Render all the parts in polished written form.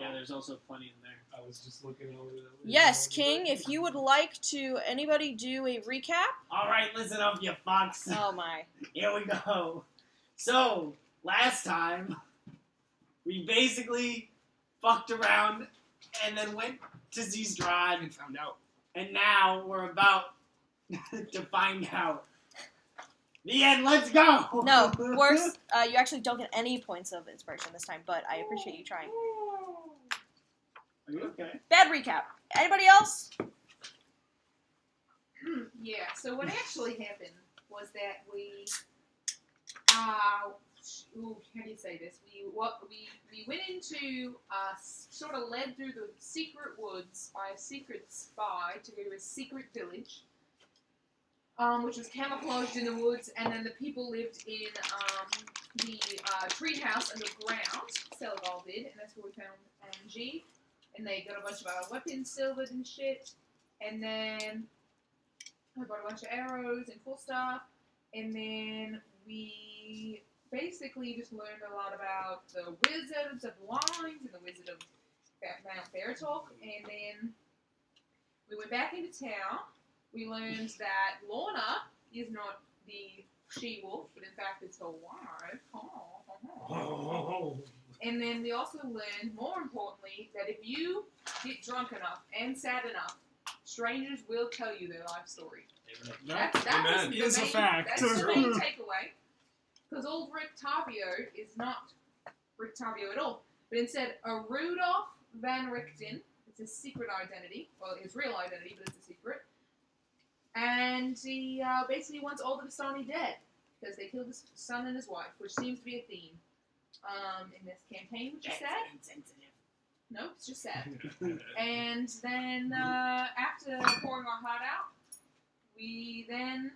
Yeah, there's also plenty in there. I was just looking over that. Yes, King, if you would like to, anybody do a recap? Alright, listen up, you fucks. Oh my. Here we go. So, last time, we basically fucked around and then went to see STRAHD And found out. and now we're about to find out. The end, let's go! No, worse, you actually don't get any points of inspiration this time, but I appreciate you trying. Are you okay? Bad recap. Anybody else? Yeah, so what actually happened was that we, how do you say this? We went into, sort of led through the secret woods by a secret spy to go to a secret village, which was camouflaged in the woods, and then the people lived in the treehouse underground. Seligal did, and that's where we found Angie. And they got a bunch of our weapons silvered and shit. And then I got a bunch of arrows and cool stuff. And then we basically just learned a lot about the Wizards of the Wines and the Wizard of Mount Veritalk. And then we went back into town. We learned that Lorna is not the she-wolf, but in fact it's her wife. And then we also learned, more importantly, that if you get drunk enough and sad enough, strangers will tell you their life story. That Amen. is a fact. That's the main takeaway. Because old Rick Tavio is not Rick Tavio at all. But instead, a Rudolph Van Richten, it's his secret identity. Well, his real identity, but it's a secret. And he basically wants all the Vistani dead. Because they killed his son and his wife, which seems to be a theme. In this campaign, which is sad. Insensitive. No, it's just sad. And then, after pouring our heart out, we then,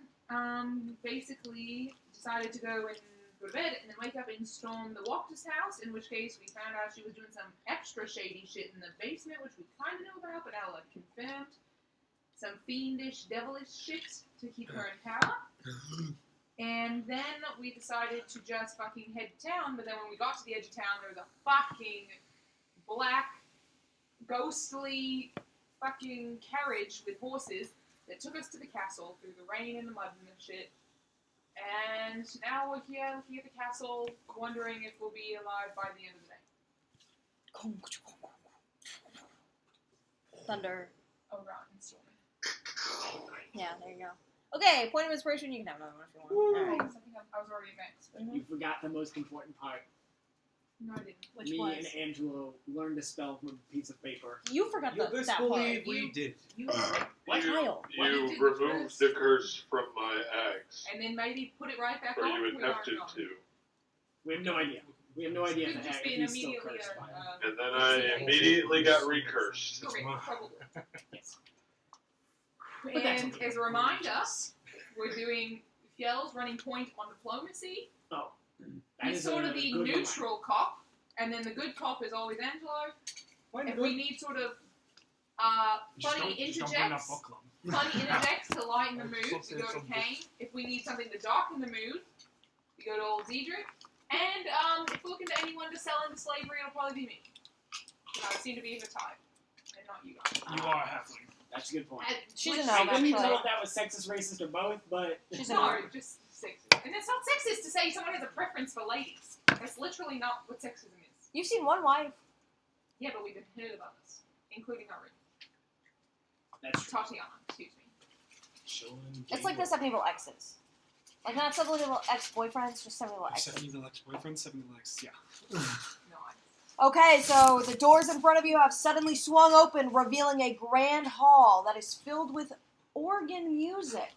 basically decided to go and go to bed and then wake up and storm the Walker's house, in which case we found out she was doing some extra shady shit in the basement, which we kind of knew about, but now, confirmed. Some fiendish, devilish shit to keep her in power. And then we decided to just fucking head to town, but then when we got to the edge of town, there was a fucking black, ghostly fucking carriage with horses that took us to the castle through the rain and the mud and the shit. And now we're here looking at the castle, wondering if we'll be alive by the end of the day. Thunder. Oh, right, and storming. Yeah, there you go. Okay, point of inspiration, you can have another one if you want. Alright. Thanks, I think I was already next. But You forgot the most important part. no, I didn't. Which Me was? and Angelo learned to spell from a piece of paper. You forgot You that best part. believe we did. You What? Kyle. What You did removed first? the curse from my axe, and then maybe put it right back or on. you We aren't attempted on. to, We have no idea. We have no idea Could if just the be heck an he's still immediately, cursed by it. and then I immediately got recursed. Correct, probably. Yes. But that's And okay. as a reminder, we're doing Fjell's running point on diplomacy. Oh. He's sort of the neutral cop, and then the good cop is always Angelo. If we need sort of funny interjects to lighten the mood, we go to Kane. If we need something to darken the mood, we go to old Diedrich. And if we're looking to anyone to sell into slavery, it'll probably be me. I seem to be the type, and not you guys. You are a halfling. That's a good point. She's a Which- no, I couldn't actually. tell if that was sexist, racist, or both, but... She's a No, no. just sexist. And it's not sexist to say someone has a preference for ladies. That's literally not what sexism is. You've seen one wife. Yeah, but we've been heard of others, including our That's true. Tatiana, excuse me. It's like the 7 exes. Like not 7 ex-boyfriends, just 7 exes. 7 evil ex-boyfriends, 7 evil ex, yeah. No, Okay, so the doors in front of you have suddenly swung open, revealing a grand hall that is filled with organ music.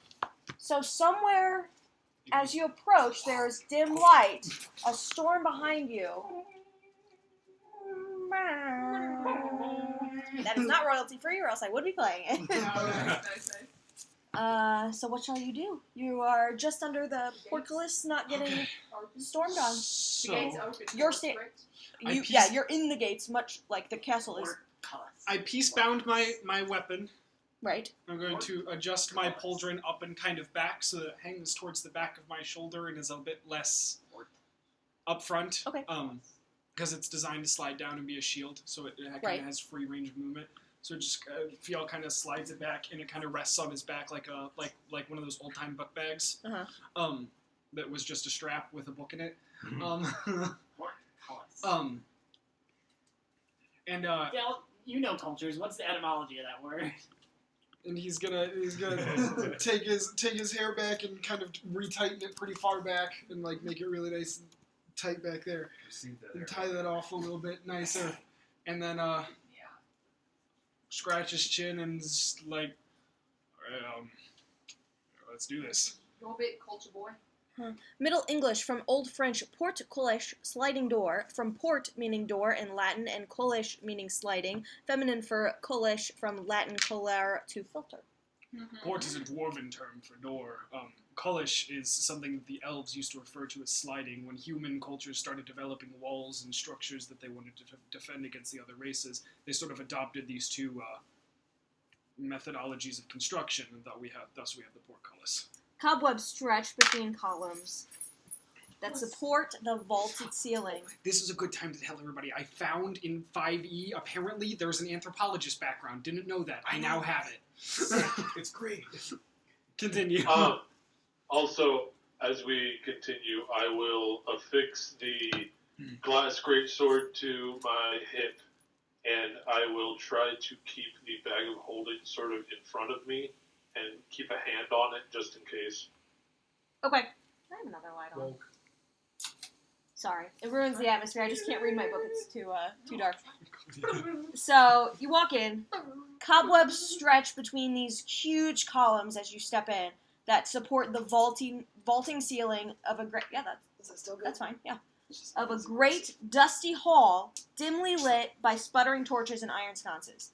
So somewhere, as you approach, there is dim light, a storm behind you. That is not royalty free, or else I would be playing it. So what shall you do? You are just under the portcullis, not getting stormed on. The gates So, open. You're correct? You're in the gates, much like the castle is. I peace-bound my weapon. Right. I'm going to adjust my pauldron up and kind of back so that it hangs towards the back of my shoulder and is a bit less up front. Okay. because it's designed to slide down and be a shield, so it kind Right. of has free range of movement. So it just Fiel kind of slides it back, and it kind of rests on his back like one of those old time book bags. That was just a strap with a book in it. And Phil, you know cultures. What's the etymology of that word? and he's gonna take his hair back and kind of retighten it pretty far back and like make it really nice and tight back there. And tie that off a little bit nicer, and then scratch his chin and just like, all right, let's do this. Go a bit, culture boy. Middle English from Old French port collèche, sliding door, from port meaning door in Latin and collèche meaning sliding, feminine for collèche from Latin collare to filter. Port is a dwarven term for door. Collèche is something that the elves used to refer to as sliding. When human cultures started developing walls and structures that they wanted to defend against the other races, they sort of adopted these two methodologies of construction, and thus we have the portcullis. Cobwebs stretch between columns that support the vaulted ceiling. This is a good time to tell everybody. I found in 5e, apparently there's an anthropologist background. Didn't know that. I now have it. It's great. Continue. Also, as we continue, I will affix the glass greatsword to my hip, and I will try to keep the bag of holding sort of in front of me and keep a hand on it just in case. Okay. I have another light on. Sorry. It ruins the atmosphere. I just can't read my book. It's too dark. So, you walk in. Cobwebs stretch between these huge columns as you step in that support the vaulting ceiling of a great... Yeah, that's fine. Yeah. Of a great, dusty hall, dimly lit by sputtering torches and iron sconces.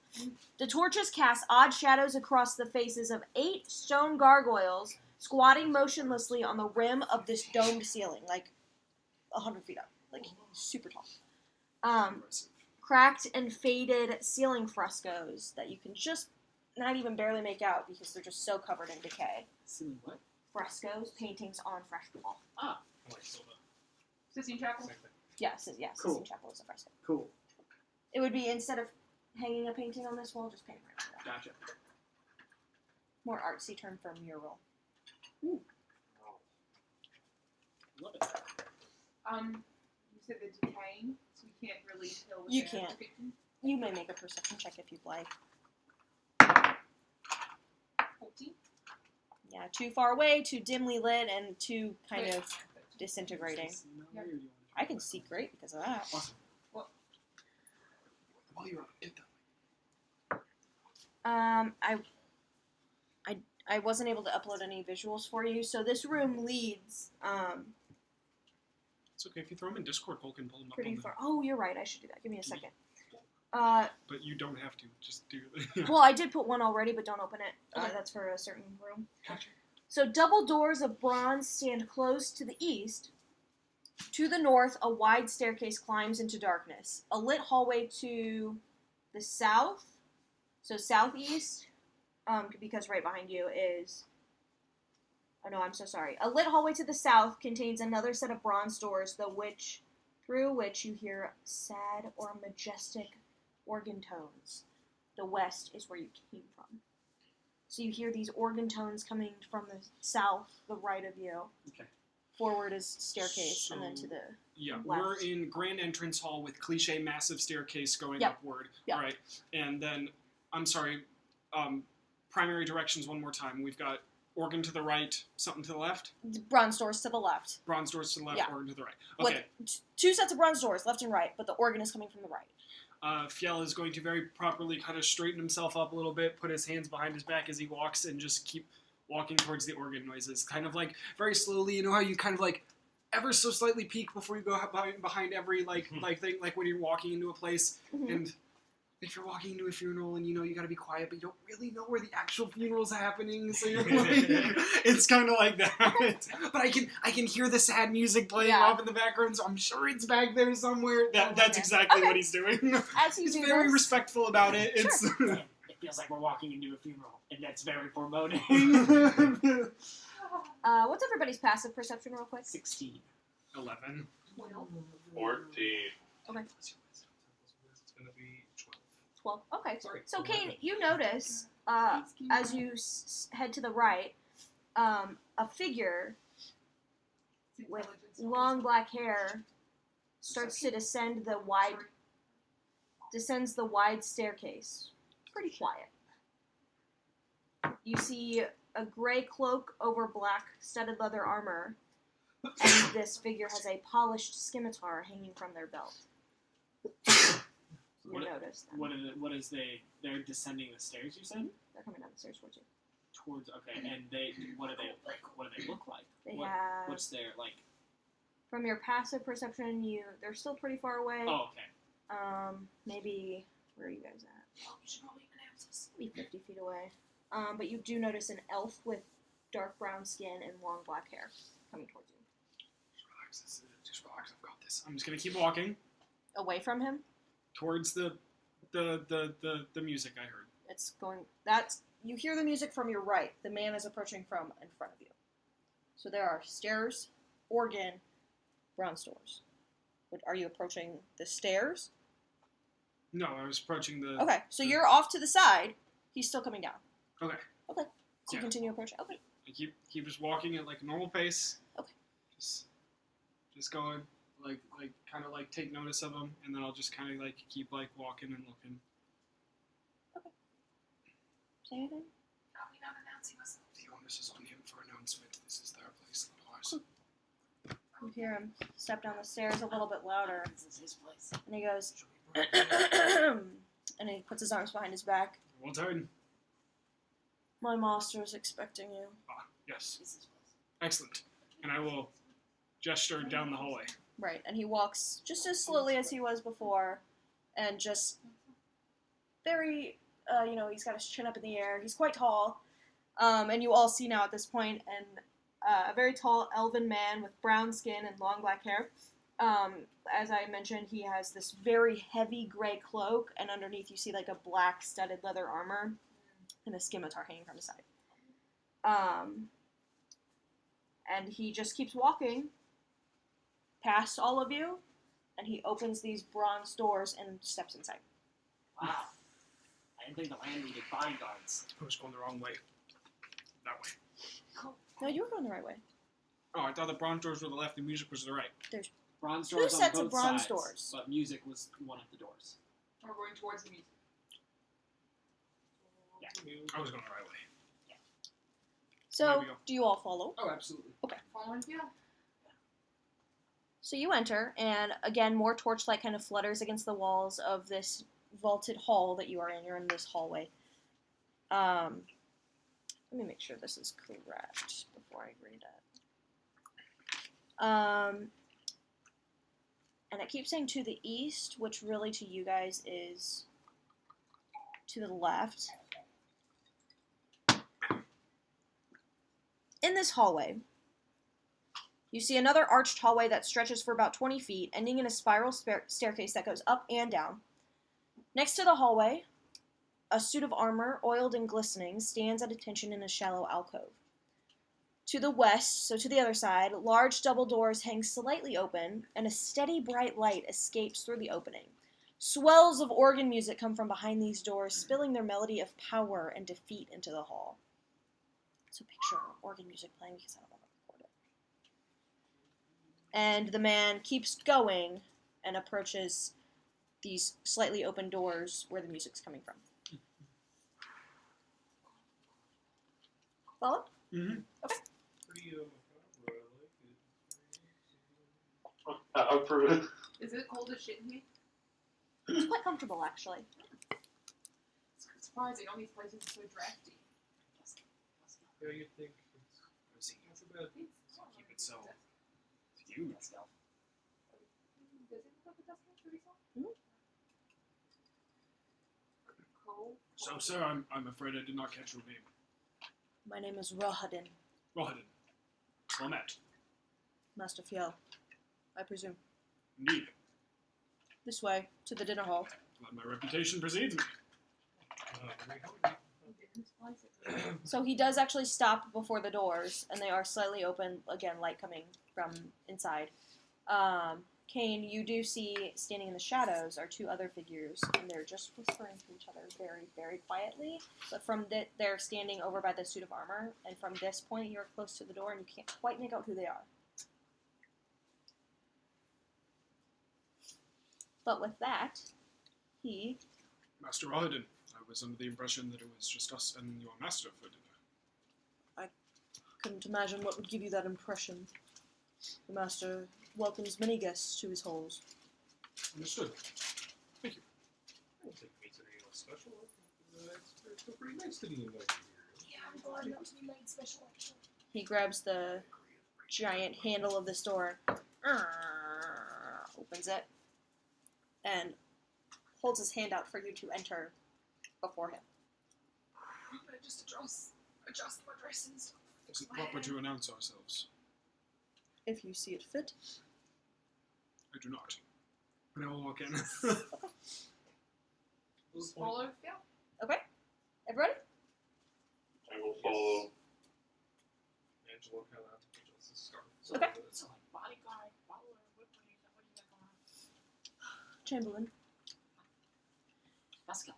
The torches cast odd shadows across the faces of 8 stone gargoyles squatting motionlessly on the rim of this domed ceiling, like 100 feet up, like super tall. Cracked and faded ceiling frescoes that you can just not even barely make out because they're just so covered in decay. Silly what? Frescoes, paintings on fresh wall. Ah, Sistine Chapel. Yeah, Cool. Sistine Chapel is a fresco. cool. It would be, instead of hanging a painting on this wall, just paint right over that. Gotcha. More artsy term for mural. Love it. You said the decaying, so we can't really tell. What You they're can't. depicting. You may make a perception check if you'd like. 14. Yeah, too far away, too dimly lit, and too kind of disintegrating. I can see great because of that. Awesome. While you're up, get that. I wasn't able to upload any visuals for you, so this room leads It's okay if you throw them in Discord. Cole can pull them up. pretty on the- far. Oh, you're right. I should do that. Give me a second. But you don't have to. Just do it. Well, I did put one already, but don't open it. Okay. That's for a certain room. Gotcha. So double doors of bronze stand close to the east. To the north, a wide staircase climbs into darkness. A lit hallway to the south, so southeast, because right behind you is... Oh no, I'm so sorry. A lit hallway to the south contains another set of bronze doors, through which you hear sad or majestic organ tones. The west is where you came from. So you hear these organ tones coming from the south, the right of you. Okay. Forward is staircase, and then to the... Yeah, left. we're in grand entrance hall with cliche massive staircase going Yep. upward. Yep. All right, and then I'm sorry. Primary directions one more time. We've got organ to the right, something to the left, Bronze doors to the left. bronze doors to the left, Yeah. organ to the right. Okay. With 2 sets of bronze doors, left and right, but the organ is coming from the right. Fiel is going to very properly kind of straighten himself up a little bit, put his hands behind his back as he walks, and just keep walking towards the organ noises. Kind of like very slowly. You know how you kind of like ever so slightly peek before you go behind every like thing, like when you're walking into a place. Mhm. And if you're walking into a funeral and you know you gotta be quiet, but you don't really know where the actual funeral's happening, so you're like, it's kind of like that. But I can hear the sad music playing Yeah. off in the background, so I'm sure it's back there somewhere. That's exactly Okay. what he's doing. As you He's do very this, respectful about it. It's It feels like we're walking into a funeral, and that's very foreboding. what's everybody's passive perception real quick? 16. 11. 14. Okay. It's gonna be 12. Okay. Sorry. So, Kane, you notice, as you head to the right, a figure with long black hair starts to descends the wide staircase. Pretty quiet. You see a gray cloak over black studded leather armor, and this figure has a polished scimitar hanging from their belt. You notice them. What is they're descending the stairs, you said? They're coming down the stairs towards you. Okay, and what do they look like? They have, What's their, like... from your passive perception, they're still pretty far away. Oh, okay. Maybe, where are you guys at? Oh, you should probably announce this. Maybe 50 feet away. But you do notice an elf with dark brown skin and long black hair coming towards you. Just relax. I've got this. I'm just gonna keep walking Away from him? towards the music I heard. It's going, you hear the music from your right. The man is approaching from in front of you. So there are stairs, organ, bronze doors. Are you approaching the stairs? No, I was approaching the. Okay, so you're off to the side. He's still coming down. Okay. Okay. So you Yeah. continue approaching. Okay. I keep just walking at like a normal pace. Okay. Just going like kind of like take notice of him, and then I'll just kind of like keep like walking and looking. Say anything? Probably not announcing us. The onus is on him for announcement. This is their place, not ours. You hear him step down the stairs a little bit louder, This is his place. and he goes, and he puts his arms behind his back. Well done. My master is expecting you. Ah, yes. This is his place. Excellent. And I will gesture down the hallway. Right, and he walks just as slowly as he was before, and just very, he's got his chin up in the air. He's quite tall, and you all see now at this point, and a very tall elven man with brown skin and long black hair. As I mentioned, he has this very heavy gray cloak, and underneath you see like a black studded leather armor and a scimitar hanging from his side. And he just keeps walking past all of you, and he opens these bronze doors and steps inside. Wow. I didn't think the land needed bodyguards. I was going the wrong way. That way. No, you were going the right way. Oh, I thought the bronze doors were the left and music was the right. Bronze Two doors on sets both of bronze sides, doors. but music was one of the doors. We're going towards the music. Yeah. I was going the right way. So, There we go. do you all follow? Oh, absolutely. Following you. So you enter, and again, more torchlight kind of flutters against the walls of this vaulted hall that you are in. You're in this hallway. Let me make sure this is correct before I read it. And it keeps saying to the east, which really to you guys is to the left. In this hallway, you see another arched hallway that stretches for about 20 feet, ending in a spiral staircase that goes up and down. Next to the hallway, a suit of armor, oiled and glistening, stands at attention in a shallow alcove. To the west, so to the other side, large double doors hang slightly open, and a steady bright light escapes through the opening. Swells of organ music come from behind these doors, spilling their melody of power and defeat into the hall. So picture organ music playing because I don't want to record it. And the man keeps going and approaches these slightly open doors where the music's coming from. Follow? Mm-hmm. Okay. I approve. Is it cold as shit in here? It's quite comfortable, actually. It's surprising. All these places are so drafty. Yeah, you think it's that's about keep it so huge. Does it look like a dust cap pretty small? Mhm. Cold. So, sir, I'm afraid I did not catch your name. My name is Rahadin, Rohadin. Slamet. Master Fiel, I presume. Indeed. This way, to the dinner hall. Let my reputation precedes me. So he does actually stop before the doors, and they are slightly open. Again, light coming from inside. Kane, you do see standing in the shadows are two other figures, and they're just whispering to each other very, very quietly. But from they're standing over by the suit of armor, and from this point, you're close to the door, and you can't quite make out who they are. But with that, he... Master Rahadin, I was under the impression that it was just us and your master for dinner. Couldn't imagine what would give you that impression. The master welcomes many guests to his halls. Understood. I don't think it makes it any less special. It's still pretty nice to be invited here. Yeah, I'm glad not to be made special, actually. He grabs the giant handle of this door, opens it, and holds his hand out for you to enter before him. I'm gonna just adjust my dress and stuff. Is it proper to announce ourselves? If you see it fit. I do not. But I will walk in. Just follow Phil. Okay? Everybody? I will follow. Angelo kind of adjusts his scarf. Okay. So, like, bodyguard, follower, what do you got going on? Chamberlain. Let's go.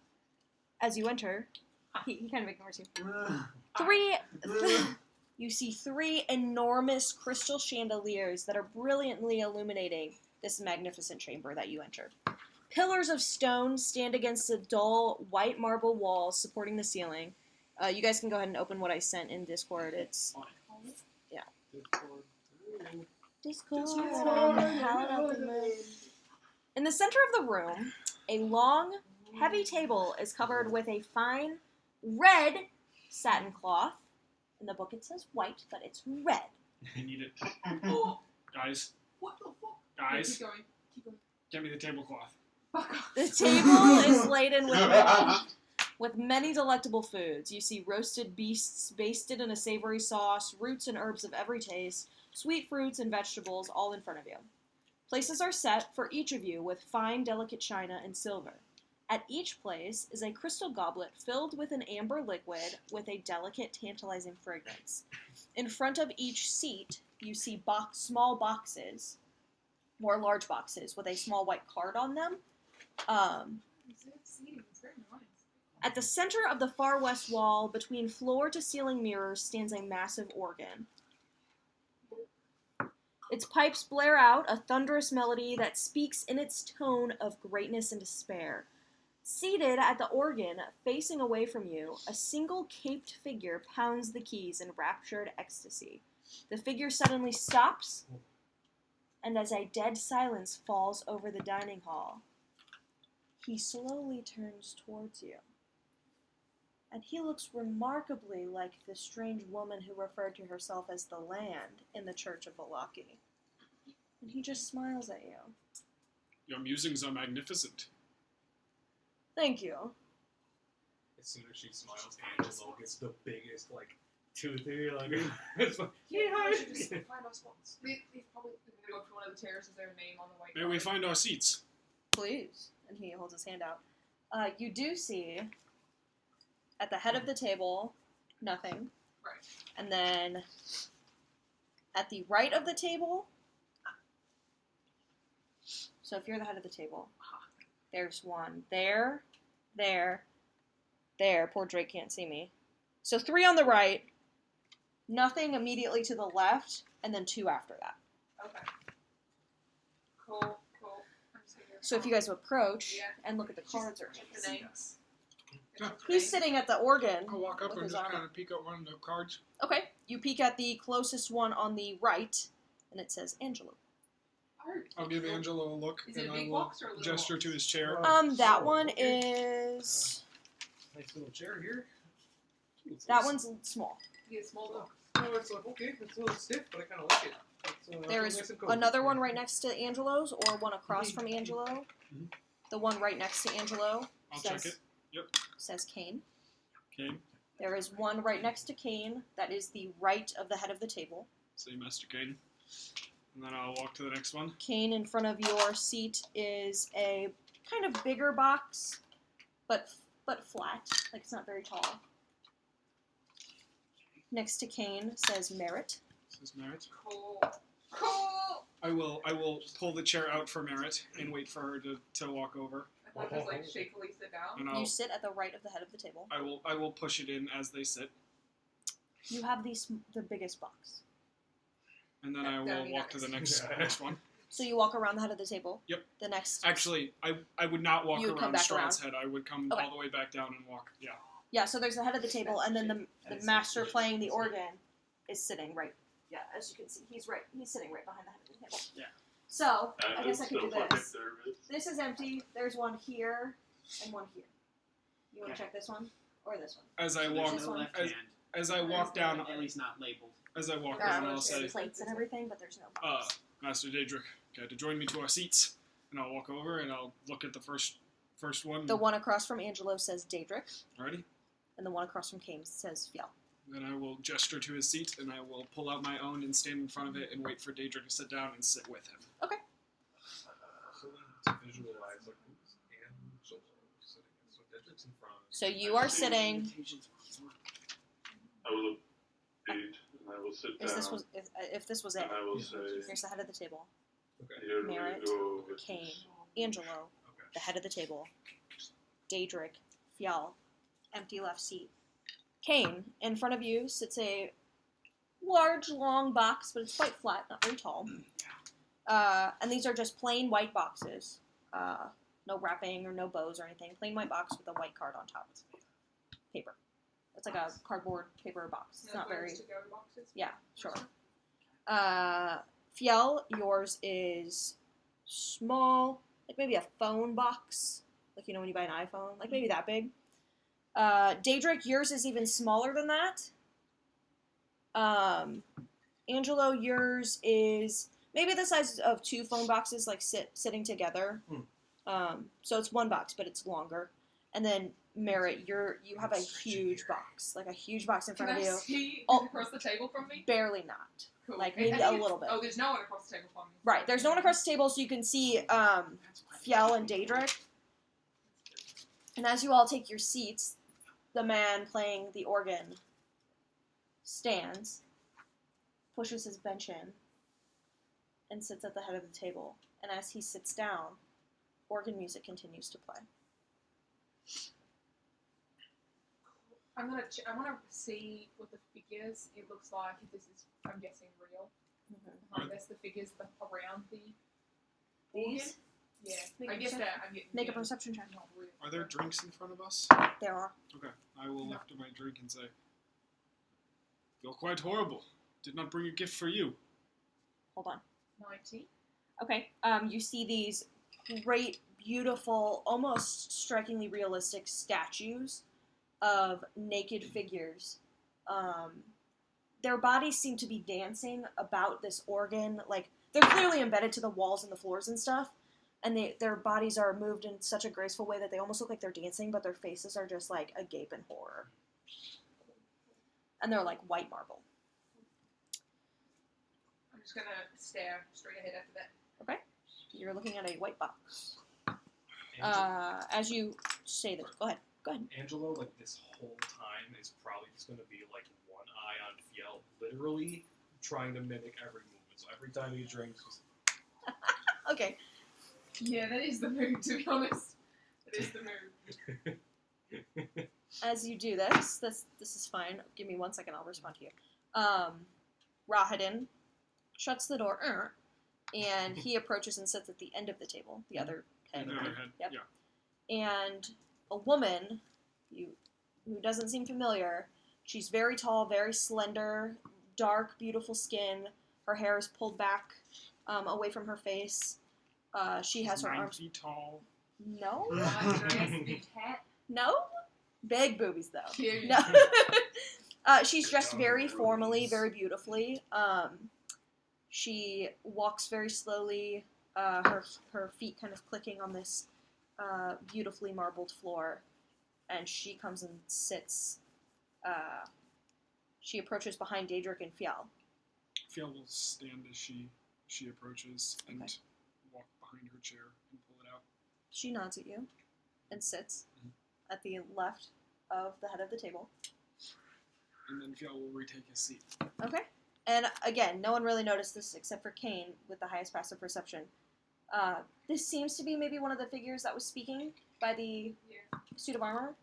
As you enter, he kind of ignores you. You see three enormous crystal chandeliers that are brilliantly illuminating this magnificent chamber that you enter. Pillars of stone stand against the dull white marble walls supporting the ceiling. You guys can go ahead and open what I sent in Discord. It's Discord. In the center of the room, a long, heavy table is covered with a fine red satin cloth. In the book it says white, but it's red. I need it. Guys. What the fuck? Guys. Keep going. Keep going. Get me the tablecloth. Fuck off. The table is laden with many delectable foods. You see roasted beasts basted in a savory sauce, roots and herbs of every taste, sweet fruits and vegetables all in front of you. Places are set for each of you with fine, delicate china and silver. At each place is a crystal goblet filled with an amber liquid with a delicate, tantalizing fragrance. In front of each seat, you see small boxes, more large boxes, with a small white card on them. It's very nice. At the center of the far west wall, between floor-to-ceiling mirrors, stands a massive organ. Its pipes blare out a thunderous melody that speaks in its tone of greatness and despair. Seated at the organ, facing away from you, a single caped figure pounds the keys in raptured ecstasy. The figure suddenly stops, and as a dead silence falls over the dining hall, he slowly turns towards you. And he looks remarkably like the strange woman who referred to herself as the Land in the Church of Valaki. And he just smiles at you. Your musings are magnificent. Thank you. As soon as she smiles, Angelo gets the biggest, tooth here. It's like, Yeah, we should just find our spots. They've probably gonna go up to one of the chairs. Is their name on the white? May we find our seats? Please. And he holds his hand out. You do see, at the head of the table, nothing. Right. And then, at the right of the table, so if you're the head of the table, there's one there, there, there. Poor Drake can't see me. So 3 on the right, nothing immediately to the left, and then 2 after that. Okay. Cool. I'm just gonna So if you guys approach Yeah. and look at the cards or check the names. Yeah. he's sitting at the organ. I'll walk up with and his just arm kind up. of peek at one of the cards. Okay, you peek at the closest one on the right, and it says Angelo. I'll give Angelo a look, Is it and a I big will box or a little gesture box? to his chair. That one is... nice little chair here. That one's small. You get a small box. Oh, it's like, okay, it's a little stiff, but I kind of like it. It's, There nice is and cozy. another one right next to Angelo's, or one across from Angelo. Mhm. The one right next to Angelo I'll says, check it. says Kane. Okay. There is one right next to Kane that is the right of the head of the table. See Master Kane. And then I'll walk to the next one. Kane, in front of your seat is a kind of bigger box, but flat, like it's not very tall. Next to Kane says Merit. This is Merit. Cool. Cool. I will pull the chair out for Merritt and wait for her to walk over. I thought it was like shakily sit down. And You sit at the right of the head of the table. I will push it in as they sit. You have the biggest box. And then I will walk to the next one. So you walk around the head of the table. Yep. The next. Actually, I would not walk You would come around back Strahd's head. I would come Okay. all the way back down and walk. Yeah. Yeah. So there's the head of the table, and then the master playing the organ is sitting right. Yeah, as you can see, he's sitting right behind the head of the table. Yeah. So I guess I could do still fucking this. nervous. This is empty. There's one here and one here. You want to Okay. check this one or this one? As I There's walk This no one. left as- hand. as I walk down At least not labeled. as I walk There down, are I'll say, plates and everything, but there's no box. Master Daedric, care to join me to our seats? And I'll walk over and I'll look at the first one. The one across from Angelo says Daedric, Ready? and the one across from Kames says Fjell. Then I will gesture to his seat and I will pull out my own and stand in front of it and wait for Daedric to sit down and sit with him. So to visualize like who's Angelo sitting. So Dedric's in front. So you are sitting. I will update and I will sit If down this was if this was it, and I will say, here's the head of the table. Okay. here Merritt, we go with Kane, this. Angelo, Okay. the head of the table, Daedric, Fjell, empty left seat. Kane, in front of you sits a large, long box, but it's quite flat, not very tall. And these are just plain white boxes. No wrapping or no bows or anything. Plain white box with a white card on top. Paper. It's like a cardboard paper box. It's No not very... to go boxes. Yeah, sure. Fjell, yours is small, like maybe a phone box, like you know when you buy an iPhone, like maybe that big. Daedric, yours is even smaller than that. Angelo, yours is maybe the size of two phone boxes, like sitting together. So it's one box, but it's longer. And then Merritt, you have a huge box, like a huge box in Can front I of you. see Oh. who's across the table from me? Barely not. Cool. like, And maybe I a think little bit. Oh, there's no one across the table from me. Right, there's no one across the table, so you can see Fjell and Daedric. And as you all take your seats, the man playing the organ stands, pushes his bench in, and sits at the head of the table. And as he sits down, organ music continues to play. I want to see what the figures it looks like. If this is, I'm guessing, real. Behind us, the figures around the organ. These? Yeah, Make I a guess percep- that I'm getting. Make a yeah, perception check. not real. Are there drinks in front of us? There are. Okay. I will lift my drink and say, feel quite horrible. Did not bring a gift for you. Hold on. 90. Okay. You see these great, beautiful, almost strikingly realistic statues of naked figures. Their bodies seem to be dancing about this organ. Like, they're clearly embedded to the walls and the floors and stuff. And their bodies are moved in such a graceful way that they almost look like they're dancing, but their faces are just like agape in horror. And they're like white marble. I'm just gonna stare straight ahead after that. You're looking at a white box. Angelo, As you say this, go ahead. Angelo, like this whole time, is probably just going to be like one eye on Fjell, literally trying to mimic every movement. So every time he drinks, just Okay. Yeah, that is the mood, to be honest. That is the mood. As you do this is fine. Give me 1 second, I'll respond to you. Rahadin shuts the door, and he approaches and sits at the end of the table, the other head. The other head. Yep. Yeah. And a woman, who doesn't seem familiar, she's very tall, very slender, dark, beautiful skin. Her hair is pulled back away from her face. She has her 9 arms... feet tall. No? Nice dress, big hat. No? Big boobies, though. Cute. No. She's dressed very formally, very beautifully. She walks very slowly, her feet kind of clicking on this beautifully marbled floor, and she comes and sits. She approaches behind Daedric and Fjell. Fjell will stand as she approaches and Okay. walk behind her chair and pull it out. She nods at you and sits Mhm. at the left of the head of the table. And then Fjell will retake his seat. Okay. And again, no one really noticed this except for Kane with the highest passive perception. This seems to be maybe one of the figures that was speaking by the suit of armor.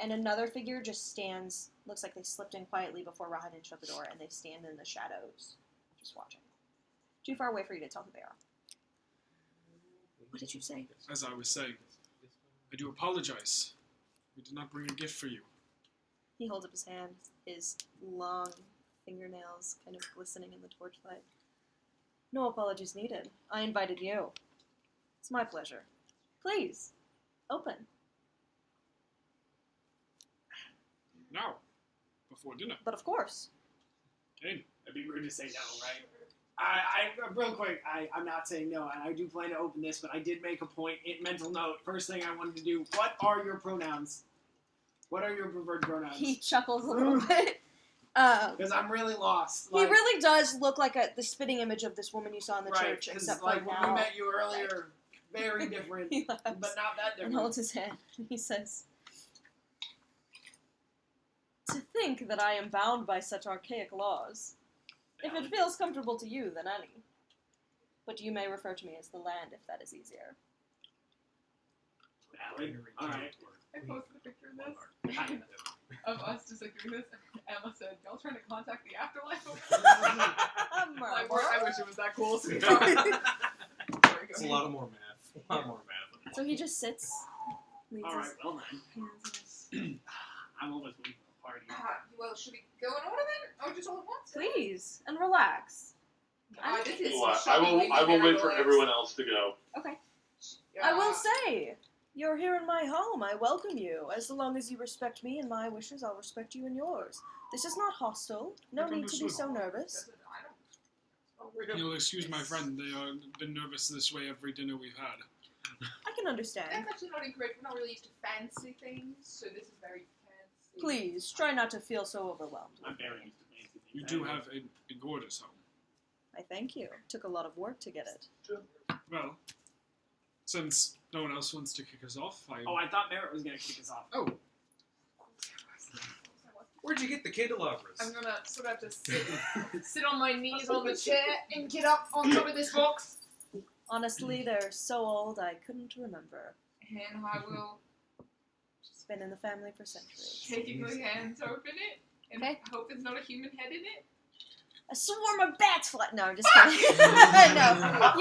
And another figure just stands, looks like they slipped in quietly before Rahadin shut the door, and they stand in the shadows, just watching. Too far away for you to tell who they are. What did you say? As I was saying, I do apologize. We did not bring a gift for you. He holds up his hand, his long fingernails kind of glistening in the torchlight. No apologies needed. I invited you. It's my pleasure. Please, open. Now, before dinner. But of course. Kane. It'd be rude to say no, right? I real quick, I'm not saying no, and I do plan to open this, but I did make a point, mental note, first thing I wanted to do, what are your pronouns? What are your preferred pronouns? He chuckles a little bit. Because I'm really lost. He really does look like the spitting image of this woman you saw in the church, except like for when now. we met you earlier, very different, He but laughs not that and different. holds his hand. He says, "To think that I am bound by such archaic laws. If it feels comfortable to you, then any. But you may refer to me as the land if that is easier." Valid. Alright. I posted a picture of this. Of us just like doing this. Emma said, "Y'all trying to contact the afterlife?" Like, I wish it was that cool. So It's a lot more math. A lot more math. So he just sits, leads Alright, his well then. hands in his... I'm almost waiting for the party. Well, should we go in order then? Or just all at once? Please, and relax. This is I will wait for everyone else to go. Okay. I will say, you're here in my home. I welcome you. As long as you respect me and my wishes, I'll respect you and yours. This is not hostile. No need to be so nervous. You'll excuse my friend. They have been nervous this way every dinner we've had. I can understand. That's actually not incorrect. We're not really used to fancy things, so this is very fancy. Please, try not to feel so overwhelmed. I'm very used to fancy things. You do have a gorgeous home. I thank you. Took a lot of work to get it. Well, since no one else wants to kick us off, Oh, I thought Merritt was going to kick us off. Oh, Where'd you get the candelabras? I'm gonna sort of have to sit on my knees on the chair and get up on top of this box. Honestly, they're so old I couldn't remember. And I will It's been in the family for centuries. shakingly hands open it and Okay. hope there's not a human head in it. A swarm of bats fly. No, I'm just kidding. No,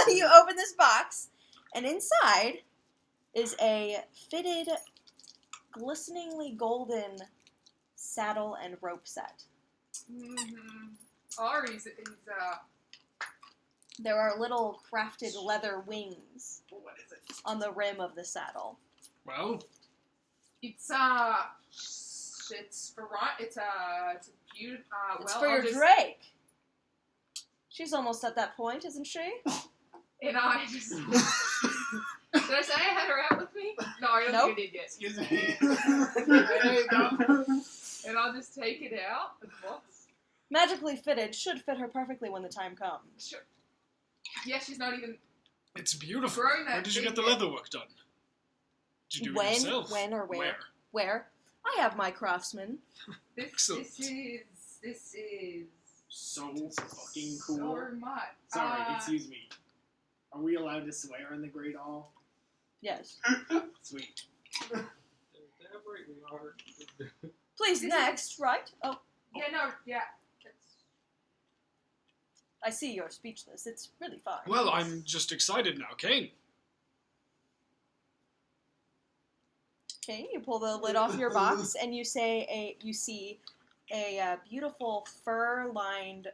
you open this box, and inside is a fitted, glisteningly golden saddle and rope set. Mm-hmm. Ari's is There are little crafted leather wings What is it? on the rim of the saddle. well, it's for it's a cute It's well for your I'll just, Drake. She's almost at that point, isn't she? and I just did I say I had her out with me? No, I don't Nope. think I did yet. Excuse me. There you go. And I'll just take it out of the box. Magically fitted, should fit her perfectly when the time comes. Sure. Yeah, she's not even it's beautiful. Growing that Where did you big get the yet. leather work done? Did you do When? it yourself? When or where? Where? I have my craftsman. this Excellent. this is So fucking cool. so much. Sorry, excuse me. Are we allowed to swear in the Great Hall? Yes. Sweet. Damn right we are. Please, This next, right? Oh, Yeah, no, yeah. That's, I see you're speechless. It's really fun. Well, I'm just excited now, Kane. Okay, you pull the lid off your box and you see a beautiful fur-lined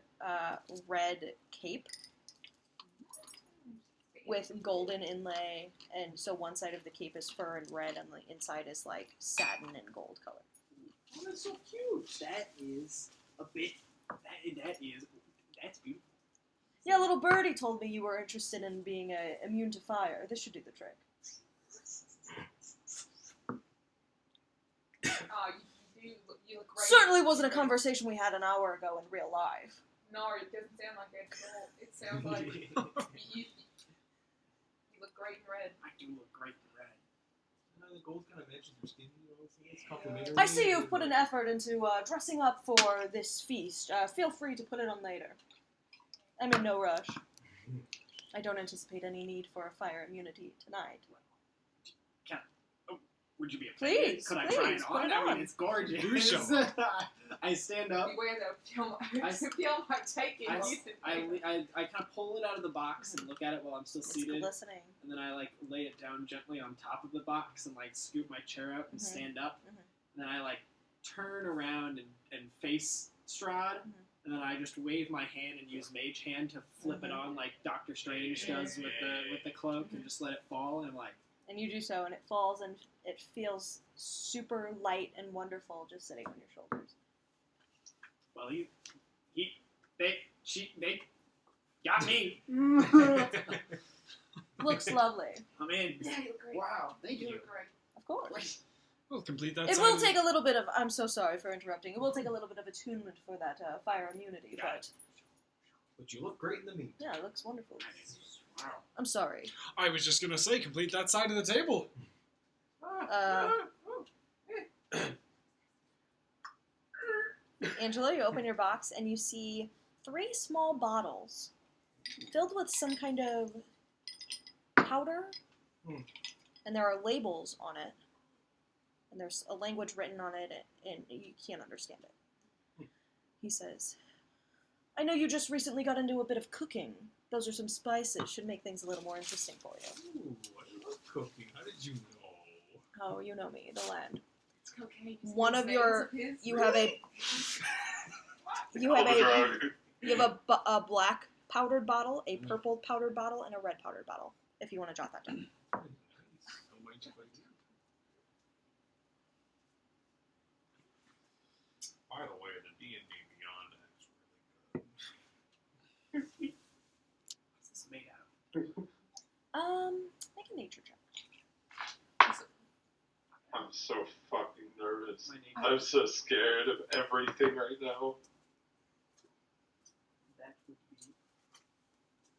red cape with golden inlay, and so one side of the cape is fur and red, and the inside is like satin and gold color. Oh, that's so cute. That is a bit. That's beautiful. Yeah, little birdie told me you were interested in being immune to fire. This should do the trick. you look great. Certainly wasn't a conversation we had an hour ago in real life. No, it doesn't sound like it at all. It sounds like you look great in red. I do look great in red. the gold kind of matches your skin, you know, it's complimentary. I see you've put an effort into dressing up for this feast. Feel free to put it on later. I'm in no rush. I don't anticipate any need for a fire immunity tonight. Would you be Please, Could I please, try it put on? it I on. mean, it's gorgeous. Do so. I stand up. Beware though, Phil I- might take it. I kind of pull it out of the box and look at it while I'm still It's seated, glistening. and then I like lay it down gently on top of the box and like scoop my chair out and Mhm. stand up, Mhm. and then I like turn around and face Strahd, and then I just wave my hand and use Mage Hand to flip it on like Doctor Strange does with the cloak, and just let it fall, and I'm like, And you do so, and it falls, and it feels super light and wonderful just sitting on your shoulders. well, they got me. Looks lovely. I'm in. Yeah, you look great. Wow, thank You you. look great. Of course. We'll complete that. It side will of the- take a little bit of, I'm so sorry for interrupting, it will take a little bit of attunement for that fire immunity, Got but But you look great in the meat. yeah, it looks wonderful. Wow. I'm sorry. I was just gonna say, complete that side of the table. Angela, you open your box and you see 3 small bottles filled with some kind of powder, and there are labels on it, and there's a language written on it, and you can't understand it. He says, I know you just recently got into a bit of cooking. Those are some spices, should make things a little more interesting for you. Ooh, I love cooking. How did you know? Oh, you know me, the land. It's cocaine. One of your- His. You have a a black powdered bottle, a purple powdered bottle, and a red powdered bottle. If you want to jot that down. Very nice. Don't mind if I do. By the way, the D&D Beyond is really good. What's this made out of? Make a nature check. I'm so fucking nervous. My name. I'm so scared of everything right now. That would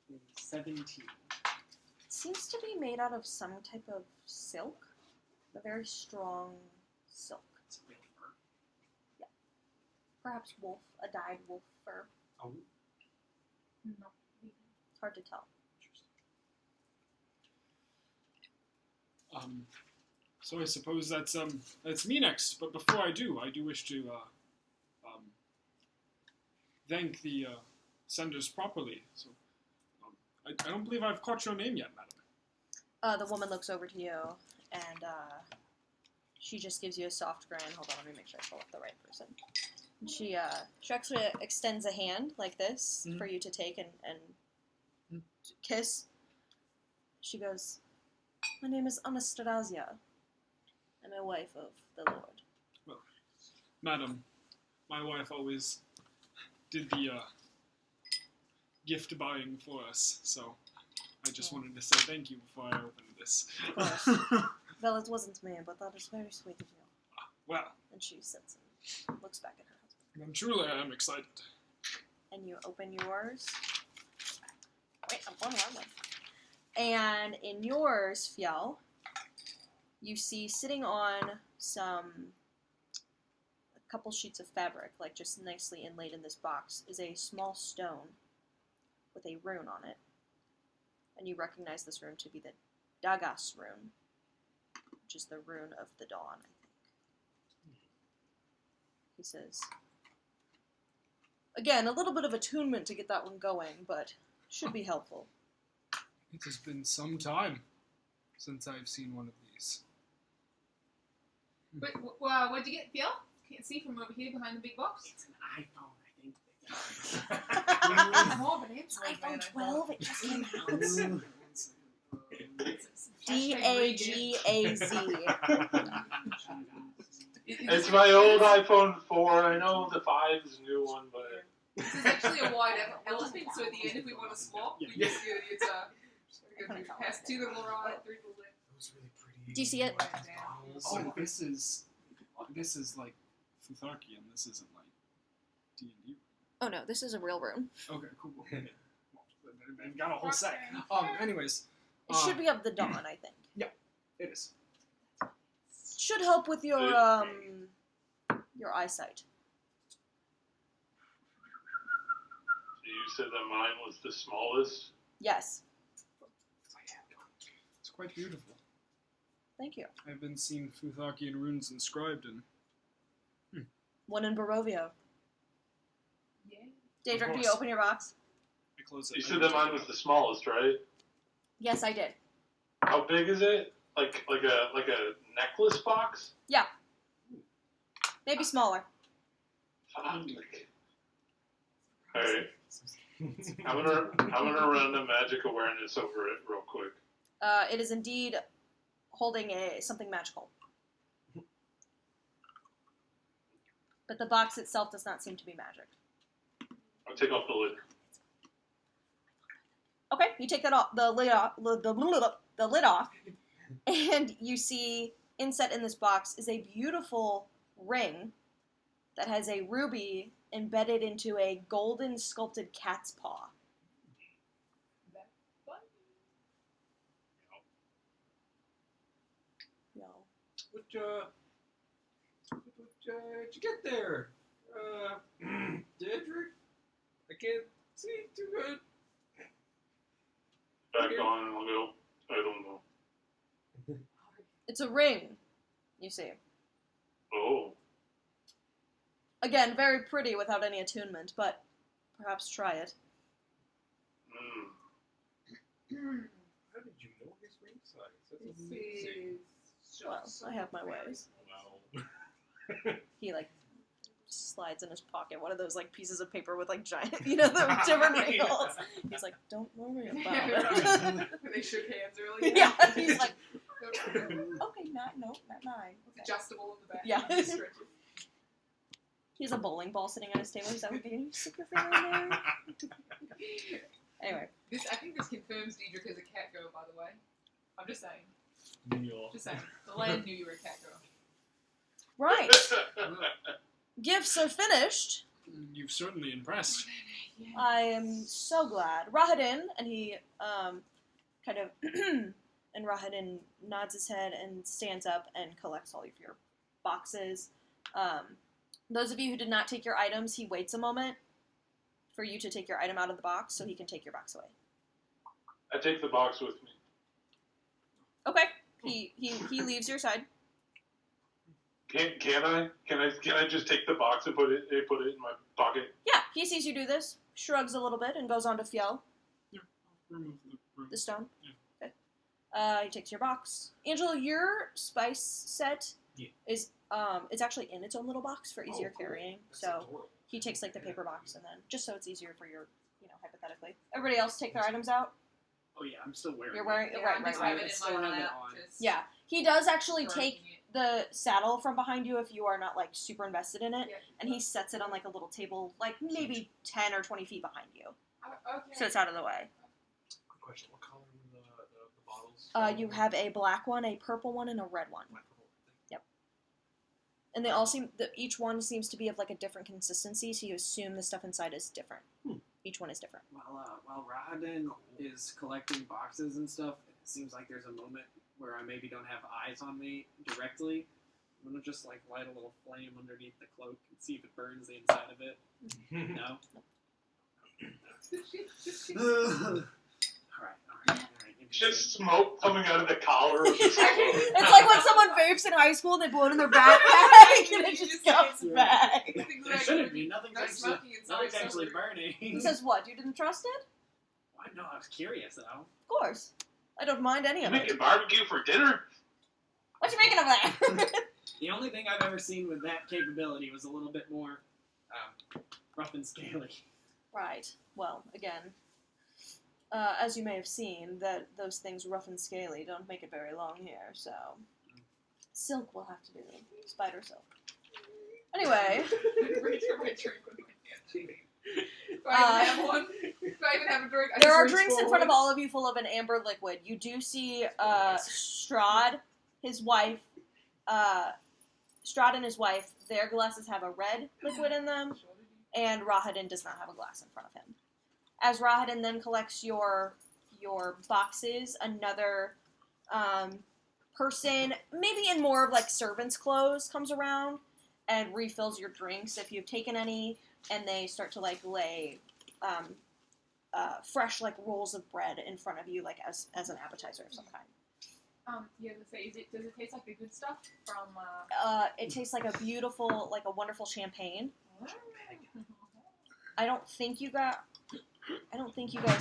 be a 17. It seems to be made out of some type of silk, a very strong silk. It's real fur. Perhaps wolf, a dyed wolf fur. Oh, No. It's hard to tell. So I suppose that's me next. But before I do wish to thank the senders properly. So I don't believe I've caught your name yet, madam. The woman looks over to you, and she just gives you a soft grin. Hold on, let me make sure I pull up the right person. And she actually extends a hand like this for you to take and kiss. She goes, my name is Anastasia. I'm a wife of the Lord. Madam, my wife always did the gift buying for us, so I just wanted to say thank you before I opened this. Of course. Well, it wasn't me, but that is very sweet of you. Well, And she sits and looks back at her husband. then truly I am excited. And you open yours. Wait, I'm going the wrong way. And in yours, Fjell, you see sitting on a couple sheets of fabric, like just nicely inlaid in this box, is a small stone with a rune on it. And you recognize this rune to be the Dagas rune, which is the rune of the dawn, I think. He says, again, a little bit of attunement to get that one going, but should be helpful. It has been some time since I've seen one of these. But what'd you get, Phil? Can't see from over here behind the big box. It's an iPhone, I think. I'm more of an It's Android man, iPhone I 12, it just came out. thought. Dagaz. It's my old iPhone 4. I know the 5 is a new one, but This is actually a wide elephant, so at the end, if we want to swap, we Yeah. just do it. It's has 2 little right, 3 little left. that was really pretty. Do you see it? Oh, this is like Futharki, and this isn't like D&D. Oh no, this is a real rune. Okay, cool. I've got a whole set. Anyways, It should be of the dawn, I think. it is. should help with your eyesight. You said that mine was the smallest. Yes. It's quite beautiful. Thank you. I've been seeing Futhakian runes inscribed in. One in Barovia. Yeah. Daedric, do you course. open your box? I close it. You said that mine was the smallest, right? Yes, I did. How big is it? Like a necklace box? Maybe smaller. Fuck. Alright. I'm gonna run a magic awareness over it real quick. It is indeed holding something magical. But the box itself does not seem to be magic. I'll take off the lid. Okay, you take that off, the lid off, and you see inset in this box is a beautiful ring that has a ruby embedded into a golden sculpted cat's paw. That's fun. No. What'd you get there? Daedric? I can't see too good. Back on and I'll go. I don't know. It's a ring, you see. Oh. Again, very pretty without any attunement, but perhaps try it. How did you know his ring size? That's This amazing. is Well, I have my ways. Wow. He, slides in his pocket one of those, pieces of paper with, giant, the different wrinkles. He's like, don't worry about it. They shook hands earlier. Yeah, he's like, okay, not mine. It's adjustable in the back. Yeah. Stretches. He has a bowling ball sitting on his table. He's like, can you stick your finger in there? Anyway. I think this confirms Daedric is a cat girl, by the way. I'm just saying. Neil. Just saying. The land knew you were a cat girl. Right. Gifts are finished. You've certainly impressed. I am so glad. Rahadin, and he kind of, and Rahadin nods his head and stands up and collects all of your boxes. Those of you who did not take your items, he waits a moment for you to take your item out of the box so he can take your box away. I take the box with me. Okay. He leaves your side. Can I just take the box and put it in my pocket? Yeah, he sees you do this, shrugs a little bit, and goes on to Fjell, Remove the stone. Yeah. Okay. He takes your box. Angela, your spice set is it's actually in its own little box for easier cool. carrying. That's So adorable. he takes the paper box and then just so it's easier for your, hypothetically. Everybody else take their items out. Oh yeah, I'm still wearing. You're wearing Yeah, right, I'm right, just right. having it Still in my have it lap. on. Just Yeah, he does actually throwing take it. the saddle from behind you if you are not super invested in it, Yeah. and he sets it on a little table, maybe 10 or 20 feet behind you, Okay. so it's out of the way. Quick question. What color were the bottles? You have a black one, a purple one, and a red one. Black, purple. And they all each one seems to be of a different consistency, so you assume the stuff inside is different. Each one is different. While Rahadin is collecting boxes and stuff, it seems like there's a moment where I maybe don't have eyes on me directly. I'm gonna just light a little flame underneath the cloak and see if it burns the inside of it. No. All right. Just smoke coming out of the collar of the cloak. It's like when someone vapes in high school and they blow it in their backpack and it just comes back. There shouldn't be. Nothing's No smoking inside, actually so burning. He says, what? You didn't trust it? Why? No, I was curious though. Of course. I don't mind any You of it. making barbecue for dinner? What you making over there? The only thing I've ever seen with that capability was a little bit more rough and scaly. Right. Well, again, as you may have seen, that those things rough and scaly don't make it very long here, so silk will have to do. Spider silk. Anyway, Reach for my drink with my hand. Do I even have one? Do I even have a drink? I there just are reach drinks in forward. front of all of you full of an amber liquid. You do see Strahd, his wife, Strahd and his wife, their glasses have a red liquid in them, and Rahadin does not have a glass in front of him. As Rahadin then collects your boxes, another person, maybe in more of like servant's clothes, comes around and refills your drinks if you've taken any, and they start to like lay fresh like rolls of bread in front of you, like as an appetizer of some kind. Yeah, let's say, does it taste like the good stuff from? It tastes like a beautiful, like a wonderful champagne. I don't think you guys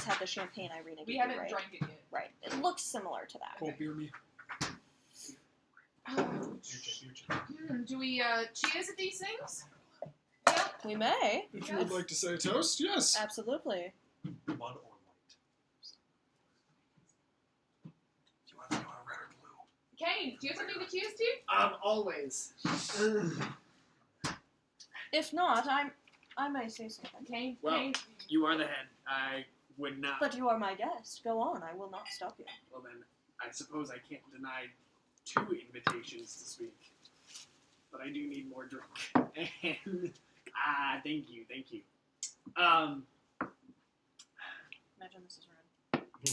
had the champagne Irina gave We you, haven't right? drank it yet. Right. It looks similar to that. Cold beer me. Do we cheers at these things? Yeah. We may. If you would like to say a toast, yes. Absolutely. Blood or light? Do you want red or blue? Kane, do you have something to cheers to? Always. If not, I may say something. Kane, Well- Kane. You are the head. I would not. But you are my guest. Go on. I will not stop you. Well then, I suppose I can't deny 2 invitations to speak. But I do need more drink. And thank you. Imagine this is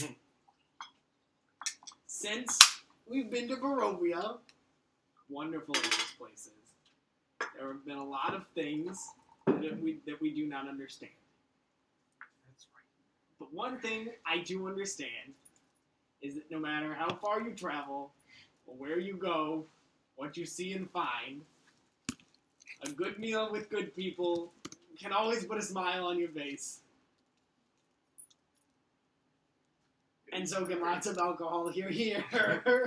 red. Since we've been to Barovia, wonderful as this place is, there have been a lot of things that we do not understand. That's right. But one thing I do understand is that no matter how far you travel, or where you go, what you see and find, a good meal with good people can always put a smile on your face. And so can lots of alcohol here.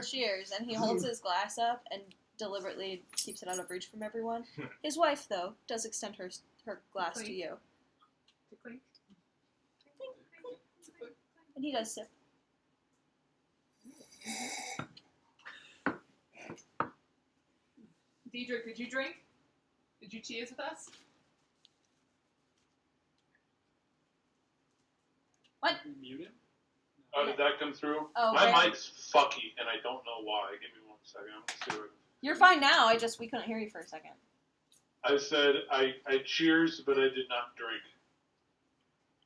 Cheers. And he holds his glass up and deliberately keeps it out of reach from everyone. His wife, though, does extend her glass to you. To clink. And he does sip. Diedrich, did you drink? Did you cheers with us? Muted? Oh, did that come through? Oh, My right. mic's fucky, and I don't know why. Give me 1 second. I'm gonna see what You're fine now. We couldn't hear you for a second. I said I cheers, but I did not drink.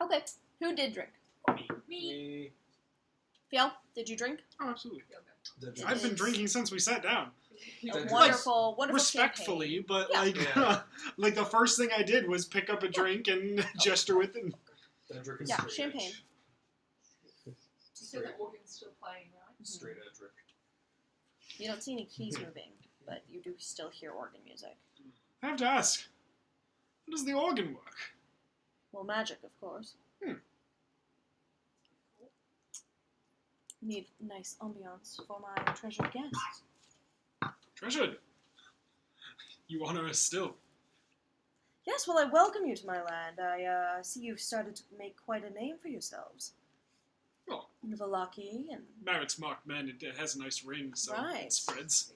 Okay. Who did drink? Me. Fiel, did you drink? Oh, absolutely. It I've been is drinking since we sat down. A Like, wonderful Respectfully, champagne. but Yeah. like, Yeah. like the first thing I did was pick up a drink and gesture with it. Dedrick is Yeah, straight champagne. edge. You said the organ's still playing, right? Straight Edric. You don't see any keys moving, but you do still hear organ music. I have to ask, how does the organ work? Well, magic, of course. Need nice ambiance for my treasured guests. Treasured. You honor us still. Yes, well, I welcome you to my land. I see you've started to make quite a name for yourselves. Well, In Valaki, and Merritt's marked man, it has a nice ring, so Right. it spreads.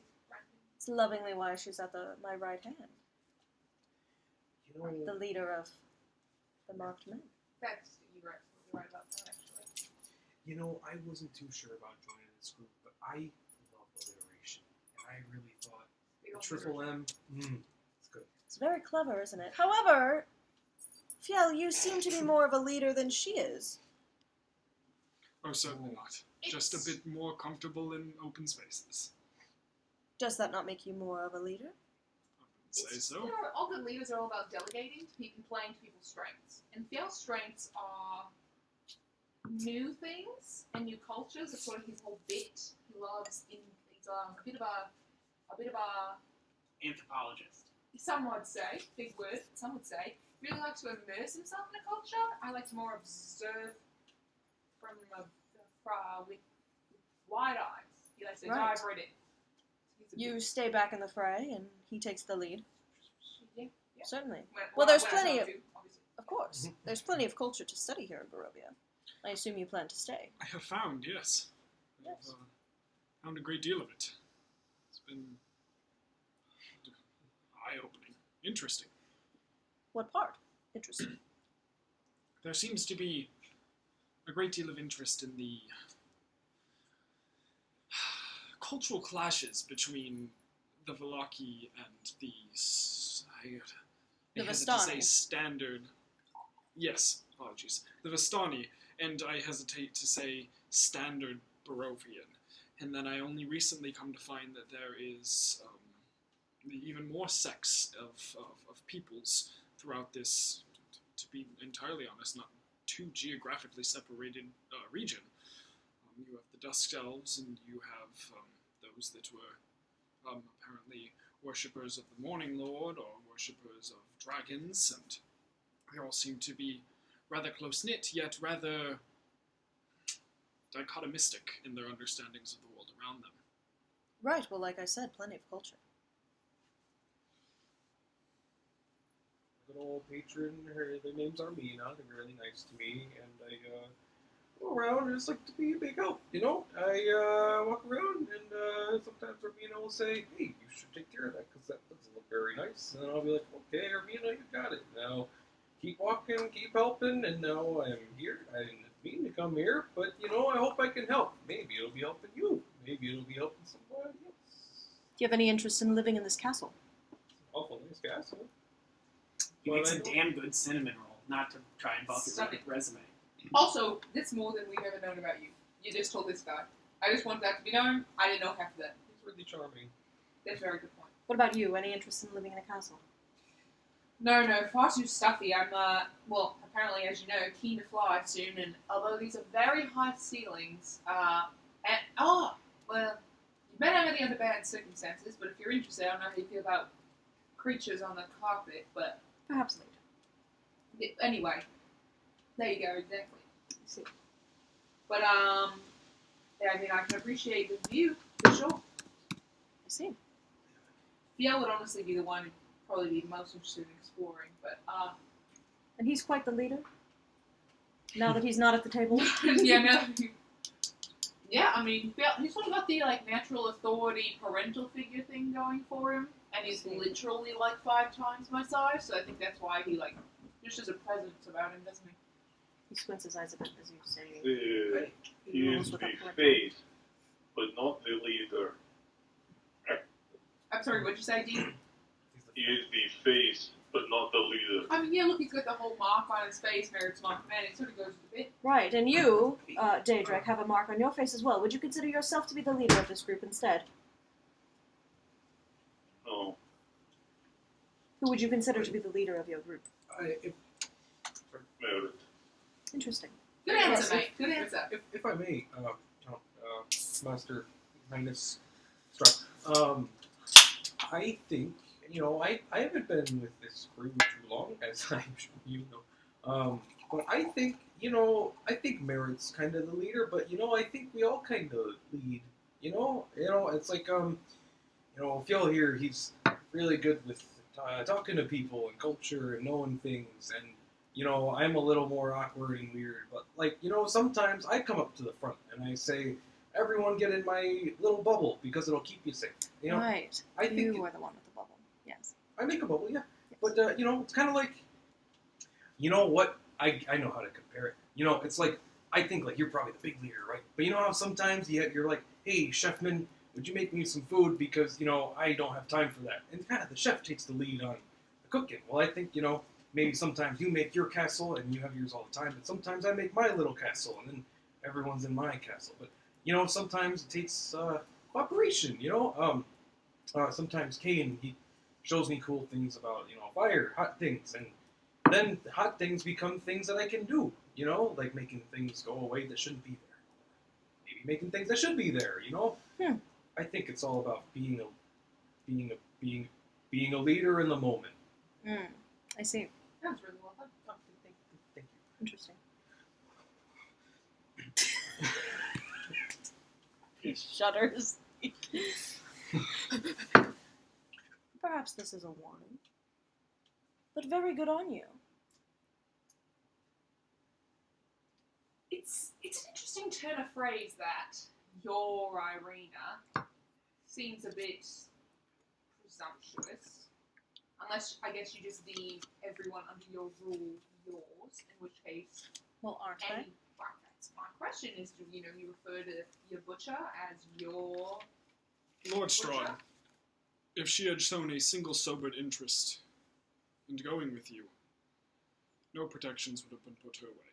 it's lovingly why she's at my right hand. You know, The leader of the marked men. That's, you're absolutely right about that, actually. you know, I wasn't too sure about joining this group, but I love alliteration, and I really thought Big the old triple leader. M, it's good. It's very clever, isn't it? However, Fiel, you seem to be more of a leader than she is. Oh, certainly not. Just a It's- bit more comfortable in open spaces. Does that not make you more of a leader? I would say It's, so. You know, all good leaders are all about delegating to people, playing to people's strengths. And Fiel's strengths are new things and new cultures. It's sort of his whole bit. He loves he's a bit of a Anthropologist. some would say, big word, some would say, really likes to immerse himself in a culture. I like to more observe with wide eyes. He likes to Right. dive right in. He's a You bit- stay back in the fray, and he takes the lead. yeah, yeah. Certainly. When- Well, there's when I plenty tell of- him to, obviously. Of course. There's plenty of culture to study here in Barovia. I assume you plan to stay. I have found, yes. Yes. I've found a great deal of it. It's been eye-opening. Interesting. What part? Interesting. There seems to be a great deal of interest in the cultural clashes between the Valaki and the The I hesitate to say Vistani. standard. Yes, apologies. The Vistani, and I hesitate to say standard Barovian. And then I only recently come to find that there is even more sects of peoples throughout this, to be entirely honest, not too geographically separated region. You have the Dusk Elves, and you have those that were apparently worshippers of the Morning Lord, or worshippers of dragons, and they all seem to be rather close-knit, yet rather dichotomistic in their understandings of the world around them. Right, well, like I said, plenty of culture. Good old patron, their name's Armina. They're really nice to me, and I go around and just like to be a big help, you know? I walk around, and sometimes Armina will say, hey, you should take care of that, because that doesn't look very nice. And then I'll be like, okay, Armina, you got it. Now, keep walking, keep helping, and now I'm here. I didn't mean to come here, but, you know, I hope I can help. Maybe it'll be helping you. Maybe it'll be helping somebody else. Do you have any interest in living in this castle? Awful nice castle. You Well, make I some don't- damn good cinnamon roll, not to try and buff your Stunning. resume. Also, that's more than we've ever known about you. You just told this guy. I just want that to be known. I didn't know half of that. He's really charming. That's a very good point. What about you? Any interest in living in a castle? No, far too stuffy. I'm, well, apparently, as you know, keen to fly soon, and although these are very high ceilings, well, you may not have any other bad circumstances, but if you're interested, I don't know how you feel about creatures on the carpet, but Perhaps later. anyway, there you go, exactly. I see. But, yeah, I mean, I can appreciate the view, for sure. I see. Fiel would honestly be the one who'd probably be most interested in exploring, but, And he's quite the leader? Now that he's not at the table? yeah, no. Yeah, I mean, he's sort of got the, like, natural authority parental figure thing going for him, and he's literally, like, 5 times my size, so I think that's why he, like, just has a presence about him, doesn't he? He squints his eyes a bit as you say. He is the face, but not the leader. I'm sorry, what'd you say, Dean? He is the face, but not the leader. I mean, yeah, look, he's got the whole mark on his face, Merritt's mark man, it sort of goes with the bit. Right, and you, Daedric, have a mark on your face as well. Would you consider yourself to be the leader of this group instead? No. Who would you consider to be the leader of your group? Merit. Interesting. Good answer, mate, good answer. If I may, Master Highness STRAHD, I think, you know, I haven't been with this crew too long, as I'm sure you know. But I think, you know, I think Merritt's kind of the leader, but, you know, I think we all kind of lead, you know? It's like, you know, Phil here, he's really good with talking to people and culture and knowing things, and, you know, I'm a little more awkward and weird, but, like, you know, sometimes I come up to the front and I say, everyone get in my little bubble because it'll keep you safe. You know, Right. I think You are the one with the bubble. Yes. I make a bubble, yeah. But, you know, it's kind of like, you know what? I know how to compare it. You know, it's like, I think, like, you're probably the big leader, right? But you know how sometimes you're like, hey, chefman, would you make me some food because, you know, I don't have time for that. And kind of the chef takes the lead on the cooking. Well, I think, you know, maybe sometimes you make your castle and you have yours all the time, but sometimes I make my little castle and then everyone's in my castle. But, you know, sometimes it takes cooperation, you know? Sometimes Kane, he shows me cool things about, you know, fire, hot things, and then hot things become things that I can do, you know? Like making things go away that shouldn't be there. Maybe making things that should be there, you know? I think it's all about being a leader in the moment. I see. Sounds really well done. Oh, thank you. Interesting. He shudders. Perhaps this is a warning. But very good on you. It's an interesting turn of phrase that your Irina seems a bit presumptuous. Unless, I guess, you just deem everyone under your rule yours, in which case, Well, aren't any, well, that's my question is, do you refer to your butcher as your Lord butcher? STRAHD, if she had shown a single sobered interest in going with you, no protections would have been put her way.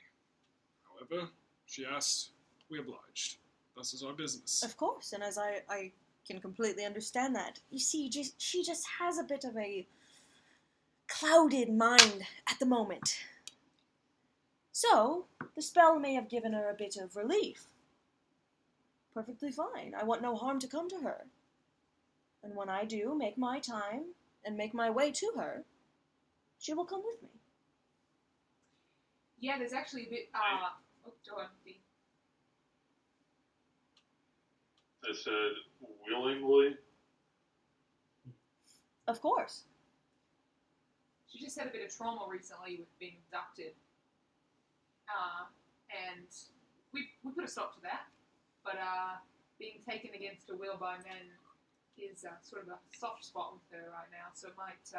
However, she asked, we obliged. Thus is our business. Of course, and as I can completely understand that. You see, she just has a bit of a clouded mind at the moment. So, the spell may have given her a bit of relief. Perfectly fine. I want no harm to come to her. And when I do make my time and make my way to her, she will come with me. Yeah, there's actually a bit. Go on, Dee. I said willingly. Of course. She just had a bit of trauma recently with being abducted. And we put a stop to that. But being taken against her will by men is sort of a soft spot with her right now, so it might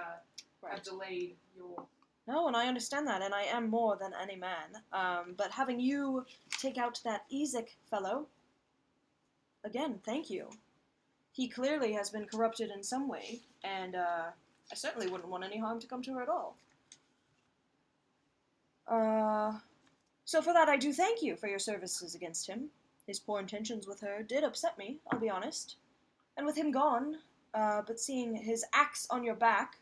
have delayed your... No, and I understand that, and I am more than any man. But having you take out that Ezek fellow, again, thank you. He clearly has been corrupted in some way, and I certainly wouldn't want any harm to come to her at all. So for that, I do thank you for your services against him. His poor intentions with her did upset me, I'll be honest. And with him gone, but seeing his axe on your back,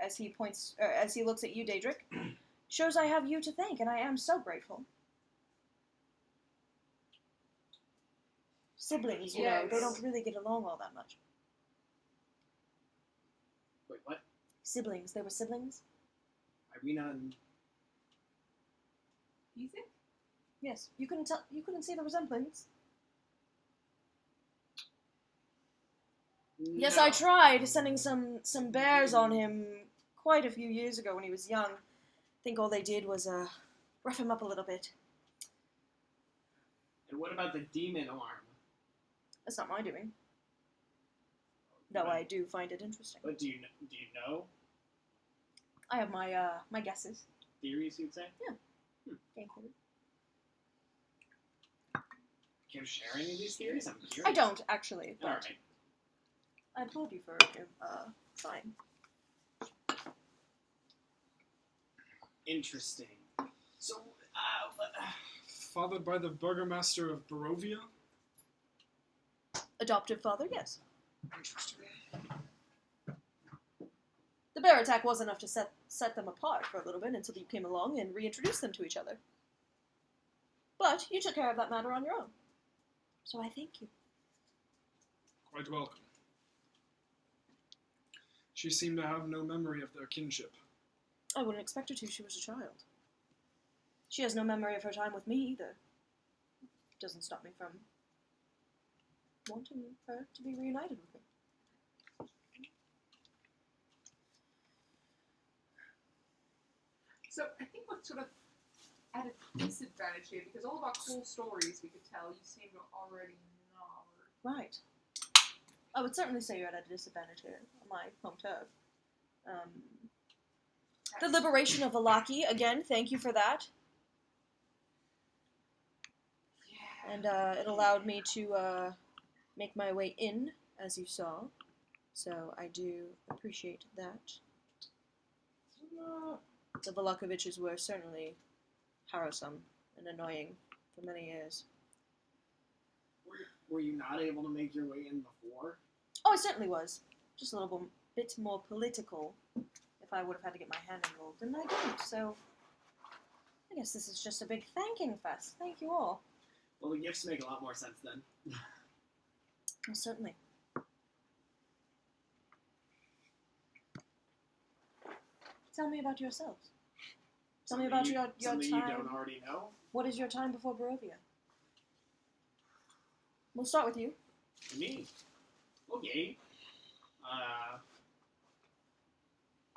as he looks at you, Daedric, shows I have you to thank, and I am so grateful. Siblings, you know, they don't really get along all that much. Wait, what? Siblings, they were siblings? Irina and... Easy? Yes, you couldn't see the resemblance. Yes, I tried sending some bears on him quite a few years ago when he was young. I think all they did was rough him up a little bit. And what about the demon arm? That's not my doing. Though I do find it interesting. But do you know? I have my my guesses. Theories, you'd say? Yeah. Game theory. Can you share any of these theories? I'm curious. I don't, actually, but Alright. I applaud you for trying. Interesting. So, Fathered by the Burgomaster of Barovia? Adoptive father, yes. Interesting. The bear attack was enough to set them apart for a little bit until you came along and reintroduced them to each other. But you took care of that matter on your own. So I thank you. Quite welcome. She seemed to have no memory of their kinship. I wouldn't expect her to. She was a child. She has no memory of her time with me either. Doesn't stop me from wanting her to be reunited with me. So I think we're sort of at a disadvantage here, because all of our cool stories we could tell, you seem to already know. Right. I would certainly say you're at a disadvantage here on my home turf. The liberation of Valaki, again, thank you for that. Yeah. And it allowed me to make my way in, as you saw. So I do appreciate that. The Valakoviches were certainly harrowsome and annoying for many years. were you not able to make your way in before? Oh, I certainly was. Just a little bit more political if I would have had to get my hand involved, and I didn't, so I guess this is just a big thanking fest. Thank you all. Well, the gifts make a lot more sense then. Well, certainly. Tell me about yourselves. Tell me about your something time. you don't already know? What is your time before Barovia? We'll start with you. Me? Okay.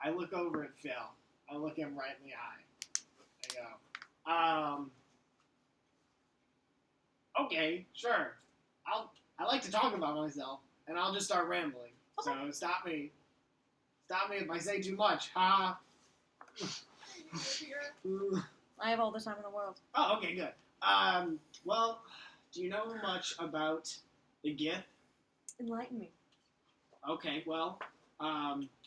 I look over at Phil. I look him right in the eye. I go, okay, sure. I like to talk about myself, and I'll just start rambling. Okay. So stop me. Stop me if I say too much. Ha. I have all the time in the world. Oh, okay, good. Well, do you know much about the gift? Enlighten me. Okay, well,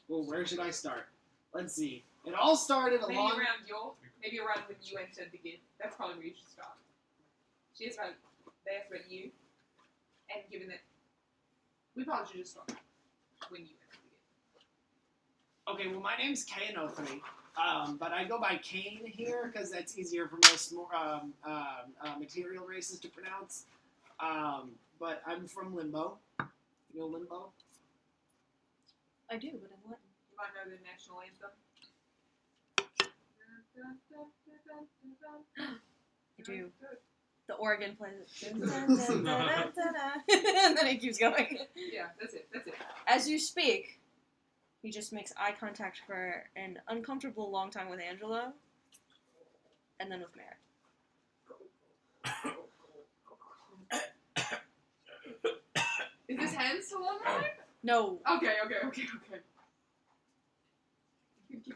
where should I start? Let's see. It all started Maybe along. around when you entered the gift. That's probably where you should start. They asked about you. And given that we probably should just start when you investigate. Okay, well, my name's K03, but I go by Kane here because that's easier for most material races to pronounce. But I'm from Limbo. You know Limbo? I do, but in Latin. You might know the national anthem. I do. The organ plays it. And then it keeps going. Yeah, that's it. That's it. As you speak, he just makes eye contact for an uncomfortable long time with Angela, and then with Merritt. Is this hand still on mine? No. Okay.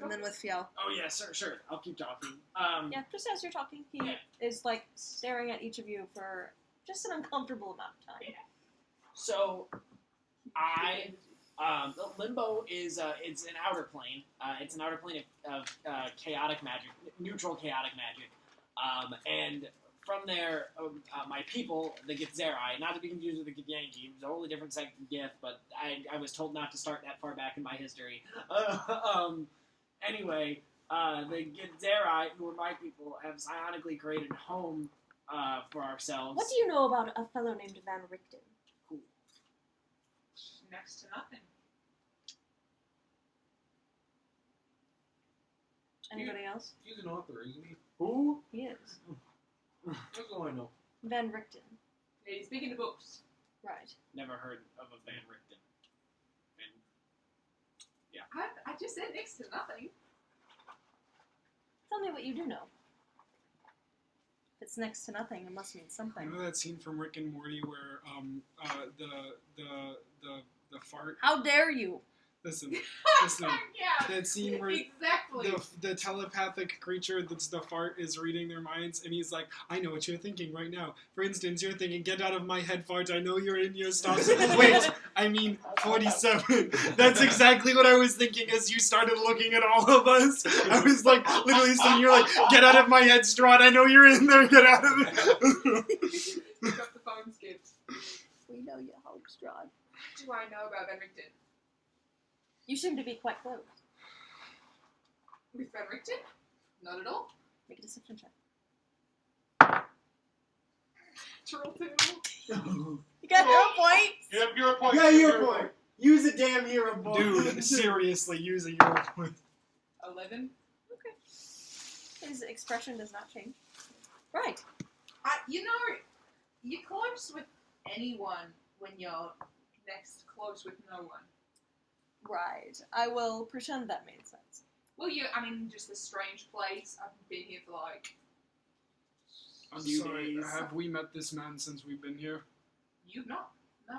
And then with Fiel. Oh, yeah, sure. I'll keep talking. Yeah, just as you're talking, he Yeah. is like staring at each of you for just an uncomfortable amount of time. So, Limbo is it's an outer plane. It's an outer plane of chaotic magic, neutral chaotic magic. And from there, my people, the Githzerai, not to be confused with the Githyanki, it was a wholly different sect of Gith, but I was told not to start that far back in my history. Anyway, the Githzerai, who are my people, have psionically created a home for ourselves. What do you know about a fellow named Van Richten? Next to nothing. Anybody else? He's an author, isn't he? Who? He is. That's all I know. Van Richten. Yeah, he's speaking to books. Right. Never heard of a Van Richten. I just said next to nothing. Tell me what you do know. If it's next to nothing, it must mean something. You know that scene from Rick and Morty where the fart. How dare you? Listen. Yeah. That scene where Exactly. the telepathic creature that's the fart is reading their minds, and he's like, I know what you're thinking right now. For instance, you're thinking, get out of my head, fart, I know you're in your stops. Wait, I mean 47. That's exactly what I was thinking as you started looking at all of us. I was like, literally sitting here like, get out of my head, Strahd, I know you're in there, get out of it. Pick up the phone skips. We know you hope, Strahd. What do I know about Van Richten? You seem to be quite close. With Van Richten? Not at all. Make a deception check. Turtle. You got your point. You have your point. Yeah, your point. Use a damn hero point. Dude, seriously, use a Euro point. 11. Okay. His expression does not change. Right. You're close with anyone when you're next close with no one. Right. I will pretend that made sense. Well, just a strange place. I've been here for like... I'm Few sorry, days. have we met this man since we've been here? You've not. No.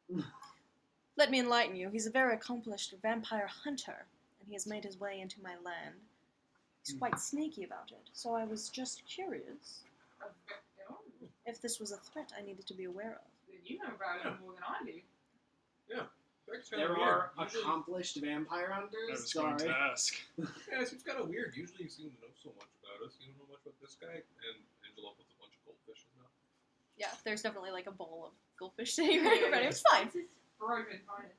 Okay. Let me enlighten you. He's a very accomplished vampire hunter, and he has made his way into my land. He's quite sneaky about it, so I was just curious Oh, if this was a threat I needed to be aware of. then you know about it more than I do. That's kinda There weird. are Usually- accomplished vampire I hunters. was going Sorry. to ask. Yeah, it seems kind of weird. Usually you seem to know so much about us. You don't know much about this guy. And Angela puts a bunch of goldfish in there. Yeah, there's definitely like a bowl of goldfish sitting right in front of him. It's fine. It's broken, fine.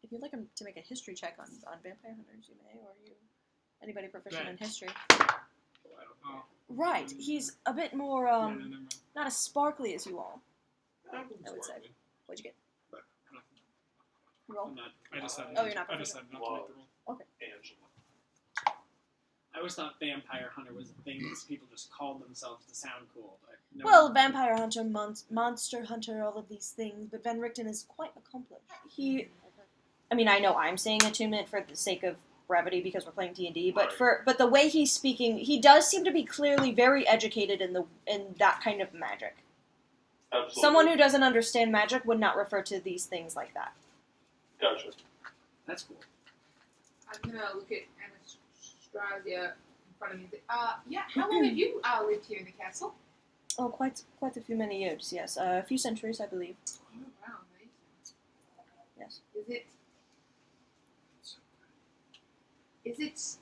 If you'd like him to make a history check on vampire hunters, you may, or you, anybody proficient in history. Oh, Right, he's a bit more, yeah, no, never mind. not as sparkly as you all. I would say. What'd you get? Nothing. Roll? I'm not. I decided. Oh, you're not I decided not to make the roll. Angela. I always thought vampire hunter was a thing that people just called themselves to sound cool. But no. Well, vampire hunter, monster hunter, all of these things, but Van Richten is quite accomplished. I mean, I know I'm saying attunement for the sake of brevity because we're playing D&D, but but the way he's speaking, he does seem to be clearly very educated in that kind of magic. Absolutely. Someone who doesn't understand magic would not refer to these things like that. Gotcha. That's cool. I'm gonna look at Anastasia in front of me. Yeah, how long have you lived here in the castle? Oh, quite a few many years, yes. A few centuries, I believe. Oh, wow, amazing. Yes. Is it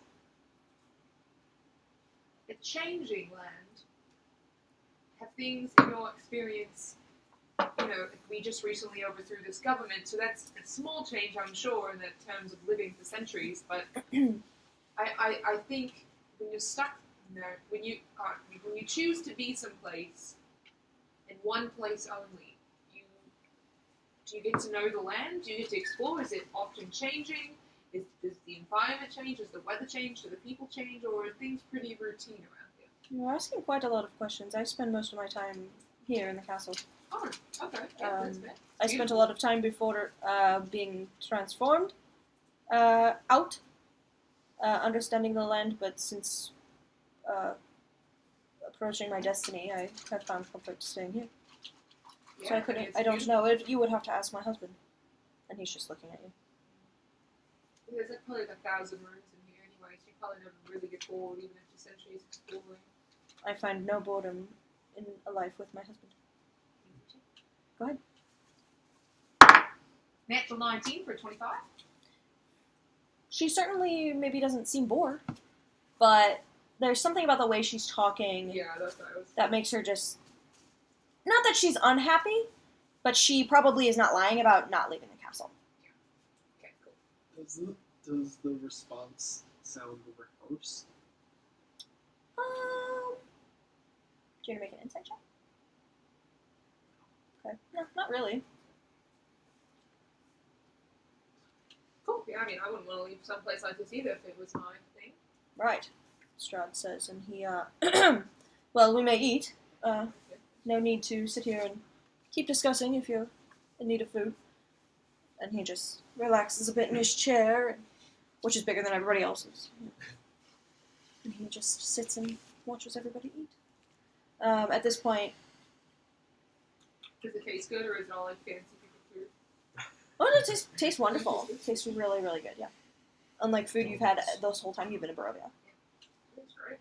a changing land? have things in your experience, we just recently overthrew this government, so that's a small change, I'm sure, in the terms of living for centuries, but I think when you're stuck when you choose to be someplace, in one place only, do you get to know the land? Do you get to explore? Is it often changing? Does the environment change? Does the weather change? Do the people change? Or are things pretty routine around here? You're asking quite a lot of questions. I spend most of my time here in the castle. Oh, okay. Yeah, that's fair. I spent a lot of time before being transformed out, understanding the land, but since approaching my destiny, I have found comfort staying here. So I couldn't. I don't know. You would have to ask my husband, and he's just looking at you. There's probably 1,000 rooms in here anyway, so you probably never really get bored, even after centuries exploring. I find no boredom in a life with my husband. Go ahead. Natural 19 for 25. She certainly maybe doesn't seem bored, but there's something about the way she's talking Yeah, that's what I was. that makes her just... Not that she's unhappy, but she probably is not lying about not leaving the castle. Okay, cool. Does the response sound rehearsed? Do you want to make an insight check? Okay. No, not really. Cool. Yeah, I mean, I wouldn't want to leave someplace like this either if it was my thing. Right, STRAHD says, and he, well, we may eat. No need to sit here and keep discussing if you're in need of food. And he just relaxes a bit in his chair, which is bigger than everybody else's. And he just sits and watches everybody eat. At this point, Does it taste good, or is it all like fancy people food? oh, it tastes wonderful. It tastes really, really good, yeah. Unlike food you've had this whole time you've been in Barovia. That's great.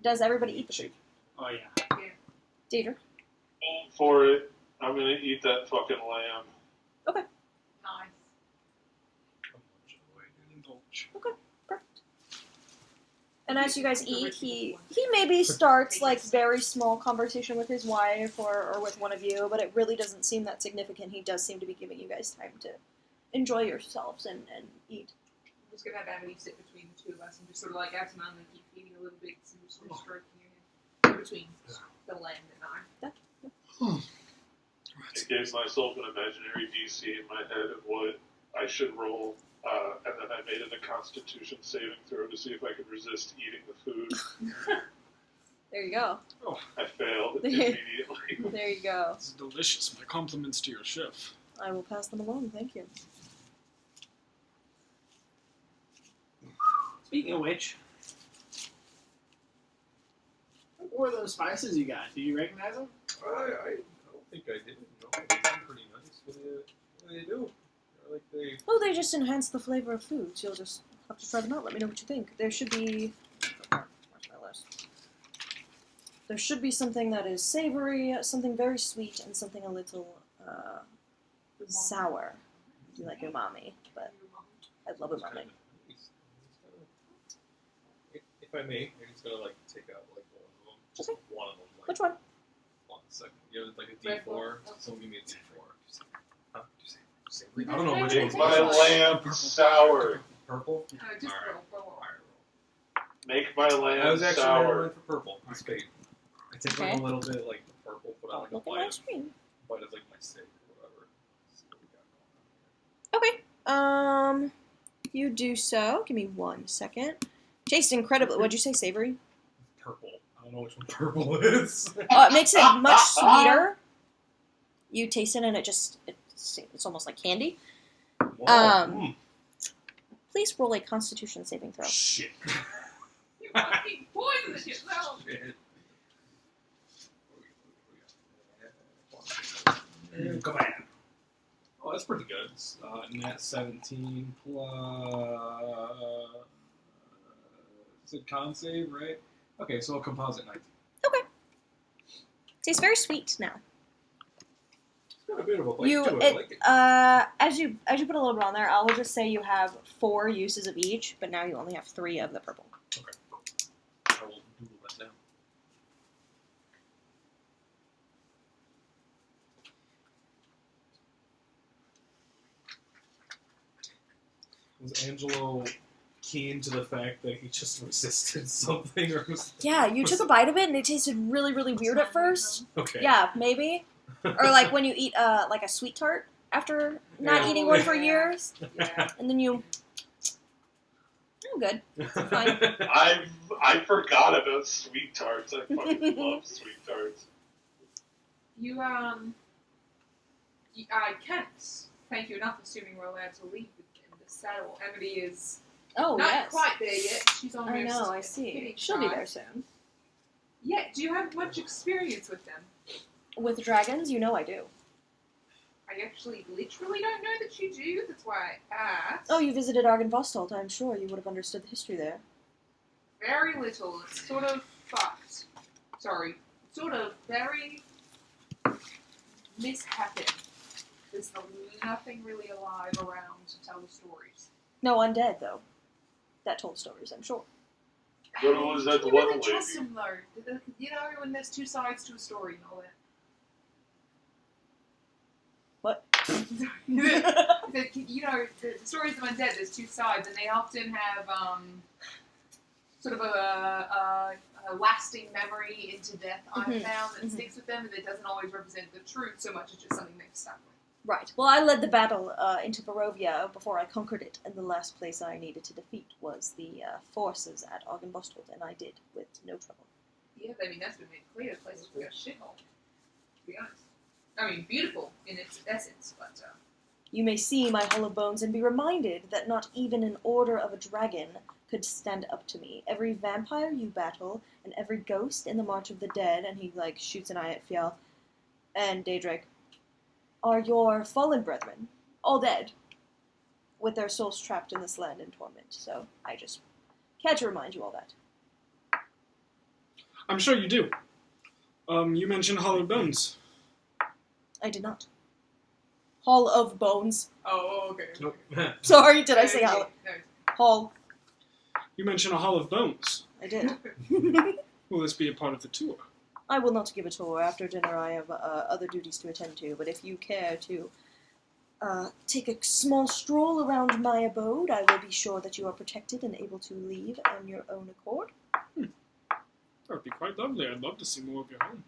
Does everybody eat the food? Oh yeah. Deidre? For it, I'm gonna eat that fucking lamb. Nice. Indulge. Perfect. And as you guys eat, he maybe starts like very small conversation with his wife or with one of you, but it really doesn't seem that significant. He does seem to be giving you guys time to enjoy yourselves and eat. I'm just gonna have Amity sit between the two of us and just sort of like absentmindly keep feeding a little bit and just stroking your hand between the lamb and I. I gave myself an imaginary DC in my head of what I should roll, and then I made it a Constitution saving throw to see if I could resist eating the food. There you go. I failed immediately. There you go. This is delicious. My compliments to your chef. I will pass them along, thank you. Speaking of which, what were those spices you got? Do you recognize them? I don't think I did. No, they seem pretty nice. What do they do? They're like they. Oh, they just enhance the flavor of foods. You'll just have to try them out. Let me know what you think. There should be... Where's my list? There should be something that is savory, something very sweet, and something a little sour. Do you like umami? But I love It's umami. kinda nice. If I may, I'm just gonna like take out like one of them. Just Okay. one of them. Like, Which one? 1 second. You have like a Red D4. one. Someone give me a D4. Huh? Did you say I don't know which Make one. my lamb sour. Purple. Just Alright. roll. Make my lamb I was actually sour. going for purple. It's fake. I take like Okay. a little bit like the purple, put out like a Look at my bite, screen. bite of like my steak or whatever. See what we got going on here. Okay. You do so. Give me 1 second. Tastes incredibly. What'd you say, savory? Purple. I don't know which one purple is. It makes it much sweeter. You taste it and it's almost like candy. Whoa. Please roll a Constitution saving throw. Shit. You want to be poisonous yourself. Shit. Come on. Oh, that's pretty good. It's, nat 17 plus... Is it con save, right? Okay, so a composite 19. Tastes very sweet now. It's got a bit of a bite You to it. I it like it. as you put a little bit on there, I will just say you have 4 uses of each, but now you only have 3 of the purple. Okay. I will doodle that down. Was Angelo keen to the fact that he just resisted something, or was Yeah, you took a bite of it and it tasted really, really weird at first. okay? Yeah, maybe. Or like when you eat like a sweet tart after not Yeah. eating one for Yeah. years, Yeah. and then you. Oh, good. Fine. I forgot about sweet tarts. I fucking love sweet tarts. You can't thank you enough, assuming we're allowed to leave in the saddle. Emily is Oh, not yes. quite there yet. She's almost. I know, I see. hitting She'll be time. there soon. Yeah. Do you have much experience with them? With dragons, you know I do. I actually literally don't know that you do. That's why I asked. Oh, you visited Argynvostolt. I'm sure you would have understood the history there. Very little. It's sort of fucked. Sorry. Sort of very mishappen. There's nothing really alive around to tell the stories. No, undead, though. That told stories, I'm sure. What was that You one really lady? trust him, though. You know when there's two sides to a story and all that. What? You know, the stories of undead, there's two sides, and they often have sort of a lasting memory into death, I've Mhm, found, that mhm. sticks with them, and it doesn't always represent the truth so much as just something they've stuck with. Right. Well, I led the battle into Barovia before I conquered it, and the last place I needed to defeat was the forces at Argynvostolt, and I did with no trouble. Yeah, I mean, that's been made clear. The place is a shithole, to be honest. I mean, beautiful in its essence, but You may see my hollow bones and be reminded that not even an order of a dragon could stand up to me. Every vampire you battle, and every ghost in the March of the Dead, and he, like, shoots an eye at Fiel, and Daedric, are your fallen brethren, all dead, with their souls trapped in this land in torment. So I just had to remind you all that. I'm sure you do. You mentioned hollowed bones. I did not. Hall of Bones. oh, okay. Nope. Sorry, did I say Okay, hall? no. Hall. You mentioned a hall of bones. I did. Will this be a part of the tour? I will not give a tour. After dinner I have other duties to attend to, but if you care to take a small stroll around my abode, I will be sure that you are protected and able to leave on your own accord. That would be quite lovely. I'd love to see more of your home.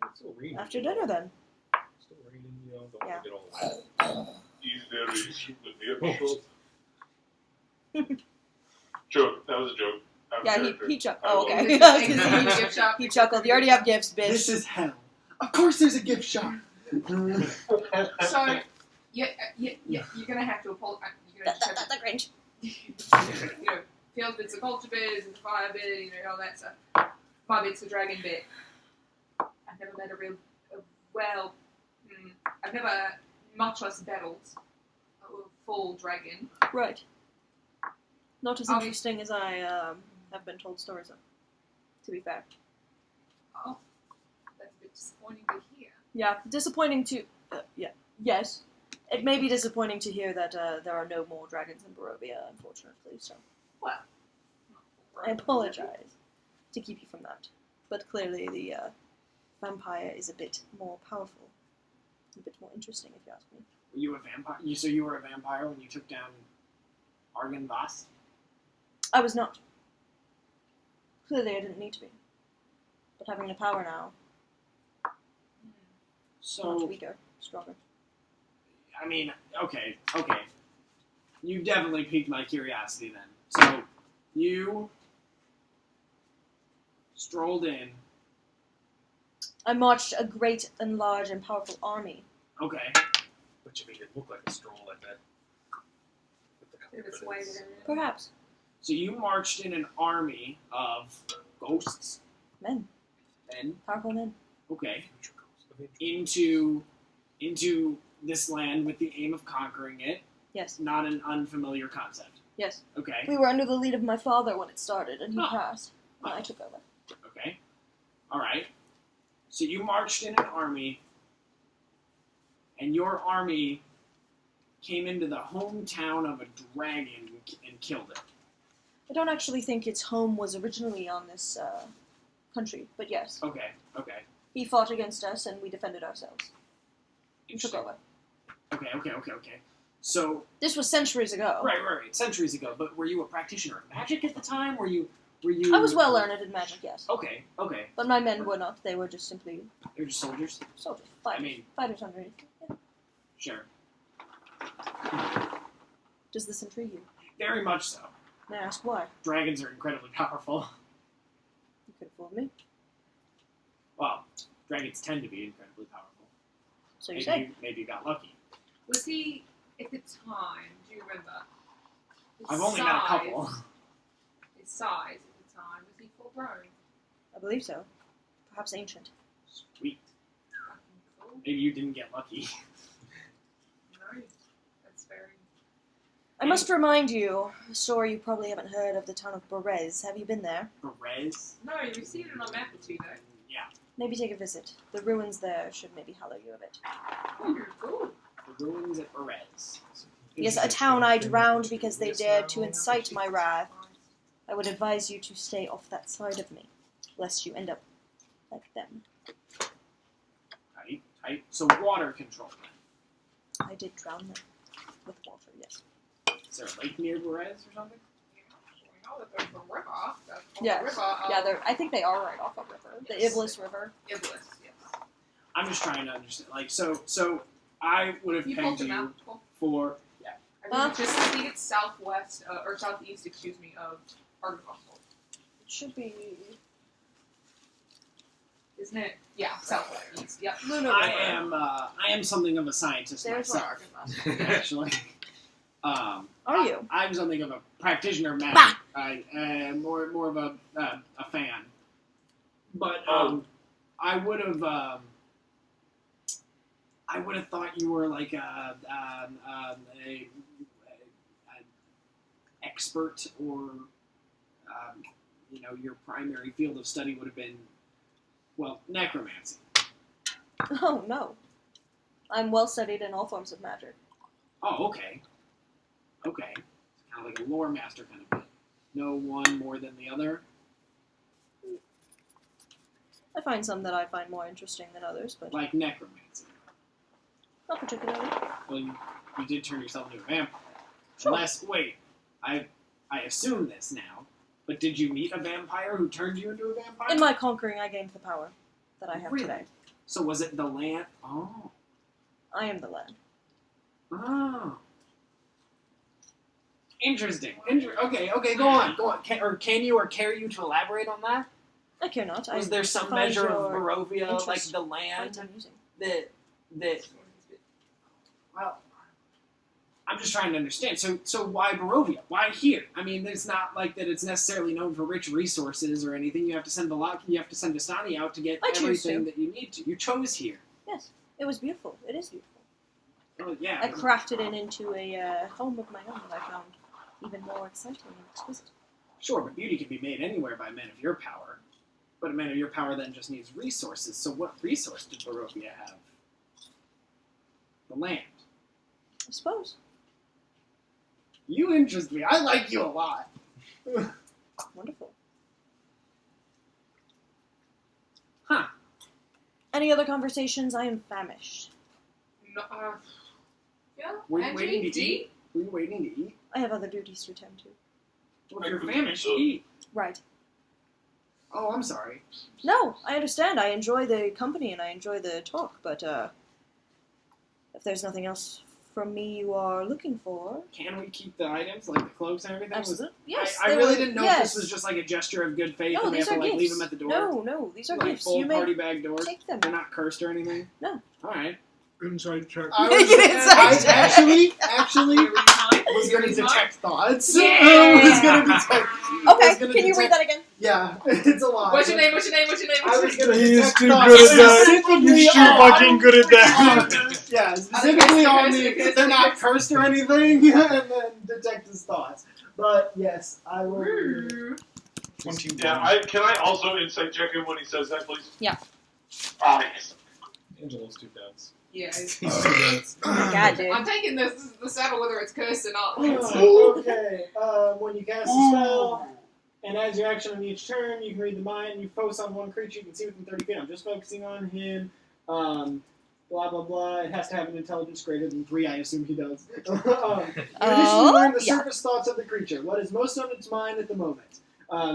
It's still raining. After dinner, then. Still raining, you know, don't Yeah. get all He's very sweet with the episode. Joke. That was a joke. Out of Yeah, character. he chuckled. I Oh, will. okay. Gift shop. He chuckled. You already have gifts, bitch. This is hell. Of course there's a gift shop. So, you're gonna have to apologize. You're gonna just have The Grinch. to, you know, field bits of culture bits and the fire bit, you know, all that stuff. 5 bits of dragon bit. I've never met a real, I've never, much less battled a full dragon. Right. Not as Oh. interesting as I have been told stories of, to be fair. Oh, that's a bit disappointing to hear. Yeah, disappointing to... yes. It may be disappointing to hear that there are no more dragons in Barovia, unfortunately, so Well, I apologize to keep you from that. But clearly the vampire is a bit more powerful. A bit more interesting, if you ask me. Were you a vampire? So you were a vampire when you took down Argynvost? I was not. Clearly I didn't need to be. But having the power now, not So, weaker, stronger. I mean, okay. You definitely piqued my curiosity then. So, you strolled in. I marched a great and large and powerful army. Okay. But you made it look like a stroll like that. With the if it's way confidence. that Perhaps. So you marched in an army of ghosts. Men. Then, Powerful men. okay, Future ghosts of interest. into this land with the aim of conquering it. Yes. Not an unfamiliar concept. Yes. Okay. We were under the lead of my father when it started, and he Oh. passed. And I took over. Okay. All right. So you marched in an army, and your army came into the hometown of a dragon and killed it. I don't actually think its home was originally on this country, but yes. Okay. He fought against us, and we defended ourselves. We took over. Okay. So This was centuries ago. right, centuries ago. But were you a practitioner of magic at the time? Were you? I was well learned in magic, yes. Okay. But my men were not. They were just simply They're just soldiers. soldiers. Fighters. I mean- Fighters underneath. Yeah. Sure. Does this intrigue you? Very much so. May I ask why? Dragons are incredibly powerful. You could fool me. Well, dragons tend to be incredibly powerful. So you say. Maybe you got lucky. Was he at the time? Do you remember? His I've only met a couple. His size at the time, was he full grown? I believe so. Perhaps ancient. Sweet. Fucking cool. Maybe you didn't get lucky. No, that's very. I must remind you, a story you probably haven't heard of the town of Berez. Have you been there? Perez? No, you received it on a map or two though. Yeah. Maybe take a visit. The ruins there should maybe hallow you a bit. Oh, cool. The ruins at Perez. Yes, a town I drowned because they dared to incite my wrath. I would advise you to stay off that side of me, lest you end up like them. Tight. So water control. I did drown them with water, yes. Is there a lake near Perez or something? We know that there's a river. Yes. River, Yeah, I think they are right off a river. The Yes. Iblis River. Iblis, yes. I'm just trying to understand. Like, so I would have You pegged pulled them you out. Cool. for I think it's southwest, or southeast, excuse me, of Argonauts. It should be Isn't it? Yeah, southwest. Yep. Lunar River. I am something of a scientist There's one myself, Argonauts. actually. Are you? I'm something of a practitioner of magic. More of a fan. But I would have thought you were like a expert, or your primary field of study would have been, well, necromancy. Oh, no. I'm well studied in all forms of magic. Oh, okay. Okay. It's kind of like a lore master kind of bit. No one more than the other. I find some that I find more interesting than others, but Like necromancy. not particularly. Well, you did turn yourself into a vampire. Sure. Unless, wait, I assume this now, but did you meet a vampire who turned you into a vampire? In my conquering, I gained the power that I have Really? today. So was it the land? Oh. I am the land. Oh. Interesting. Okay, go on. Can you care you to elaborate on that? I care not. Was I there some find measure of your Barovia, like interest the quite land amusing. that well, I'm just trying to understand. So why Barovia? Why here? I mean, it's not like that it's necessarily known for rich resources or anything. You have to send Astani out to get I choose everything to. that you need to. You chose here. Yes, it was beautiful. It is beautiful. Oh, yeah. I crafted it into a home of my own that I found even more exciting and exquisite. Sure, but beauty can be made anywhere by men of your power. But a man of your power then just needs resources. So what resource did Barovia have? The land. I suppose. You interest me. I like you a lot. Wonderful. Huh. Any other conversations? I am famished. No, yeah. Were you and waiting to D? eat? Were you waiting to eat? I have other duties to attend to. Well, if you're famished, eat. Right. Oh, I'm sorry. No, I understand. I enjoy the company and I enjoy the talk, but if there's nothing else from me you are looking for, Can we keep the items, like the cloaks and everything? absolutely. Yes. I they really were- didn't know yes. if this was just like a gesture of good faith No, and we these have are to like gifts. leave them at the door. No, these are Like gifts. full You may party bag doors. take them. They're not cursed or anything. No. All right. Inside check. I Make was, it inside I check. actually was going to detect thoughts. Yeah. I was going to detect. Okay, gonna can you read detect- that again? Yeah, it's a lot. What's your name? What's your name? What's your name? I was What's your going name? to He's detect too thoughts. good at that. Specifically He's too on- fucking good at that. Yeah, specifically on the they're not cursed or anything, and then detect his thoughts. But yes, I will. Yeah, can I also insight check him when he says that, please? Yeah. Yes. Angelo's too dense. Yeah. He's too dense. Oh my god, dude. I'm taking this the saddle whether it's cursed or not. Okay, when you cast a spell, and as your action on each turn, you can read the mind. You focus on one creature you can see within 30 feet. I'm just focusing on him. blah, blah, blah. It has to have an intelligence greater than 3. I assume he does. You initially learn the surface thoughts of the creature. What is most on its mind at the moment?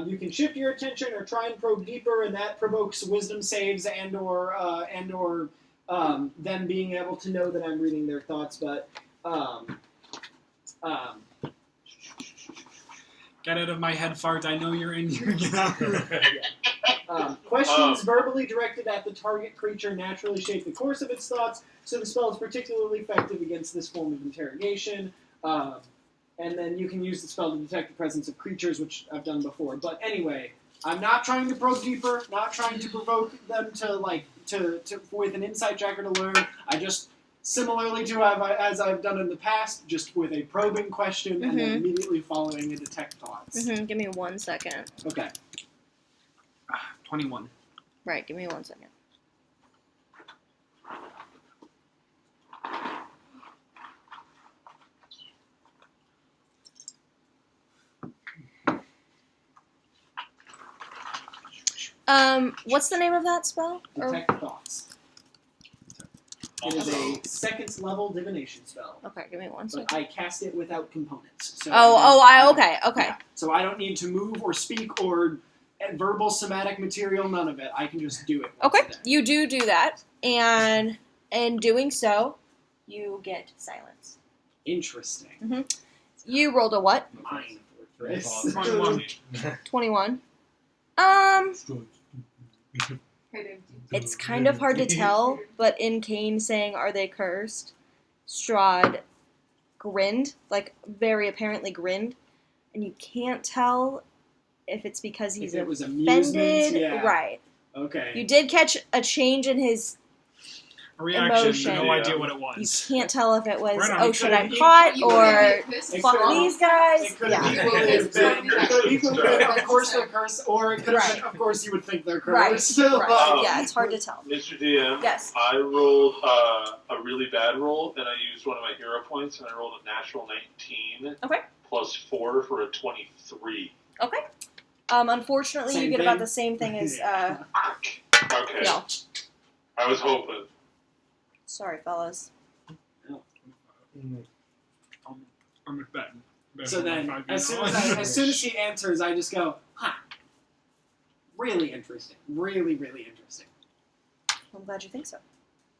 You can shift your attention or try and probe deeper, and that provokes wisdom saves and/or them being able to know that I'm reading their thoughts. But Get out of my head, fart. I know you're in here. Get out. Questions verbally directed at the target creature naturally shape the course of its thoughts, so the spell is particularly effective against this form of interrogation. And then you can use the spell to detect the presence of creatures, which I've done before. But anyway, I'm not trying to probe deeper, not trying to provoke them to with an insight check or to learn. I just, similarly to as I've done in the past, just with a probing question and then immediately following a detect thoughts. Give me 1 second. Okay. 21. Right, give me 1 second. What's the name of that spell? Detect thoughts. It is a second level divination spell. Okay, give me 1 But second. I cast it without components. So Okay. Yeah. So I don't need to move or speak or verbal somatic material, none of it. I can just do it. once Okay, a day. you do that, and in doing so, you get silence. Interesting. You rolled a what? Mind Very fortress. awesome. 21. Head empty. It's kind of hard to tell, but in Kane saying, "Are they cursed?" Strahd grinned, like very apparently grinned, and you can't tell if it's because he's If it was offended. amusement, yeah. Right. Okay. You did catch a change in his. A reaction. Emotion. No idea what it You was. can't tell if it was, Right on. "Oh, It should I could've- pot?" You or could've hit this It "Fuck could've- these guys." It could Yeah. have equally been, of course they're cursed, or it could have been, of course you would think they're Right. cursed. Right. Yeah, it's hard to tell. Mr. DM, Yes. I rolled a really bad roll, and I used one of my hero points, and I rolled a natural 19 Okay. plus 4 for a 23. Okay. Unfortunately, you Same get thing? about the same thing as. Okay. Yeah. I was hoping. Sorry, fellas. I'm betting. So then, as soon as he answers, I just go, huh. Really interesting. Really, really interesting. I'm glad you think so.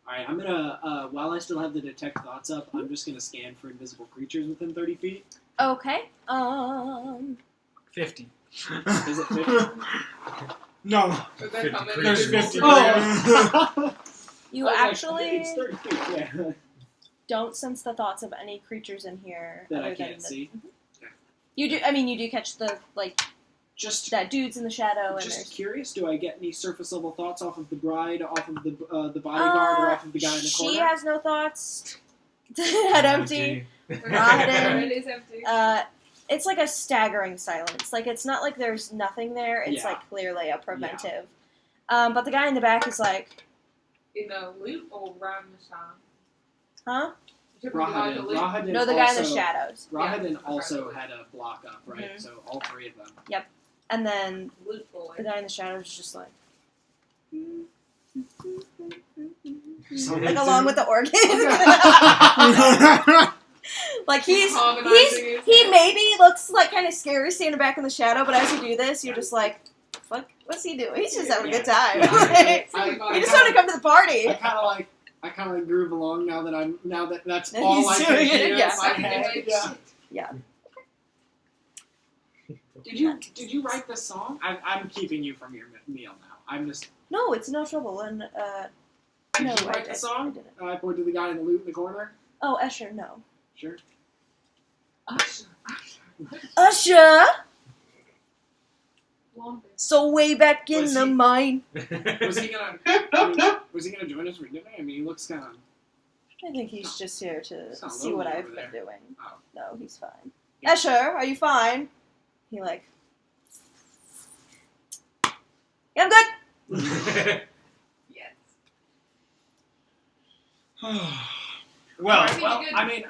Alright, I'm gonna, while I still have the detect thoughts up, I'm just gonna scan for invisible creatures within 30 feet. Okay. 50. Is it 50? No. So then how many There's people 50. do Oh! You I was like, actually it's 30 feet, yeah. don't sense the thoughts of any creatures in here That other I can't than see. You do. I mean, you do catch the Just that dude's in the shadow, and Just there's. curious, do I get any surface level thoughts off of the bride, off of the bodyguard, or off of the guy in the She corner? has no thoughts. Head empty. There it is empty. It's like a staggering silence. Like it's not like there's nothing there. It's Yeah. like clearly a preventive. But the guy in the back is like, In the loop or around the sound? huh? You're talking about the loop? Rahadin No, the guy in the also- shadows. Rahadin Yeah. also had a block up, right? Mhm. So all three of them. And then Loop boy. the guy in the shadows is just like. So Like along with the organ. Like Harmonizing he maybe looks like kind of scary standing back in the shadow, but as you do this, you're just like, fuck, what's he doing? He's just having a good time. Yeah. Like, I you just want to come to the party. I kind of like groove along now that that's And all he's I can doing hear it, yeah. in my head. Yeah. Did you write this song? I'm keeping you from your meal now. I'm just. No, it's no trouble. And Did no, you write the I song? didn't. I pointed to the guy in the loot in the corner. Oh, Escher, no. Sure. Usher. Blonde. So way back in Was the he- mine. Was he gonna join us for dinner? I mean, he looks kind of. I think he's just here to It's not see what lonely I've over been there. doing. Oh. No, he's fine. Yeah. Escher, are you fine? He like. Yeah, I'm good. Yes. Well, I think Well, you could- I mean,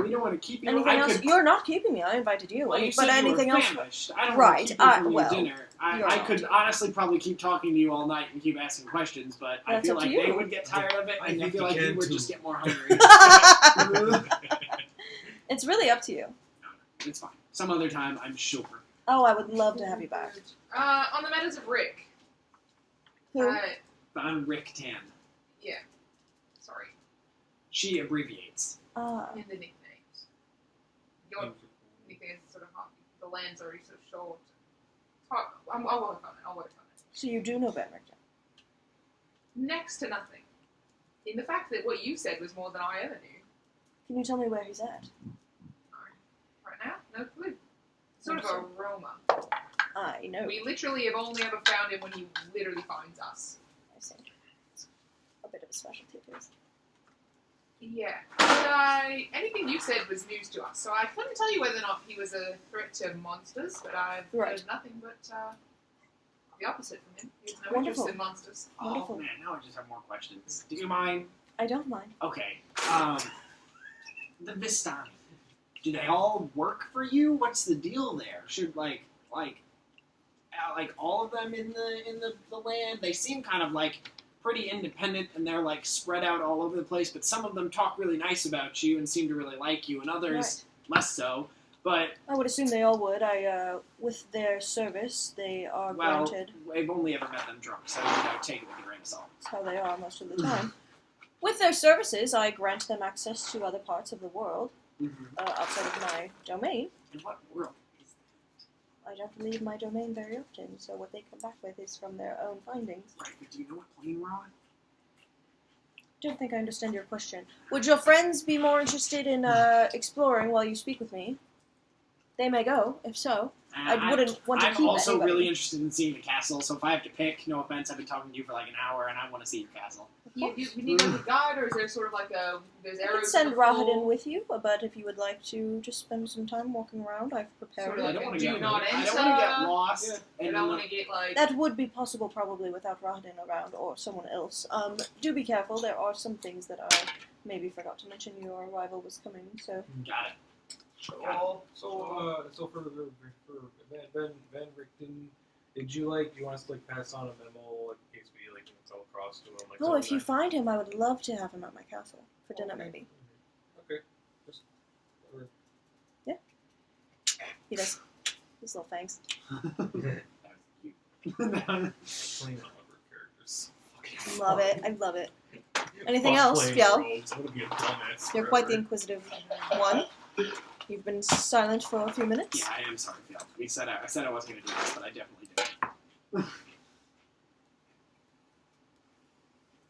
we don't want to keep you. Anything I else? could, You're not keeping me. I invited you. well, you but said anything you were else? famished. I don't Right, want to keep you from well, your dinner. you're I not. could honestly probably keep talking to you all night and keep asking questions, but I That's feel up to like they you. would get tired of it, I and I think feel you like you can, would too. just get more hungry. It's really up to you. It's fine. Some other time, I'm sure. Oh, I would love to have you back. On the matters of Rick. Who? But I'm Rick Tan. Yeah. Sorry. She abbreviates. In the nicknames. Your nicknames are sort of hard. The land's already so short. It's hard. I'll work on it. So you do know Ben Richter. Next to nothing. In the fact that what you said was more than I ever knew. Can you tell me where he's at? Right now, no clue. Sort of a Roma. I know. We literally have only ever found him when he literally finds us. I see. It's a bit of a specialty of his. Yeah. But anything you said was news to us, so I couldn't tell you whether or not he was a threat to monsters, but I've Right. heard nothing but the opposite from him. He has no Wonderful. interest in monsters. Wonderful. Oh man, now I just have more questions. Do you mind? I don't mind. Okay. The Vistani. Do they all work for you? What's the deal there? Should like all of them in the land? They seem kind of like pretty independent, and they're like spread out all over the place. But some of them talk really nice about you and seem to really like you, and others less so. But I would assume they all would. With their service, they are well, granted. I've only ever met them drunk, so take it with a grain of salt. That's how they are most of the time. With their services, I grant them access to other parts of the world outside of my domain. In what world is I don't leave my domain very often, so what they come back with is from their own findings. that? Right, but do you know what plane we're on? Don't think I understand your question. Would your friends be more interested in exploring while you speak with me? They may go, if so. I wouldn't want to I'm keep also anybody. really interested in seeing the castle, so if I have to pick, no offense, I've been talking to you for like an hour, and I want to see your castle. You need like a guide, or is there sort of like there's I arrows? could send in the Rahadin floor? with you, but if you would like to just spend some time walking around, I've prepared Sort it. of I don't like want a to do get not I enter. don't want to get lost. I And don't want to get like. That would be possible probably without Rahadin around or someone else. Do be careful. There are some things that I maybe forgot to mention. Your arrival was coming, so Got it. So for Van Richten, did you want us to pass on a memo in case we tell across to him? oh, if you find him, I would love to have him at my castle for dinner, maybe. Okay. Just, He does his little fangs. That was cute. playing on other characters. Love it. I love it. Anything else, Fjell? You're quite the inquisitive one. You've been silent for a few minutes. Yeah, I am sorry, Phil. I said I wasn't going to do this, but I definitely did.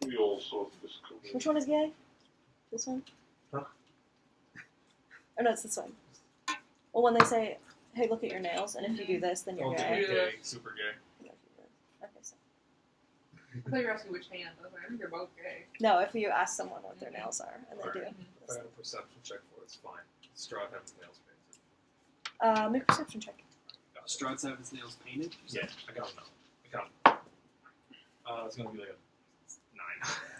We also discovered. Which one is gay? This one? Huh? Oh no, it's this one. Well, when they say, "Hey, look at your nails," and if you do this, then you're gay. Yeah. Super gay. Okay, so I thought you were asking which hand. I was like, I think they're both gay. no, if you ask someone what their nails are, and they do, If I had a perception check for it, it's fine. STRAHD has nails painted. make a perception check. Struts have his nails painted? Yeah, I got them now. It's gonna be like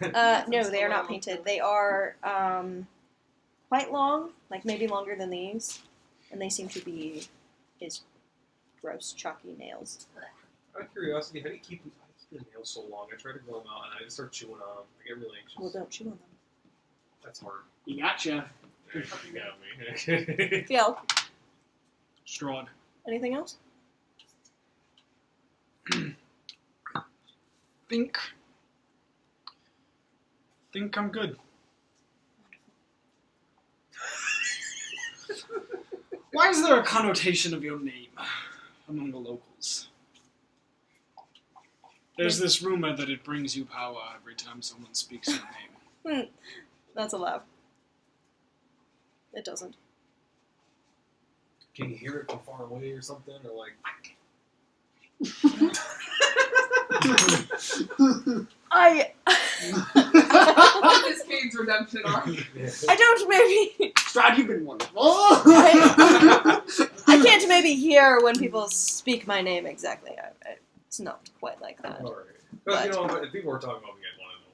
a 9. No, they are not painted. They are quite long, like maybe longer than these, and they seem to be his gross, chalky nails. Out of curiosity, how do you keep your nails so long? I try to grow them out and I just start chewing on them. I get really anxious. Well, don't chew on them. That's hard. You gotcha. You got me. Fjell, Strahd. anything else? Think I'm good. Why is there a connotation of your name among the locals? There's this rumor that it brings you power every time someone speaks your name. That's a laugh. It doesn't. Can you hear it from far away or something? Or I This Cade's redemption arc. I don't maybe Strahd, you've been wonderful. I can't maybe hear when people speak my name exactly. It's not quite like that. Alright. But, but if people were talking about me, I'd want to know.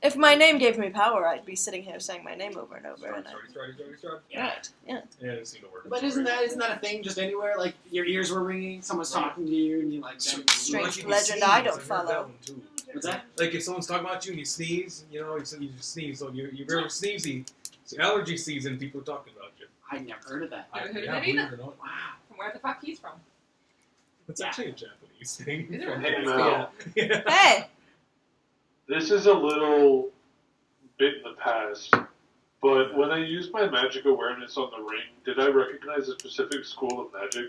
If my name gave me power, I'd be sitting here saying my name over and over. And STRAHD. Yeah. yeah. Yeah, it seemed to work. But isn't that a thing just anywhere? Like your ears were ringing, someone's talking to you, and you like. Strange Like, if you legend sneeze, I don't I've heard follow. that one, too. What's that? Like if someone's talking about you and you sneeze, you just sneeze. So you're very sneezy. It's allergy season. People are talking about you. I'd never heard of that. Never heard of Yeah, that believe either. it or not. Wow. From where the fuck he's from. It's Yeah. actually a Japanese thing. Is it From- really? No. Yeah. Hey! This is a little bit in the past, but when I used my magic awareness on the ring, did I recognize a specific school of magic?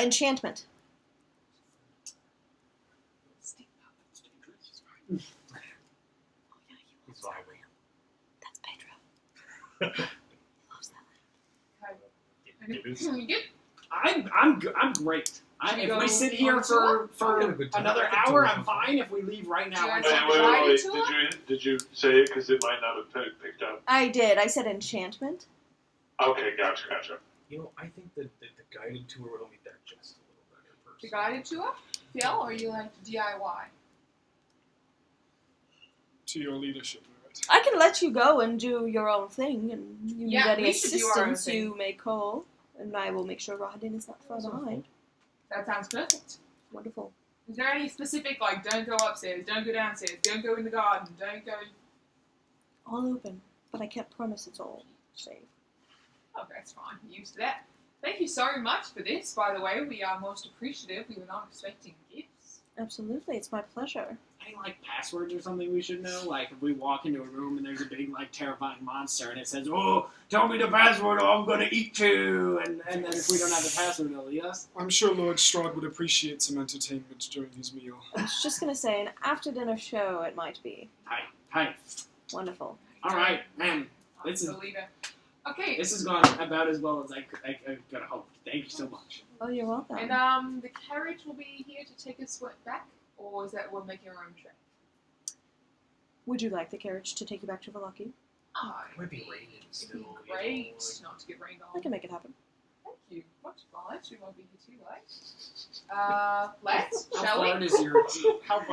Enchantment. He's violent. That's Pedro. It is. You good? I'm great. Should we If go we sit on here tour? for I had a good time. another I could hour, do it. I'm fine. If we leave right now, Do I'm you fine. guys want- Wait. Guided Did you say it because it might not have been picked up? I did. I said enchantment. Okay, gotcha. I think that the guided tour would only digest a little better The personally. guided tour? Phil, or you like DIY? To your leadership, right? I can let you go and do your own thing, and you Yeah, need any we should do our own assistance, thing. you may call, and I will make sure Rahadin is not far behind. That sounds perfect. Wonderful. Is there any specific, like, don't go upstairs, don't go downstairs, don't go in the garden, don't go... All open, but I can't promise it's all safe. Oh, that's fine. Used to that. Thank you so much for this, by the way. We are most appreciative. We were not expecting gifts. Absolutely, it's my pleasure. Any like passwords or something we should know? Like if we walk into a room and there's a big like terrifying monster and it says, "Oh, tell me the password or I'm gonna eat you," and then if we don't have the password, they'll eat us. I'm sure Lord STRAHD would appreciate some entertainment during his meal. I was just gonna say, an after-dinner show it might be. Hi. Wonderful. All right, man. I'm This is- the leader. Okay, This has gone about as well as I could have hoped. Thank you so much. Oh, you're welcome. and the carriage will be here to take us back, or is that we're making our own trip? Would you like the carriage to take you back to Valaki? Oh, It might be raining it'd be still. you know, great like- not to get rained I on. can make it happen. Thank you. Much obliged. We won't be here too late. Let's, How shall far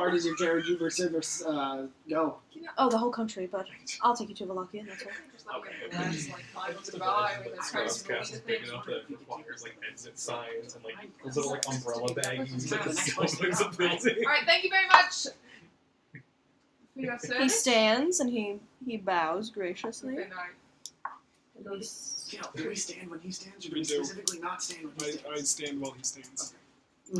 we? does your carriage Uber service go? Oh, the whole country, but I'll take you to Valaki, and that's all. Just let me Okay. get the last, like, mile Just goodbye imagine, with like, those Scott's crazy cast is big enough that it requires like exit signs and like those little like umbrella baggies that just opens the building. Alright, thank you very much for your He service. stands and he bows graciously. Good night. And he's- You know, do we stand when he stands, or do We we do. specifically not stand when he I stands? stand while he stands.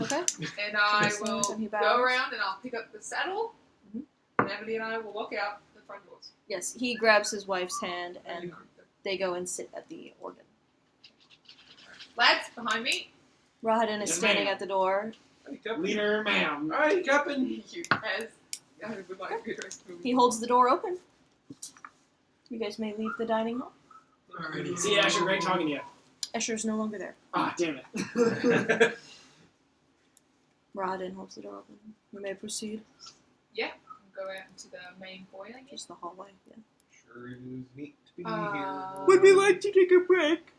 Okay. And I He will stands and he go bows. around and I'll pick up the saddle. Mhm. And Emily and I will walk out the front doors. Yes, he grabs his wife's hand and they go and sit at the organ. Lads, behind me. Rahadin is Yes, standing ma'am. at the door. Hey, Captain. Leader, ma'am. Alright, Captain. Thank you. As I would like to address the He holds the door open. You guys may leave the dining hall. Alrighty. See, Asher, great talking to you. Escher's no longer there. Ah, damn it. Rahadin holds the door open. You may proceed. Go out into the main foyer, I guess. Just the hallway. Yeah. Sure is neat to be Uh, here. like to take a break?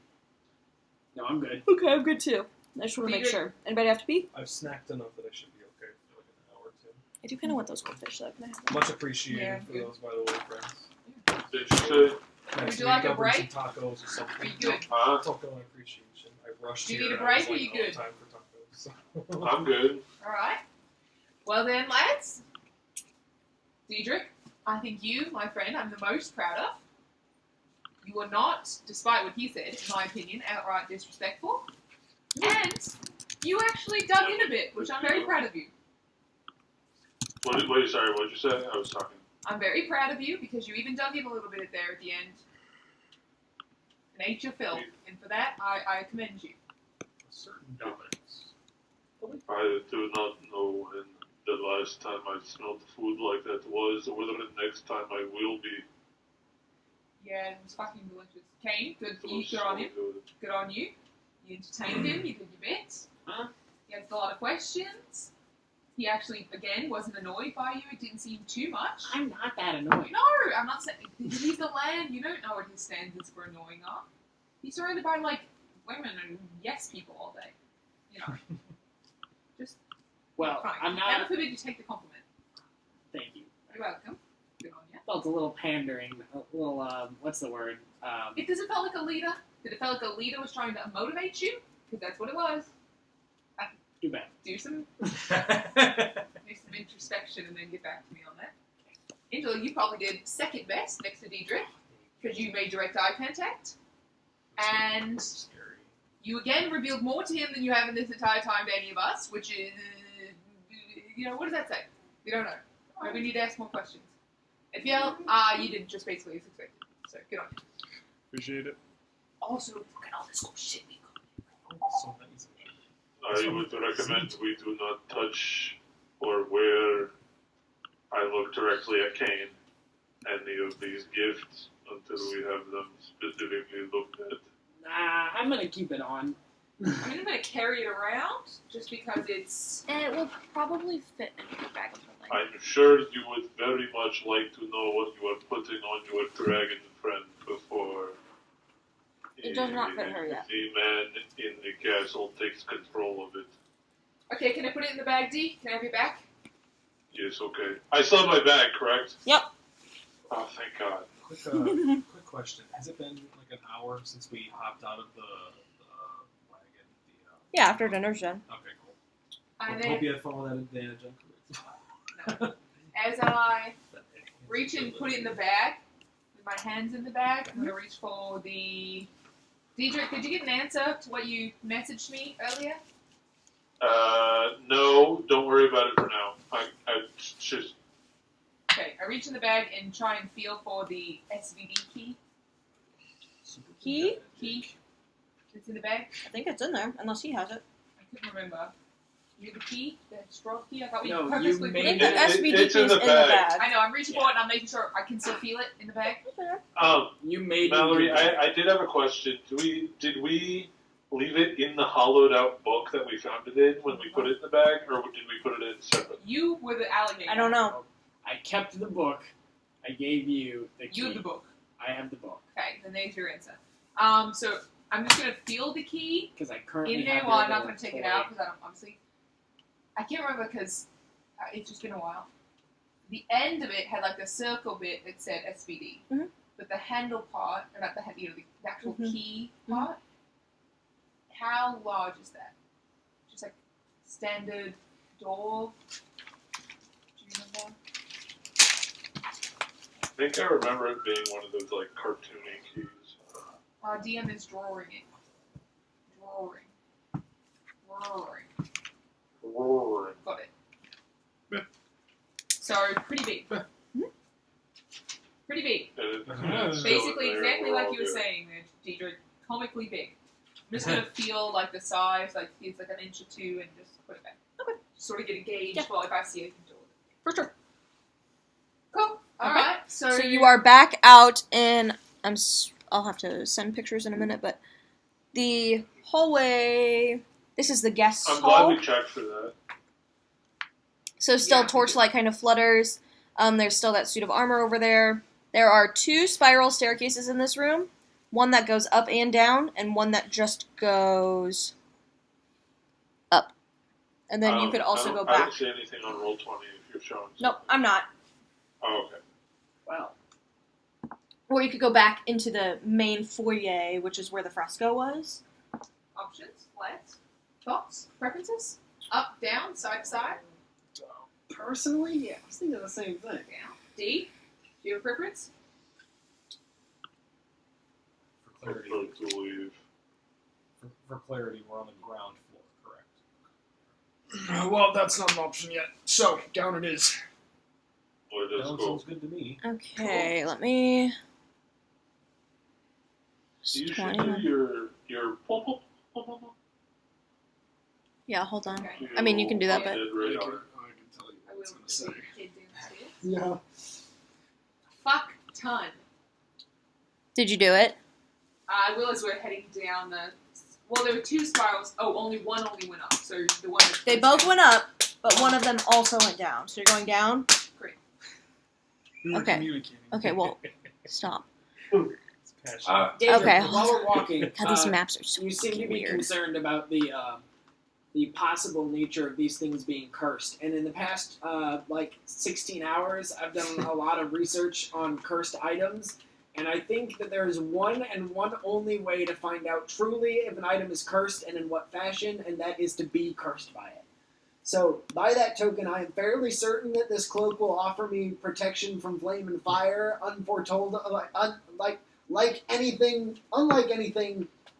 No, I'm good. Okay, I'm good too. I just want to make Peter? sure. Anybody have to pee? I've snacked enough that I should be okay for like an hour or two. I do kind of want those goldfish though. Can I have them? Much appreciated Yeah, for good. those, by the way, friends. Did you say? Next you like week a I'll bring break? some tacos or something. Are you good? Token of appreciation. I rushed Do you here. need a and I was break or like, you "Oh, good?" time for tacos. So. I'm good. Alright. Well then, lads. Diedrich, I think you, my friend, I'm the most proud of. You were not, despite what he said, in my opinion, outright disrespectful. And you actually dug in a bit, which I'm very proud of you. Sorry, what did you say? I was talking. I'm very proud of you because you even dug in a little bit there at the end. Nature film. And for that, I commend you. A certain dominance. I do not know when the last time I smelled the food like that was, or whether the next time I will be. Yeah, it was fucking delicious. Kane, good, It was good on him. so good. Good on you. You entertained him, you did your bit. Huh? He asked a lot of questions. He actually, again, wasn't annoyed by you. It didn't seem too much. I'm not that annoying. No, I'm not saying. He's the land. You don't know what his standards for annoying are. He's surrounded by, like, women and yes people all day. You know. Just, Well, fine. I'm Never not. forbid you take the compliment. Thank you. You're welcome. Good on you. felt a little pandering, a little what's the word? It doesn't feel like a leader. Did it feel like a leader was trying to motivate you? Because that's what it was. Too bad. Do some introspection and then get back to me on that. Angela, you probably did second best next to Diedrich because you made direct eye contact. And Scary. you again revealed more to him than you have in this entire time to any of us, which is, what does that say? We don't know. Maybe we need to ask more questions. If you you did just basically as expected. So good on you. Appreciate it. Also, look at all this cool shit we So nice. I would recommend we do not touch or wear, I look directly at Kane, any of these gifts until we have them specifically looked at. Nah, I'm gonna keep it on. I mean, I'm going to carry it around just because it's... And it will probably fit in your bag or something. I'm sure you would very much like to know what you are putting on your dragon friend before It does not fit her yet. the man in the castle takes control of it. Okay, can I put it in the bag, D? Can I have your back? Yes, okay. I saw my bag, correct? Yep. Oh, thank God. Quick question. Has it been like an hour since we hopped out of the wagon? Yeah, after dinner's done. Okay, cool. And Hope then, you had fun with that advantage on as I reach and put it in the bag, with my hands in the bag, I'm going to reach for the... Diedrich, did you get an answer to what you messaged me earlier? No, don't worry about it for now. I just... Okay, I reach in the bag and try and feel for the SVD key. Key? Key. It's in the bag. I think it's in there, unless he has it. I couldn't remember. You have the key? The STRAHD key? I thought we No, purposely you put I think made the it- SVD it's key in is the in the bag. bag. I know, I'm reaching for it and I'm making sure I can still feel it in the bag. You made Mallory, it. I did have a question. Did we leave it in the hollowed out book that we found it in when we put it in the bag, or did we put it in separate? You were the alligator. I don't know. I kept the book. I gave you the key. You have the book. I have the book Okay, then there's your answer. So I'm just gonna feel the key because I currently in there have while your I'm not little gonna take it toy. out because I don't obviously. I can't remember because it's just been a while. The end of it had like the circle bit that said SVD, Mhm. but the handle part, or not the handle, the actual Mhm. key part. How large is that? Just like standard door. Do you remember? I think I remember it being one of those like cartoony keys. DM is drawing it. Drawing. Roaring. Got it. So pretty big. Pretty big. Basically, exactly like you were saying there, Diedrich. Comically big. I'm just gonna feel like the size, like it's like an inch or two, and just put it back. Okay. Sort of get a gauge Yeah. for if I see it. For sure. Cool. All Okay. right. So you are back out in. I'll have to send pictures in a minute, but the hallway. This is the guest I'm hall. glad we checked for that. So still Yeah. torchlight kind of flutters. There's still that suit of armor over there. There are 2 spiral staircases in this room. One that goes up and down, and one that just goes up. And then you could also go I back. don't see anything on Roll20 if you're showing. Nope, I'm not. Oh, okay. Well, Or you could go back into the main foyer, which is where the fresco was. options, plans, thoughts, preferences, up, down, side to side, personally, yeah, I was thinking the same thing. down. D. Do you have a preference? For clarity, Prefer to leave. for clarity, we're on the ground floor, correct? Well, that's not an option yet. So, down it is. Let us That go. sounds good to me. Okay, let me. You should 21. do your pop, pop, pop, pop, pop. Yeah, hold on. Okay. I mean, you can do that, Undead I radar. can tell you I what will it's going to say. kid downstairs. Yeah. Fuck ton. Did you do it? I will as we're heading down the. Well, there were 2 spirals. Oh, only one went up. So the one. That They both went up, but one of them also went down. So you're going down? We were Okay. communicating. Okay, well, stop. It's passionate. Daedra, Okay. while we're walking, God, these maps are so you seem to be weird. concerned about the the possible nature of these things being cursed. And in the past, 16 hours, I've done a lot of research on cursed items, and I think that there is one and one only way to find out truly if an item is cursed and in what fashion, and that is to be cursed by it. So, by that token, I am fairly certain that this cloak will offer me protection from flame and fire, unforetold, unlike anything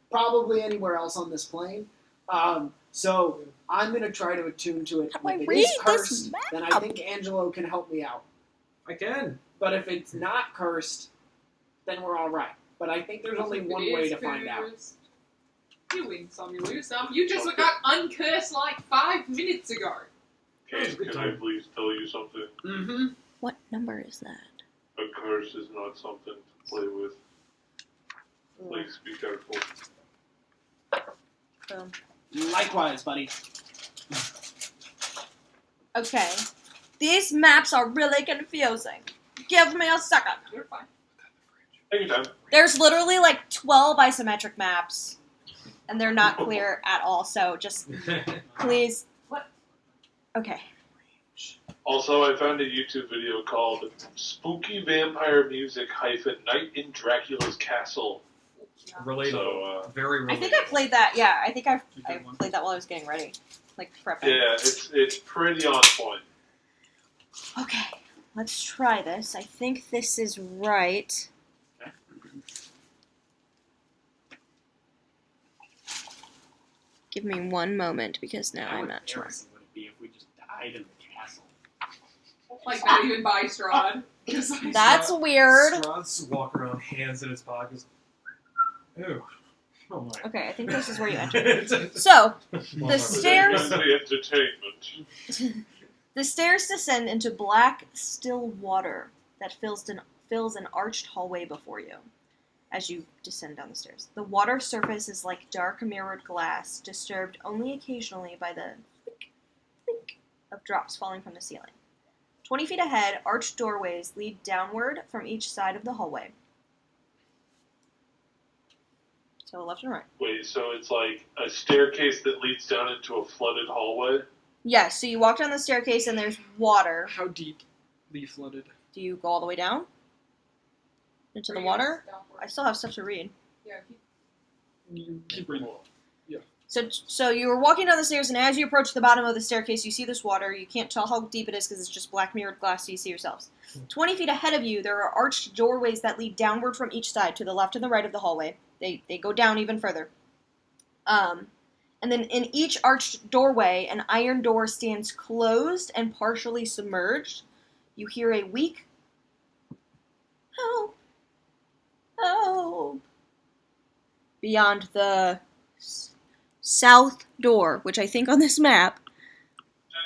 probably anywhere else on this plane. So I'm going to try to attune to it. How do I If it read is this cursed, map? then I think Angelo can help me out. I can. But if it's not cursed, then we're all right. But I think there's only one way to find out. You win some, you lose some. You just got uncursed like 5 minutes ago. Case, can I please tell you something? Mm-hmm. What number is that? A curse is not something to play with. Please be careful. Likewise, buddy. Okay. These maps are really confusing. Give me a second. You're fine. Take your time. There's literally like 12 isometric maps, and they're not clear at all, so just please. What? Okay. Also, I found a YouTube video called Spooky Vampire Music - Night in Dracula's Castle. Relatable. So, Very relatable. I think I played that, yeah, I think I good one. played that while I was getting ready. Like, prepping. yeah, it's pretty on point. Okay, let's try this. I think this is right. Give me one moment, because now I'm not sure. embarrassing would it be if we just died in the castle? Like, not even by Strahd. Just like, That's weird. Strahd walk around, hands in his pockets. Ew. Oh my. Okay, I think this is where you enter. So, the stairs... It's the entertainment. The stairs descend into black, still water that fills an arched hallway before you as you descend down the stairs. The water surface is like dark mirrored glass, disturbed only occasionally by the click, click of drops falling from the ceiling. 20 feet ahead, arched doorways lead downward from each side of the hallway. So left and right. Wait, so it's like a staircase that leads down into a flooded hallway? Yes, so you walk down the staircase and there's water. How deeply flooded? Do you go all the way down? Into the water? I still have stuff to read. Yeah, You keep reading. So you were walking down the stairs, and as you approach the bottom of the staircase, you see this water. You can't tell how deep it is because it's just black mirrored glass, so you see yourselves. 20 feet ahead of you, there are arched doorways that lead downward from each side, to the left and the right of the hallway. They go down even further. And then in each arched doorway, an iron door stands closed and partially submerged. You hear a weak, "Help! Help!" beyond the south door, which I think on this map,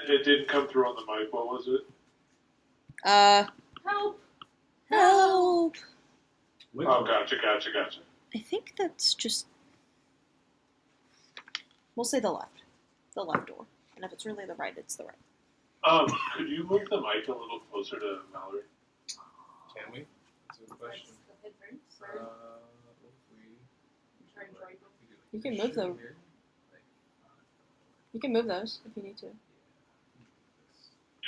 It didn't come through on the mic. What was it? help! help. Oh, gotcha. I think that's just, we'll say the left door, and if it's really the right, it's the right. Could you move the mic a little closer to Mallory? Can we? That's a good question. You can move them. You can move those if you need to.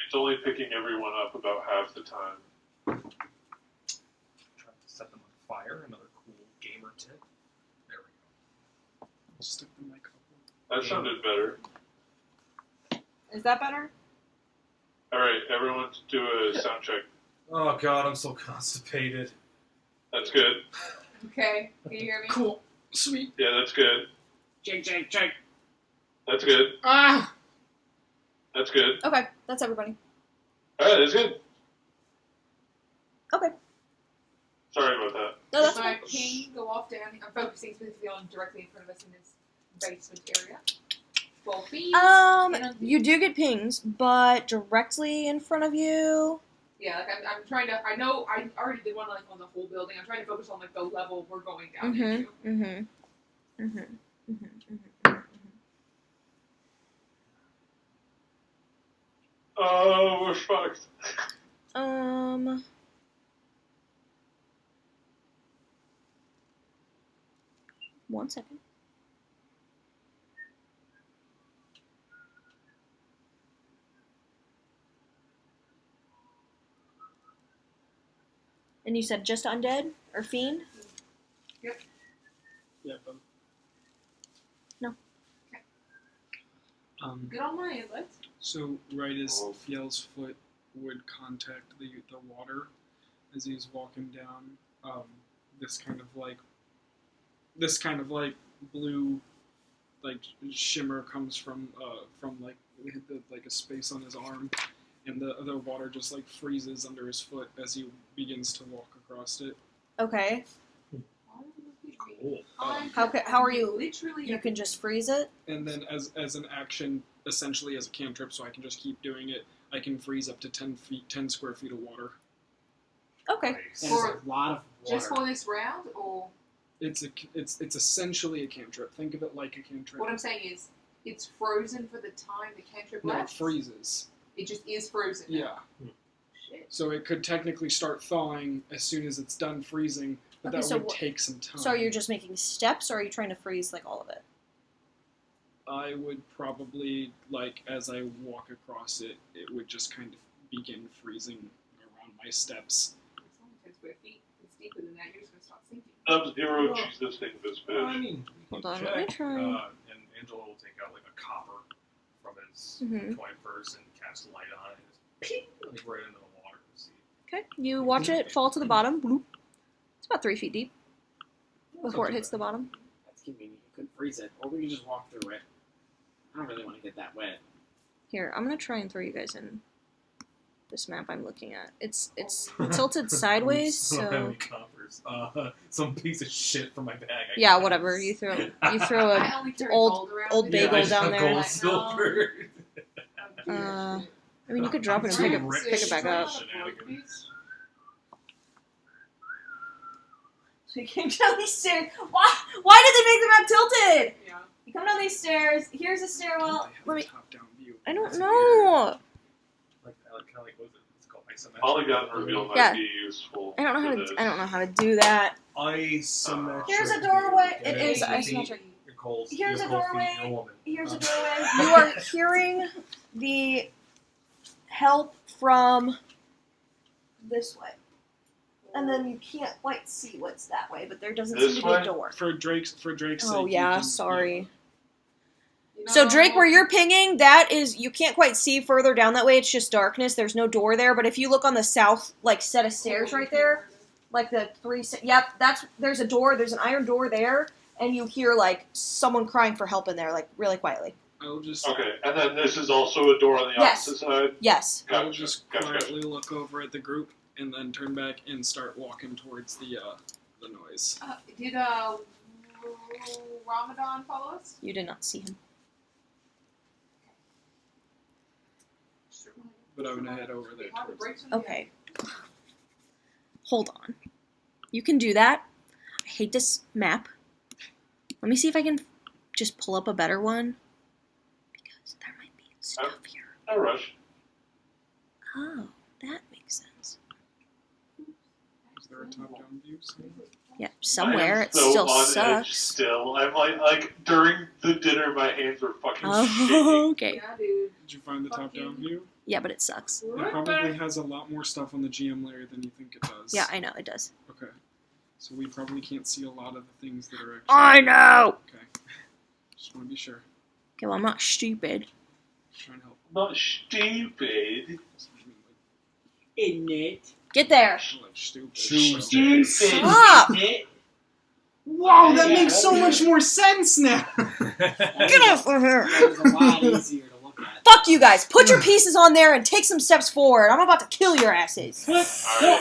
It's only picking everyone up about half the time. Trying to set them on fire. Another cool gamer tip. There we go. Stick the mic up. That sounded better. Is that better? Alright, everyone do a sound check. Oh god, I'm so constipated. That's good. Okay, can you hear me? Cool. Sweet. Yeah, that's good. Jake. That's good. Ah! That's good. Okay, that's everybody. Alright, that's good. Okay. Sorry about that. No, that's Does fine. my ping go off down? I'm focusing specifically on directly in front of us in this basement area. 12 feet. You do get pings, but directly in front of you. Yeah, like I'm trying to. I know I already did one like on the whole building. I'm trying to focus on like the level we're going down into. Oh, we're fucked. One second. And you said just undead or fiend? Yeah, but No. Good on my end, let's. So right as Fjell's foot would contact the water as he's walking down, this kind of like blue like shimmer comes from like a space on his arm, and the water just like freezes under his foot as he begins to walk across it. Okay. Cool. How are you? Literally, You can just freeze it? And then as an action, essentially as a cantrip, so I can just keep doing it, I can freeze up to 10 square feet of water. Okay. Nice. And it's a lot of water. just for this round, or It's essentially a cantrip. Think of it like a cantrip. what I'm saying is, it's frozen for the time the cantrip No, it lasts. freezes. It just is frozen. Yeah. Shit. So it could technically start thawing as soon as it's done freezing, but Okay, that so would take some time. So you're just making steps, or are you trying to freeze like all of it? I would probably, like, as I walk across it, it would just kind of begin freezing around my steps. It's only 10 square feet. It's deeper than that. You're just gonna start sinking. Sub-Zero, Well, Jesus, think of this I fish. mean, we Hold can on, let me check, try. and Angelo will take out like a copper from his Mhm. toy purse and cast a light on it and just peek like right into the water to see. Okay. You watch it fall to the bottom. Bloop. It's about 3 feet deep before it hits the bottom. That's convenient. You could freeze it, or we could just walk through it. I don't really want to get that wet. Here, I'm gonna try and throw you guys in this map I'm looking at. It's tilted sideways, I don't have so any coppers. Some piece of shit from my bag. I yeah, guess. whatever. You throw I a only carry old- gold around. old with bagel me. I just down have there. gold, Like, silver. I mean, you could drop it and pick it back up. Shenanigans. So you came down these stairs. Why did they make the map tilted? Yeah. You come down these stairs. Here's a stairwell. They Let me. have a top-down view. I don't That's know. Like kind of like what is it? It's called isometric. Polygon reveal might Yeah. be useful. I don't know how for to. this. I don't know how to do that. Isometric. Here's a doorway. view. It is Yeah, isometric. You're cold. Here's you're a cold feet, doorway. You're a woman. Here's a doorway. You are hearing the help from this way. And then you can't quite see what's that way, but there doesn't This seem to be a way? door. For Drake's Oh sake. yeah, you can- sorry. You So know, Drake, where you're pinging, that is, you can't quite see further down that way. It's just darkness. There's no door there. But if you look on the south, like set of stairs right there, like the yep, there's a door. There's an iron door there, and you hear like someone crying for help in there, like really quietly. I'll just Okay, and then this is also a door on the Yes. opposite side? Yes. I'll Gotcha, just gotcha. quietly look over at the group and then turn back and start walking towards the noise. Did Ramadan follow us? You did not see him. But I'm gonna head over there Hard to towards break something. Okay. Hold on. You can do that. I hate this map. Let me see if I can just pull up a better one. Because there might be stuff here. No rush. Oh, that makes sense. Is there a top-down view somewhere? Yeah, somewhere. I am It so still on edge sucks. still. I'm like during the dinner, my hands were fucking shaking. Oh, okay. Yeah, dude. Did you find the Fuck top-down you. view? Yeah, but it sucks. It probably has a lot more stuff on the GM layer than you think it does. Yeah, I know, it does. Okay. So we probably can't see a lot of the things that are actually... I know! Okay. Just want to be sure. Okay, well, I'm not stupid. Just trying to help. Not stupid. Isn't it? Get there! I'm like stupid. Tuesday. Stop! Wow, that makes so much more sense now! Get off of here! That was a lot easier to look at. Fuck you guys! Put your pieces on there and take some steps forward. I'm about to kill your asses. No,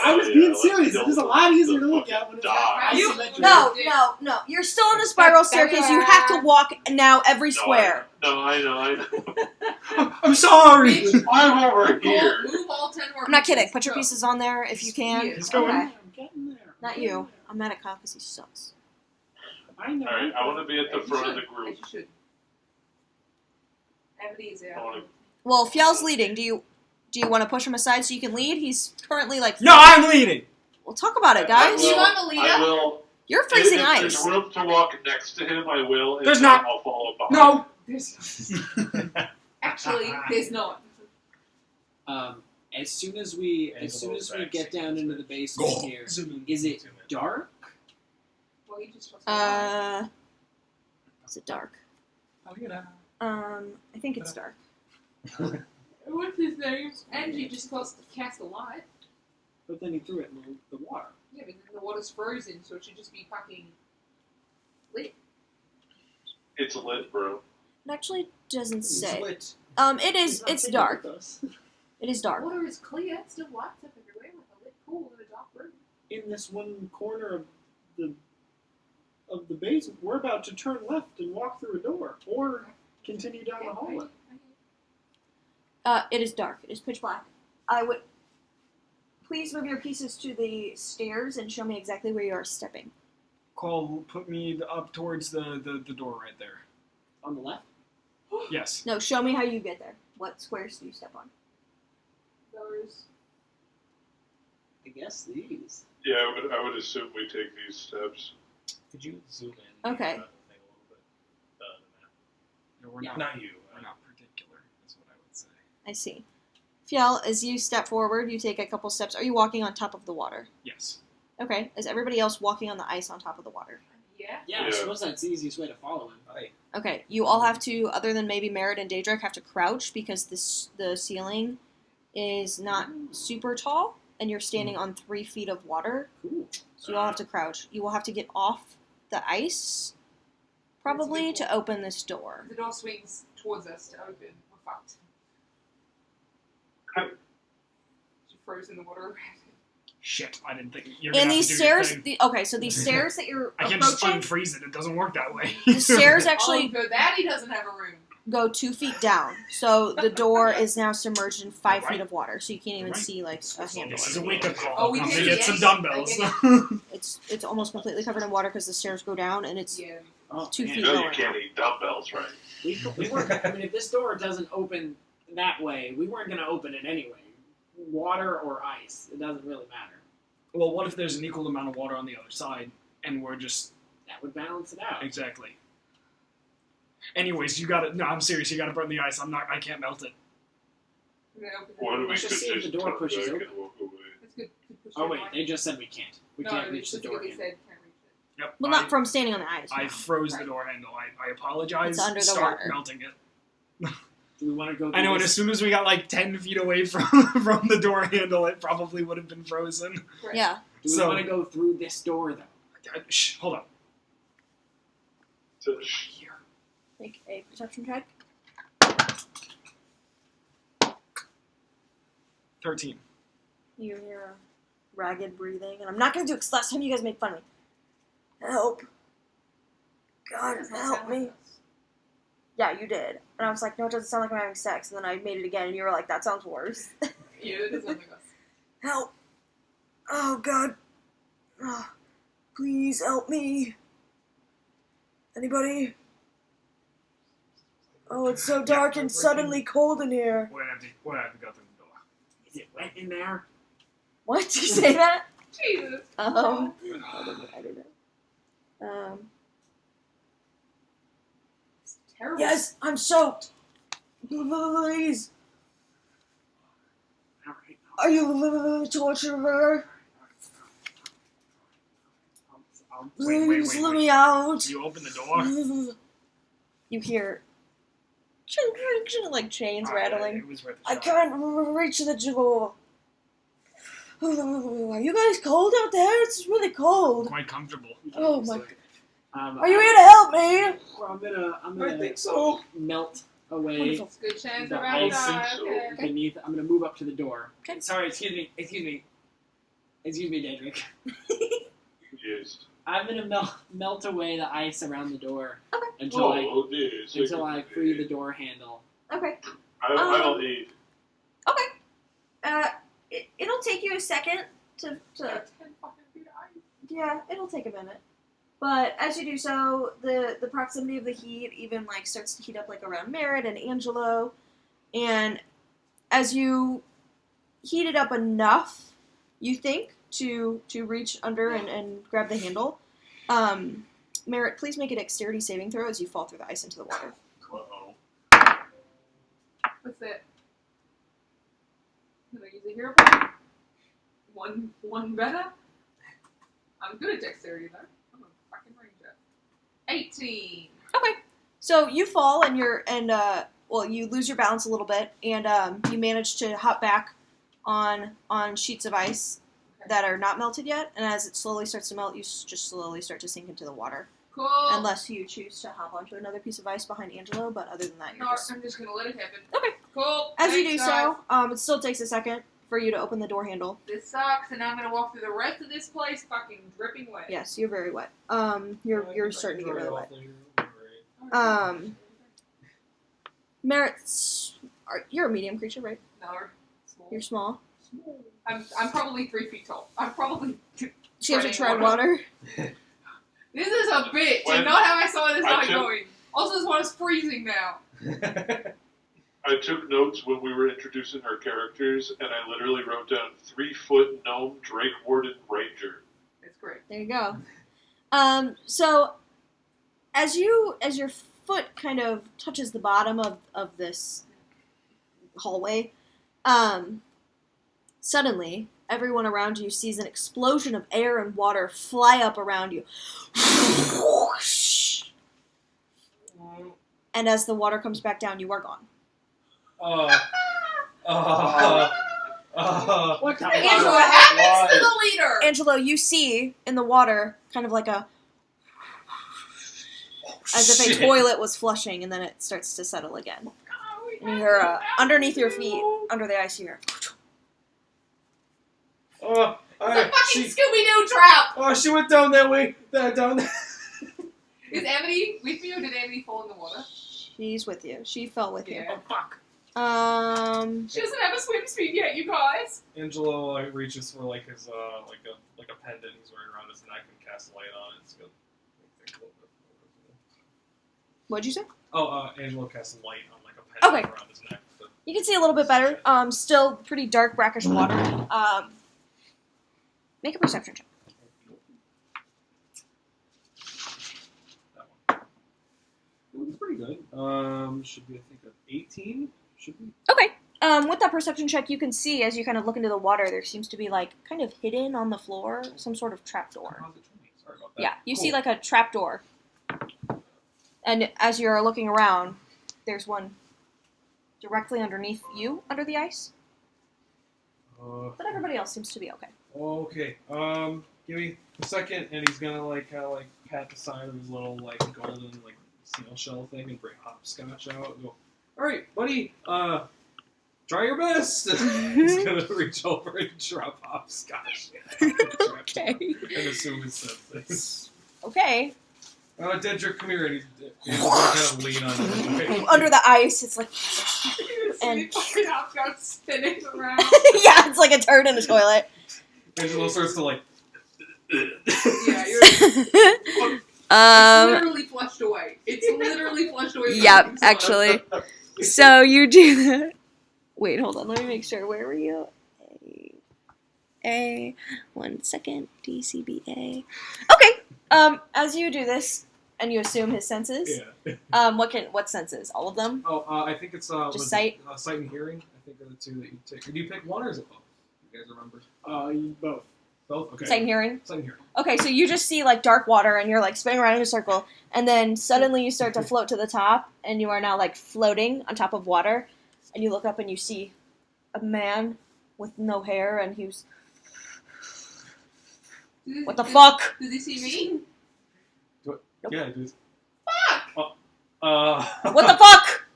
I was being serious. It was a lot easier to look at when it's Die. You- isometric. No. You're still on the spiral staircase. You have to walk now every square. No, I know. I'm sorry! Bitch, I'm over here. move all 10 more I'm not kidding. pieces. Put your Go. pieces on there if you can. Yeah. He's going. Okay. I'm getting there. Not you. I'm mad at Kyle because he sucks. I know. Alright, I want to be at the As you front of should. the group. As you should. Have it easy. I wanna- Well, Fjell's leading. Do you want to push him aside so you can lead? He's currently like. No, I'm leading! We'll talk about it, I guys. You will- want the leader? I will. You're freezing if ice. there's room to walk next to him, I will. If There's not. I'll follow behind. No! There's actually there's not. as soon as we get down into the basement here, is it dark? Well, you just Is it dark? Oh, you know. I think it's dark. What's his name? Angie just supposed to cast a light. But then he threw it in the water. Yeah, but then the water's frozen, so it should just be fucking lit. It's lit, bro. It actually doesn't say. Lit. It is. It's dark. It is dark. Water is clear. It still lights up everywhere like a lit pool in a dark room. In this one corner of the basement, we're about to turn left and walk through a door, or continue down the hallway. It is dark. It is pitch black. I would please move your pieces to the stairs and show me exactly where you are stepping. Cole, put me up towards the door right there. On the left? Yes. No, show me how you get there. What squares do you step on? Those. I guess these. Yeah, I would assume we take these steps. Could you zoom in? Okay. The thing a little bit? The map. No, we're Yeah. not. Not you. We're not particular. Is what I would say. I see. Fiel, as you step forward, you take a couple steps. Are you walking on top of the water? Yes. Okay. Is everybody else walking on the ice on top of the water? Yeah. Yeah, I Yeah. suppose that's the easiest way to follow him. Hi. Okay. You all have to, other than maybe Merritt and Daedric, have to crouch because the ceiling is not super tall, and you're standing on 3 feet of water. Cool. So you all have to crouch. You will have to get off the ice, probably, to open this door. The door swings towards us to open. We're fucked. She froze in the water. Shit, I didn't think you're gonna And have these to do your stairs, thing. okay, so these stairs that you're I can't just approaching, unfreeze it. It doesn't work that way. the stairs actually Oh, for that he doesn't have a room. go 2 feet down. So the door is now submerged in 5 Right. feet of water, so you can't even Right. see like a handle. This is a wake up call. Oh, we I'm can gonna do get some Yeti. dumbbells. I It's almost completely covered in water because the stairs go down, and it's Yeah. Oh, 2 man. feet No, lower. you can't eat dumbbells, right? We weren't. I mean, if this door doesn't open that way, we weren't going to open it anyway. Water or ice, it doesn't really matter. Well, what if there's an equal amount of water on the other side, and we're just That would balance it out. exactly. Anyways, you gotta. No, I'm serious. You gotta burn the ice. I can't melt it. We're gonna open Or we Let's could just see if the door turn pushes back open. and walk away. It's good to push Oh it wait, away. they just said we can't. We No, can't they reach the door specifically handle. said can't reach it. Yep. well, not from standing on the ice. I no. froze the Right. door handle. I apologize. It's under the Start water. melting it. Do we want to go? I know, and through as this? soon as we got like 10 feet away from from the door handle, it probably would have been frozen. Correct. Yeah. Do we so- want to go through this door though? Shh, hold on. So, Here. Make a perception check. 13. You hear a ragged breathing, and I'm not gonna do it because last time you guys made fun of me. Help! God, Does that help sound me! like us? Yeah, you did. And I was like, no, it doesn't sound like I'm having sex. And then I made it again, and you were like, that sounds worse. Yeah, it does sound like us. Help! Oh, God. Oh, please help me. Anybody? Oh, it's so dark and suddenly cold in here. We're gonna have to go through the door. Is it wet in there? What? Did you say that? Jesus. I don't know. It's terrible. Yes, I'm soaked. Please. All right. Are you a torturer? Please let me out. You open the door. You hear ching, ching, ching, like chains rattling. It was worth a I shot. can't reach the door. Are you guys cold out there? It's really cold. Quite comfortable. Oh my god. Um, Are you here to help me? Well, I'm I gonna think so. melt away Wonderful. It's a good chance the about ice that. Okay. beneath. I'm gonna move up to the door. Okay. Sorry, excuse me, Daedric. yes. I'm gonna melt away the ice around the door Okay. until yes. I free the door handle. Okay. I'll eat. It'll take you a second to 10 fucking feet of ice. yeah, it'll take a minute. But as you do so, the proximity of the heat even like starts to heat up like around Merritt and Angelo. And as you heat it up enough, you think, to reach under and grab the handle. Merritt, please make a dexterity saving throw as you fall through the ice into the water. Uh-oh. What's that? Did I use a hear about it? One better? I'm good at dexterity though. I'm a fucking ranger. 18. So you fall and you lose your balance a little bit, and you manage to hop back on sheets of ice that are not melted yet. And as it slowly starts to melt, you just slowly start to sink into the water. Cool. Unless you choose to hop onto another piece of ice behind Angelo, but other than that, you're No, just... I'm just gonna let it happen. Okay. Cool. As you do Thanks, guys. so, it still takes a second for you to open the door handle. This sucks, and I'm gonna walk through the rest of this place fucking dripping wet. Yes, you're very wet. You're starting to get really wet. Merritt, you're a medium creature, right? No, small. You're small. I'm probably 3 feet tall. I'm probably. She has to tread water. This is a bitch, When- and not how I saw this I not took- going. Also, this one is freezing now. I took notes when we were introducing our characters, and I literally wrote down 3-foot gnome Drake Warden Ranger. It's great. There you go. So as your foot kind of touches the bottom of this hallway, suddenly everyone around you sees an explosion of air and water fly up around you. And as the water comes back down, you are gone. What the Angela, what fuck? happens to the leader? Angelo, you see in the water kind of like as if a toilet was flushing, and then it starts to settle again. And you hear underneath your feet, under the ice, you hear. It's a fucking Scooby-Doo trap! She went down that way. Down there. Is Amity with me, or did Amity fall in the water? She's with you. She fell with Yeah. Oh, fuck. you. She doesn't have a swim speed yet, you guys. Angelo reaches for like his like a pendant he's wearing around his neck and casts light on it. It's good. What'd you say? Angelo casts light on like a pendant Okay. around his neck. But You can see a little bit better. Still pretty dark, brackish water. Make a perception check. that one. It was pretty good. Should be I think an 18. Should be. Okay. With that perception check, you can see as you kind of look into the water, there seems to be like kind of hidden on the floor some sort of trapdoor. How's it 20? Sorry about that. Yeah, you see Cool. like a trapdoor. And as you're looking around, there's one directly underneath you, under the ice. But everybody else seems to be okay. Okay. Give me a second, and he's gonna like kind of like pat the side of his little like golden like seal shell thing and bring hopscotch out and go. All right, buddy. Try your best. He's gonna reach over and drop hopscotch. Okay. And assume it says this. Okay. Dedrick, come here. And he's gonna kind of lean on him. Under the ice, it's like And And- fucking hopscotch spinning around. yeah, it's like a turd in a toilet. Angelo starts to like. Yeah, it's literally flushed away. It's literally flushed away. from Yep, the inside. actually. So you do that. Wait, hold on. Let me make sure. Where were you? A. 1 second. DCBA. Okay. As you do this, and you assume his senses. Yeah. What senses? All of them? Oh, I think it's Just sight? sight and hearing. I think are the two that you take. Do you pick one or is it both? You guys remember? Both. Both. Okay. Sight and hearing. Sight and hearing. Okay, so you just see like dark water, and you're like spinning around in a circle, and then suddenly you start to float to the top, and you are now like floating on top of water, and you look up and you see a man with no hair, and he's what the fuck? Does he see me? Nope. Yeah, it is. Fuck! What the fuck?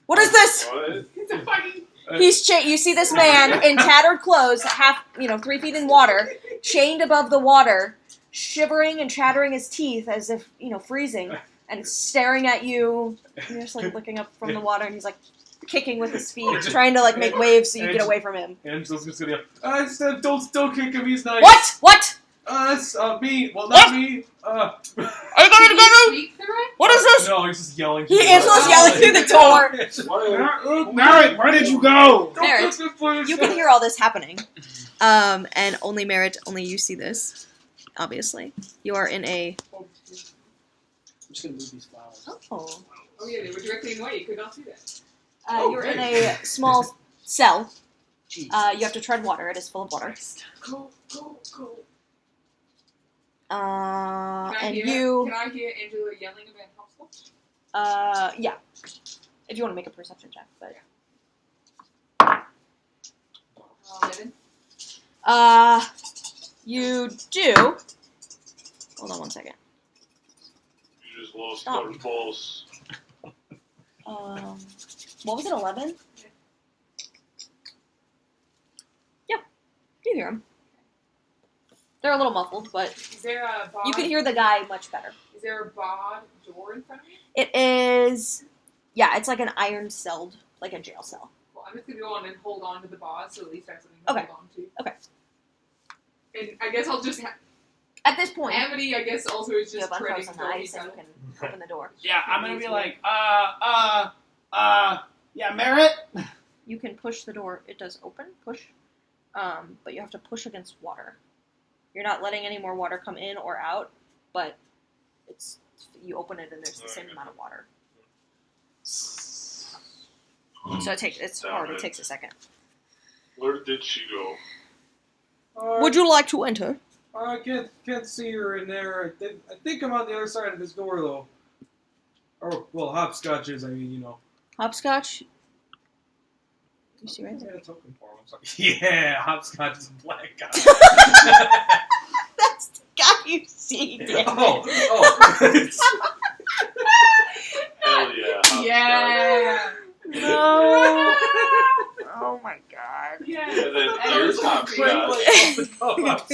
What is this? What? It's a fucking. You see this man in tattered clothes, 3 feet in water, chained above the water, shivering and chattering his teeth as if, freezing, and staring at you. And you're just like looking up from the water, and he's like kicking with his feet, trying to like make waves so you get away from him. Angela's just gonna yell, don't kick him, he's nice. What? It's me. Well, not me. Are you coming to get me? Speak through it? What is this? No, he's just yelling. Angela's yelling through the door. Merritt, where did you go? Merritt, you can hear all this happening. And only Merritt, only you see this. Obviously. You are in a... I'm just gonna move these flowers. Oh. Oh yeah, they were directly in the way. You could not see that. You're in a small cell. Jesus. You have to tread water. It is full of water. Go, go, go. And Can you, I hear Angela yelling about hopscotch? yeah. If you want to make a perception check, but 11. you do. Hold on one second. You just lost Stop. our boss. What was it? 11. Yeah, you hear them. They're a little muffled, but Is there a barred, you can hear the guy much better. Is there a barred door in front of me? It is, yeah, it's like an iron celled, like a jail cell. Well, I'm just gonna go on and hold on to the bars, so at least I have something Okay. to hold on to. Okay. And I guess I'll just At this point, Amity, I guess, also is you just have treading unfrozen doggy ice and you style. can open the door. Yeah, I'm gonna be like, yeah, Merritt. You can push the door. It does open, push, but you have to push against water. You're not letting any more water come in or out, but you open it and there's the same amount of water. So it's hard. It takes a second. Where did she go? Would you like to enter? I can't see her in there. I think I'm on the other side of this door, though. Or, well, hopscotch is, I mean, you know. Hopscotch. You see right I there? had a token for him, I'm sorry. Yeah, hopscotch is a black guy. That's the guy you see. Dan. oh. Hell yeah. hopscotch. Yeah. No. Oh my god. Yeah. And then And there's it's hopscotch,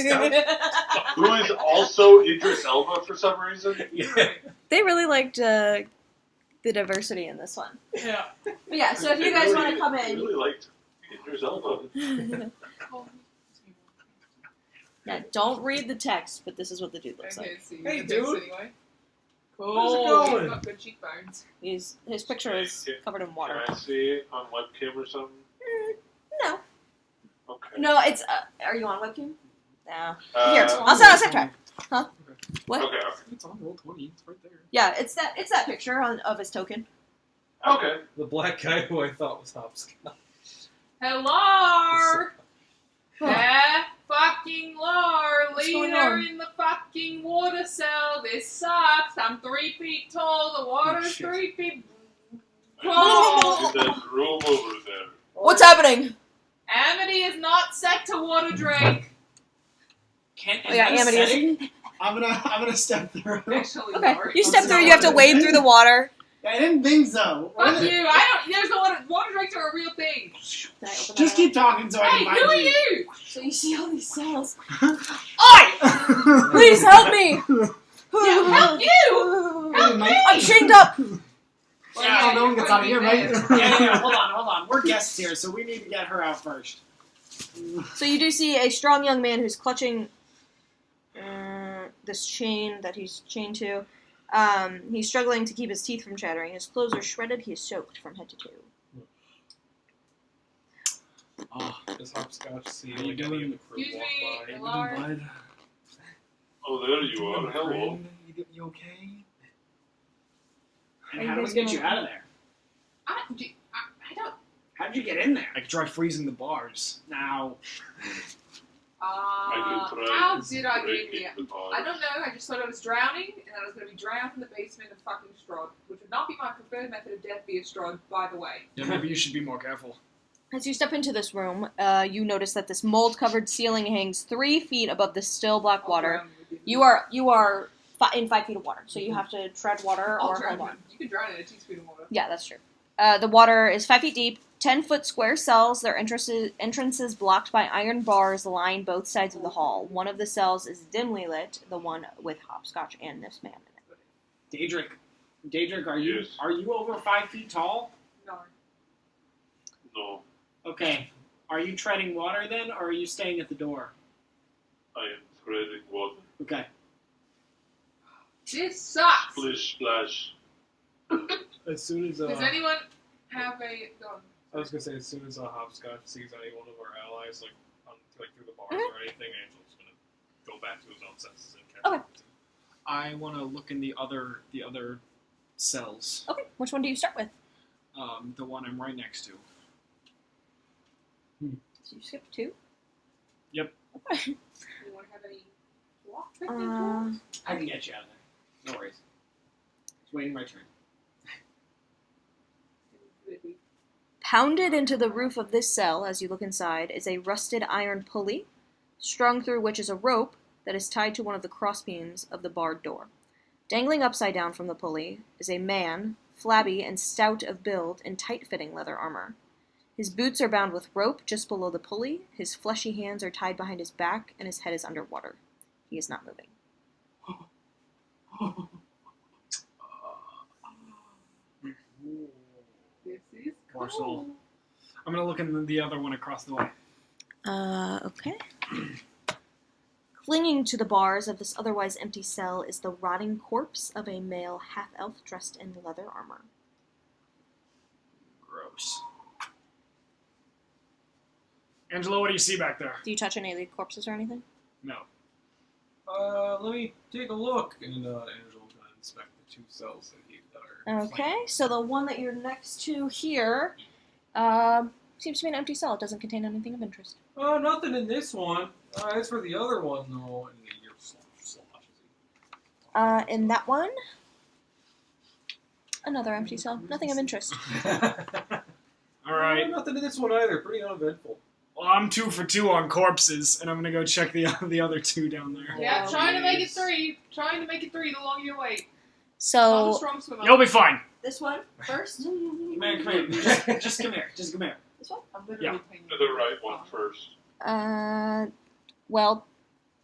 who is also Idris Elba for some reason. Yeah. They really liked the diversity in this one. Yeah. But yeah, so if They you guys really- want to come they in, really liked Idris Elba. yeah, don't read the text, but this is what the dude looks Okay, like. so Hey, you dude. anyway. How's it Cool. going? He's got good cheekbones. His picture is covered in water. Can I see it on webcam or something? No, Okay. no, it's. Are you on webcam? No. Uh, Here, I'll set track. Huh? What? Okay. It's on roll 20. It's right there. Yeah, it's that picture of his token. Okay. The black guy who I thought was hopscotch. Hello. There, fucking Lore, What's going leader on? in the fucking water cell. This sucks. I'm 3 feet tall. The water's shit. 3 feet In tall. that room over there. What's happening? Amity is not set to water drink. Oh yeah, Amity is. I'm gonna step through. Actually, Okay, Lore. you step through. You have to wade through the water. I didn't think so. Fuck you. I don't. There's no water drinks are a real thing. Can I open Just that keep talking so I Hey, can who are find you? up? So you see all these cells. Oi! Please help me! Yeah, help you. Help me. I'm chained up. Yeah, no one gets out of here, right? There. Yeah, hold on. We're guests here, so we need to get her out first. So you do see a strong young man who's clutching this chain that he's chained to. He's struggling to keep his teeth from chattering. His clothes are shredded. He is soaked from head to toe. Oh, Does hopscotch see How you like any doing? of the crew Excuse walk me, by? hello? bud. Oh, there you are. Hello. Friend, you okay? And how do we get you out of there? I don't. How did you get in there? I could try freezing the bars. Now, I can try How did I get breaking here? the bar. I don't know. I just thought I was drowning, and I was going to be drowned in the basement of fucking STRAHD, which would not be my preferred method of death via STRAHD, by the way. Yeah, maybe you should be more careful. As you step into this room, you notice that this mold-covered ceiling hangs 3 feet above the still black I'll water. drown with You are in 5 feet of water, so you have to tread water I'll or drown hold on. you. You can drown in a teaspoon of water. Yeah, that's true. The water is 5 feet deep, 10-foot square cells. Their entrances blocked by iron bars line both sides of the hall. One of the cells is dimly lit, the one with hopscotch and this man in it. Daedric, are you Yes. over 5 feet tall? No. No, Okay. Are you treading water then, or are you staying at the door? I am treading water. Okay. This sucks. Splish splash. As soon as Does anyone have a gun? I was gonna say, as soon as hopscotch sees any one of our allies like through the bars Mhm. or anything, Angel's gonna go back to his own senses and catch Okay. up. I want to look in the other cells. Okay, which one do you start with? The one I'm right next to. So you skipped 2? Yep. Okay. You want to have any walk picnic tours? I can get you out of there. No worries. Just waiting my turn. Pounded into the roof of this cell, as you look inside, is a rusted iron pulley, strung through which is a rope that is tied to one of the crossbeams of the barred door. Dangling upside down from the pulley is a man, flabby and stout of build in tight-fitting leather armor. His boots are bound with rope just below the pulley, his fleshy hands are tied behind his back, and his head is underwater. He is not moving. This is Morsel. cool. I'm gonna look in the other one across the way. Okay. Clinging to the bars of this otherwise empty cell is the rotting corpse of a male half-elf dressed in leather armor. Gross. Angelo, what do you see back there? Do you touch any of the corpses or anything? No. Let me take a look. And Angela will inspect the 2 cells that are. Okay, so the one that you're next to here seems to be an empty cell. It doesn't contain anything of interest. Nothing in this one. As for the other one, though, and you're slosh. In that one, another empty cell. Nothing of interest. All right. Nothing in this one either. Pretty uneventful. Well, I'm 2 for 2 on corpses, and I'm gonna go check the other 2 down there. Yeah, Oh, trying to make it please. 3. Trying to make it 3 the longer you wait. Not a So strong swimmer. You'll be fine. this one first. Come here. Just come here. Just come here. This one. I'm literally Yeah. paying To the right one first. Well,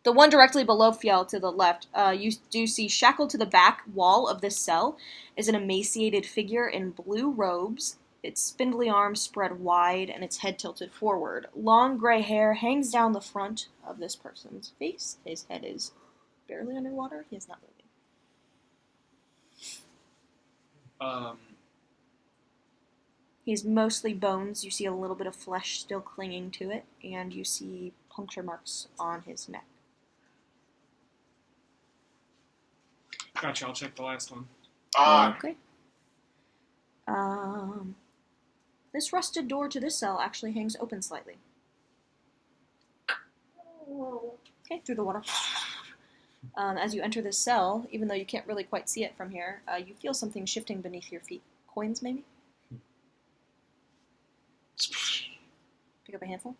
the one directly below Fiel to the left, you do see shackled to the back wall of this cell is an emaciated figure in blue robes, its spindly arms spread wide and its head tilted forward. Long gray hair hangs down the front of this person's face. His head is barely underwater. He is not moving. He's mostly bones. You see a little bit of flesh still clinging to it, and you see puncture marks on his neck. Gotcha. I'll check the last one. Okay. This rusted door to this cell actually hangs open slightly. Okay, through the water. As you enter this cell, even though you can't really quite see it from here, you feel something shifting beneath your feet. Coins, maybe? Pick up a handful.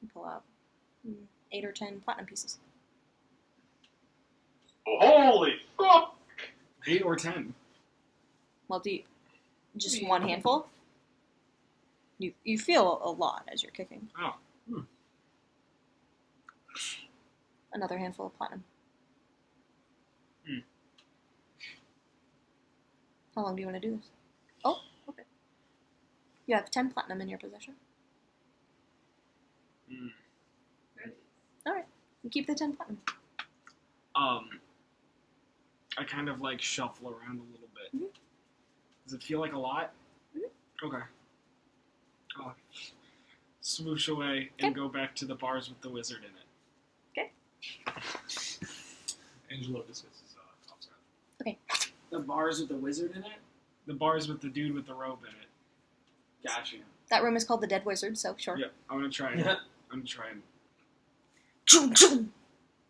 And pull out 8 or 10 platinum pieces. Holy fuck! 8 or 10. Well, just one handful? You feel a lot as you're kicking. Oh. Another handful of platinum. How long do you want to do this? Oh, okay. You have 10 platinum in your possession. Alright. You keep the 10 platinum. I kind of like shuffle around a little bit. Mhm. Does it feel like a lot? Okay. I'll swoosh away and go back to the bars with the wizard in it. Angelo dismisses Top's got. The bars with the wizard in it? The bars with the dude with the robe in it. Gotcha. That room is called the Dead Wizard, so sure. Yep. I'm gonna try it. I'm gonna try and.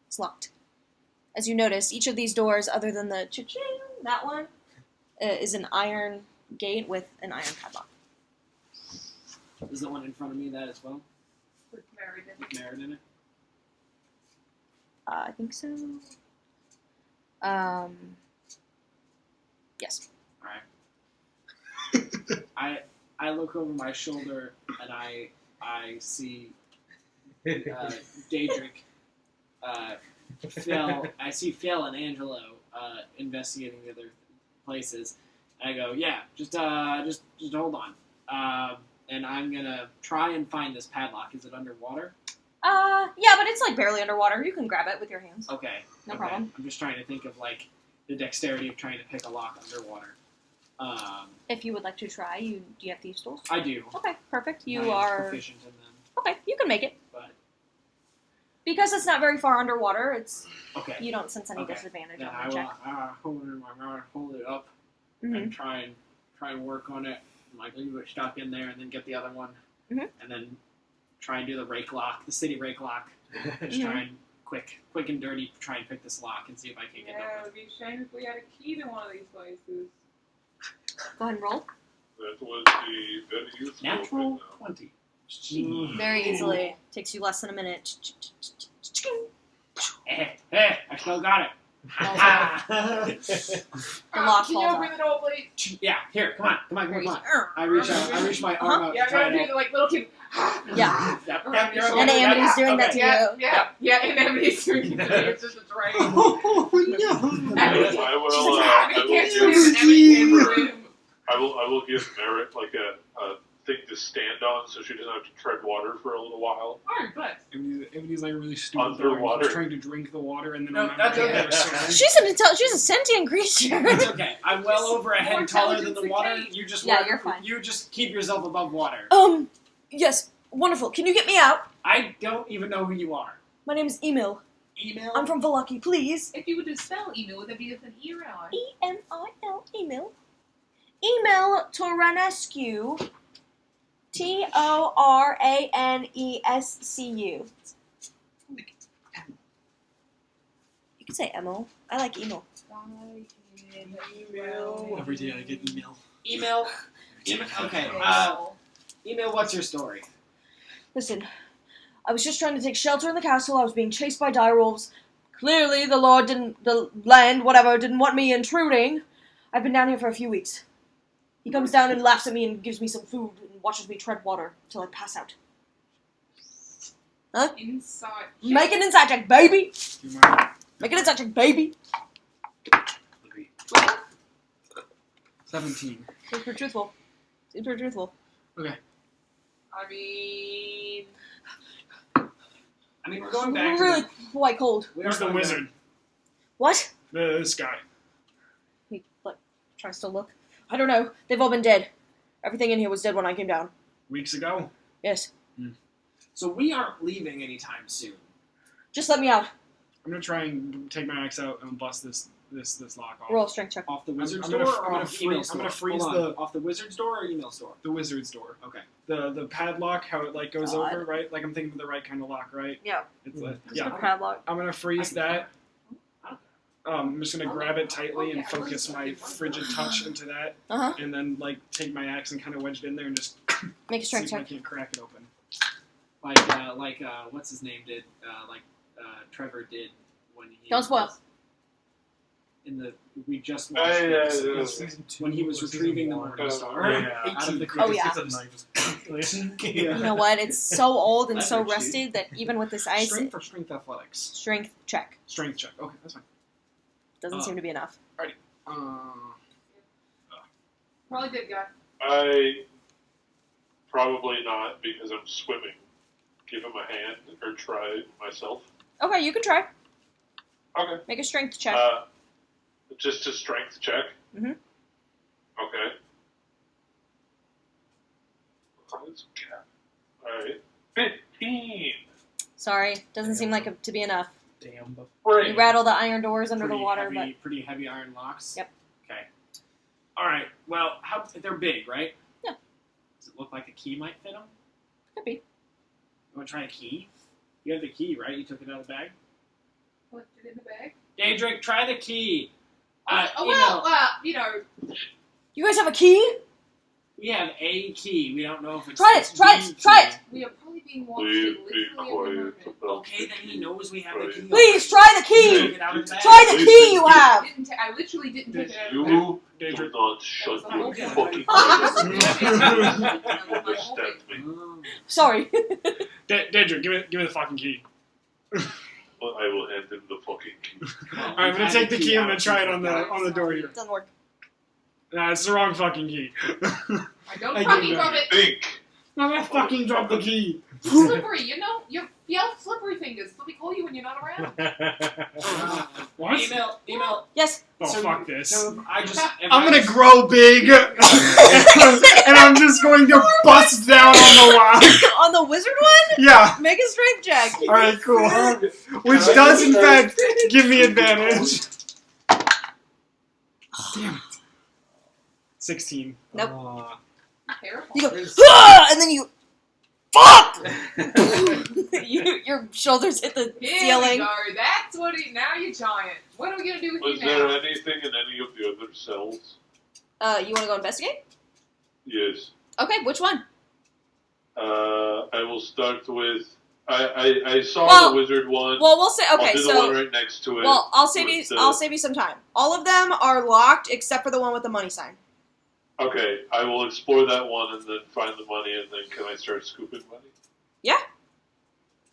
It's locked. As you notice, each of these doors, other than the cha-ching, that one, is an iron gate with an iron padlock. Is the one in front of me that as well? with Meriden. With merit in it? I think so. Yes. Alright. I look over my shoulder and I see Daedric, Phil. I see Phil and Angelo investigating the other places. And I go, yeah, just hold on. And I'm gonna try and find this padlock. Is it underwater? Yeah, but it's like barely underwater. You can grab it with your hands. Okay. No okay. problem. I'm just trying to think of like the dexterity of trying to pick a lock underwater. If you would like to try, do you have thieves' tools? I do. Okay, perfect. I You am are proficient in them, okay. You can make it but because it's not very far underwater. It's okay. you don't sense any Okay. disadvantage Then on I the will check. hold it in my mouth, hold it up, Mhm. and try and work on it. And, like leave it stuck in there, and then get the other one, Mhm. and then try and do the rake lock, the city rake lock. Just try and quick and dirty, try and pick this lock and see if I can get Yeah, it it would be a shame if we had a key to one of these places. Go ahead and roll. That would be very useful. Natural right 20. Very easily. Takes you less than a minute. I still got it. The lock Can you falls open off. the door, please? Yeah, here, come on. I reach my arm out Yeah, to try I'm to gonna do the like little kid. Yeah. Yep, And you're And okay. Amity's doing that to Yeah, and Amity's doing it to me. It's just a drain. Oh, no. I will. Amity can't swim. Amity can't swim. I will give Merritt like a thing to stand on, so she doesn't have to tread water for a little while. Alright, but Amity's like a really stupid Underwater. dog. She's trying to drink the water and then No, remembering that's okay. that it was so She's a sentient creature. It's okay. I'm well over a More head taller than intelligence the than water. Kate. You just Yeah, you're fine. You just keep yourself above water. Yes, wonderful. Can you get me out? I don't even know who you are. My name is Emil. Email. I'm from Valaki, please. if you would just spell email, would that be with an E or an I? Emil. Emil. Emil Toranescu. Toranescu. You can say Emil. I like Emil. Email. Every day I get email. Email. Okay. Email. What's your story? Listen, I was just trying to take shelter in the castle. I was being chased by direwolves. Clearly, the land, whatever, didn't want me intruding. I've been down here for a few weeks. He comes down and laughs at me and gives me some food and watches me tread water till I pass out. Inside. Make an insight check, baby! Do you mind? Make an insight check, baby! 17. Seems pretty truthful. Seems pretty truthful. I mean, We're going back. Really quite cold. We Who's are the going wizard? What? This guy. He, tries to look. I don't know. They've all been dead. Everything in here was dead when I came down. Weeks ago. Yes. So we aren't leaving anytime soon. Just let me out. I'm gonna try and take my axe out and bust this lock off. Roll a strength check. Off the wizard's I'm door gonna- or I'm gonna off the email freeze- I'm store? gonna freeze Hold on. the- Off the wizard's door or email store? The wizard's door. Okay. The padlock, how it like goes God. over, right? Like I'm thinking of the right kind of lock, right? Yeah. It's Just yeah. a padlock. I'm gonna freeze that. Okay. I'm just gonna grab it tightly and Okay, focus my frigid touch into that, Uh-huh. and then like take my axe and kind of wedge it in there and just Make a see strength if I check. can't crack it open. Like what's his name did? Trevor did when he. Don't spoil. was we just watched this, when he was retrieving the Morning Star out of the crypt. Oh, yeah. You know what? It's so old and so Leverage, rusted that even with this ice, Strength or strength athletics? strength check Strength check. Okay, that's fine. doesn't seem to be enough. probably did, guy. I probably not because I'm swimming. Give him a hand or try myself. Okay, you can try. Okay. Make a strength check. Just a strength check. Mhm. Okay. Alright. 15! Sorry, doesn't seem like it to be enough. Damn. You rattle the iron doors under the water, Pretty heavy iron locks. Yep. Okay. All right. Well, they're big, right? Yeah. Does it look like a key might fit them? but could be. You want to try a key? You have the key, right? You took it out of the bag. Put it in the bag. Daedric, try the key. You know, You guys have a key? We have a key. We don't know if it's. Try it, try the it, try key. we are probably being watched Please at be literally every quiet. moment. Okay, then he knows we have the key. Please, try the You key! took it out of the bag. Try the key you have! I literally didn't take it out of the You bag. do Daedric. not shut That was your the whole fucking point. mouth. You understand me? Oh. Sorry. Daedric, give me the fucking key. Well, I will hand him the fucking key. Alright, I'm gonna take the key. I'm gonna try it on the door here. Doesn't work. Nah, it's the wrong fucking key. I don't I fucking give drop that. it. Think! I'm gonna fucking drop the key. Slippery, you know? You have slippery fingers. Let me call you when you're not around. What? Email. Yes. Oh, So fuck this. So I just. I'm gonna grow big, and I'm just going to bust down on the lock. On the wizard one? Yeah. Make a strength check. All right, cool. Which does in fact give me advantage. Damn it. 16. Nope. Terrible. You go, "Ah!" and then you Your shoulders hit the Here ceiling. we go. That's what he. Now you're giant. What are we gonna do with Was you there now? anything in any of the other cells? You want to go investigate? Yes. Okay, which one? I will start with. I saw Well- the wizard one. Well, we'll say I'll okay. do the So one right next to it. well, I'll save you. with the- I'll save you some time. All of them are locked except for the one with the money sign. Okay, I will explore that one and then find the money, and then can I start scooping money?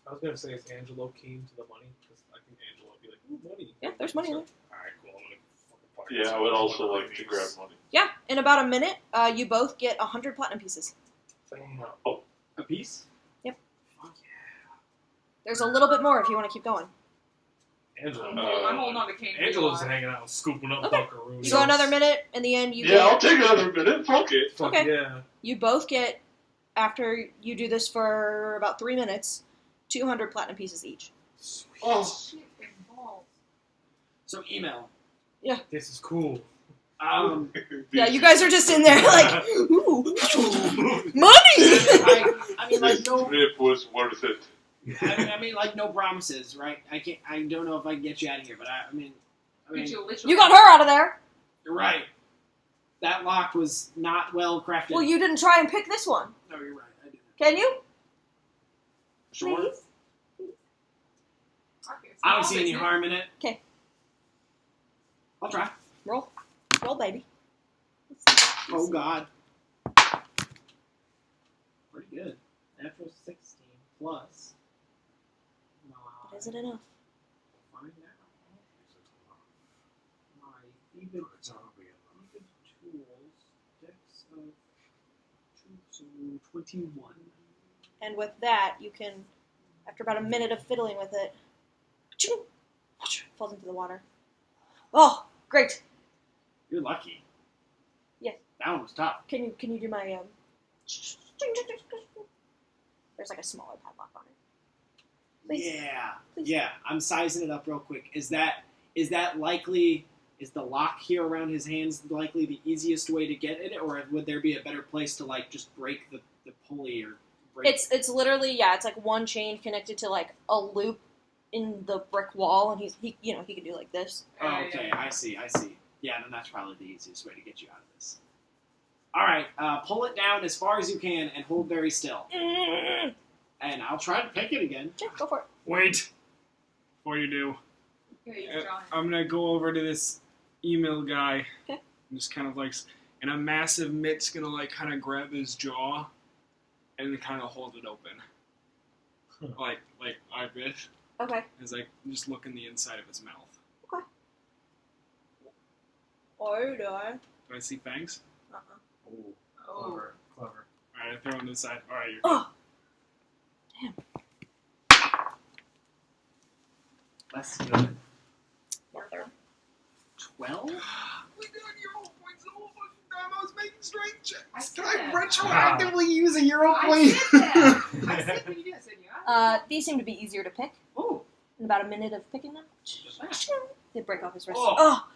I was gonna say is Angelo keen to the money because I think Angelo would be like, ooh, money. Yeah, there's money in there. All right, cool. I'm gonna fucking party. Yeah, I would also like to grab money. Yeah, in about a minute, you both get 100 platinum pieces. A piece? There's a little bit more if you want to keep going. Angelo. I'm holding on to Kane. Angelo's hanging out, scooping up Okay. buckaroos. You go another minute. In the end, you Yeah, I'll get. take another minute. Fuck it. Fuck Okay. yeah. You both get, after you do this for about 3 minutes, 200 platinum pieces each. Oh, Shit and balls. So email. This is cool. Yeah, you guys are just in there like, ooh, money! I mean, like This no. trip was worth it. I mean, like no promises, right? I can't. I don't know if I can get you out of here, but I mean, Could you literally? You got her out of there. you're right. That lock was not well crafted. Well, you didn't try and pick this one. No, you're right. I didn't. Can you? Sure. Please? Okay, I don't small see any business. harm in it. 'Kay. I'll try. Roll. Roll, baby. Oh God. Pretty good. Natural 16 plus. But is it enough? Find out. My even tools. Dex of 21. And with that, you can, after about a minute of fiddling with it, falls into the water. Oh, great! You're lucky. Yes. That one was tough. Can you do my There's like a smaller padlock on it. Please. Yeah. Please. Yeah. I'm sizing it up real quick. Is that likely? Is the lock here around his hands likely the easiest way to get it, or would there be a better place to like just break the pulley or break? It's literally it's like one chain connected to like a loop in the brick wall, and he can do like this. Oh, okay, I see. Yeah, then that's probably the easiest way to get you out of this. All right, pull it down as far as you can and hold very still. And I'll try to pick it again. Yeah, go for it. Wait. Before you do, Okay, you're giant. I'm gonna go over to this email guy. Okay. And just kind of like, and a massive mitt's gonna like kind of grab his jaw, and then kind of hold it open. like this. Okay. As I just look in the inside of his mouth. Or do I? Do I see fangs? Uh-uh. Oh, clever, clever. Alright, I throw him to the side. Alright, you're Oh. That's good. Mother. 12? We got Euro points the whole fucking time I was making strength checks. I said I'm that. retroactively using Euro I points. said that. I said when you did, I said yeah. These seem to be easier to pick. Oh, In about a minute of picking them, that they break off his wrist. Oh. Oh,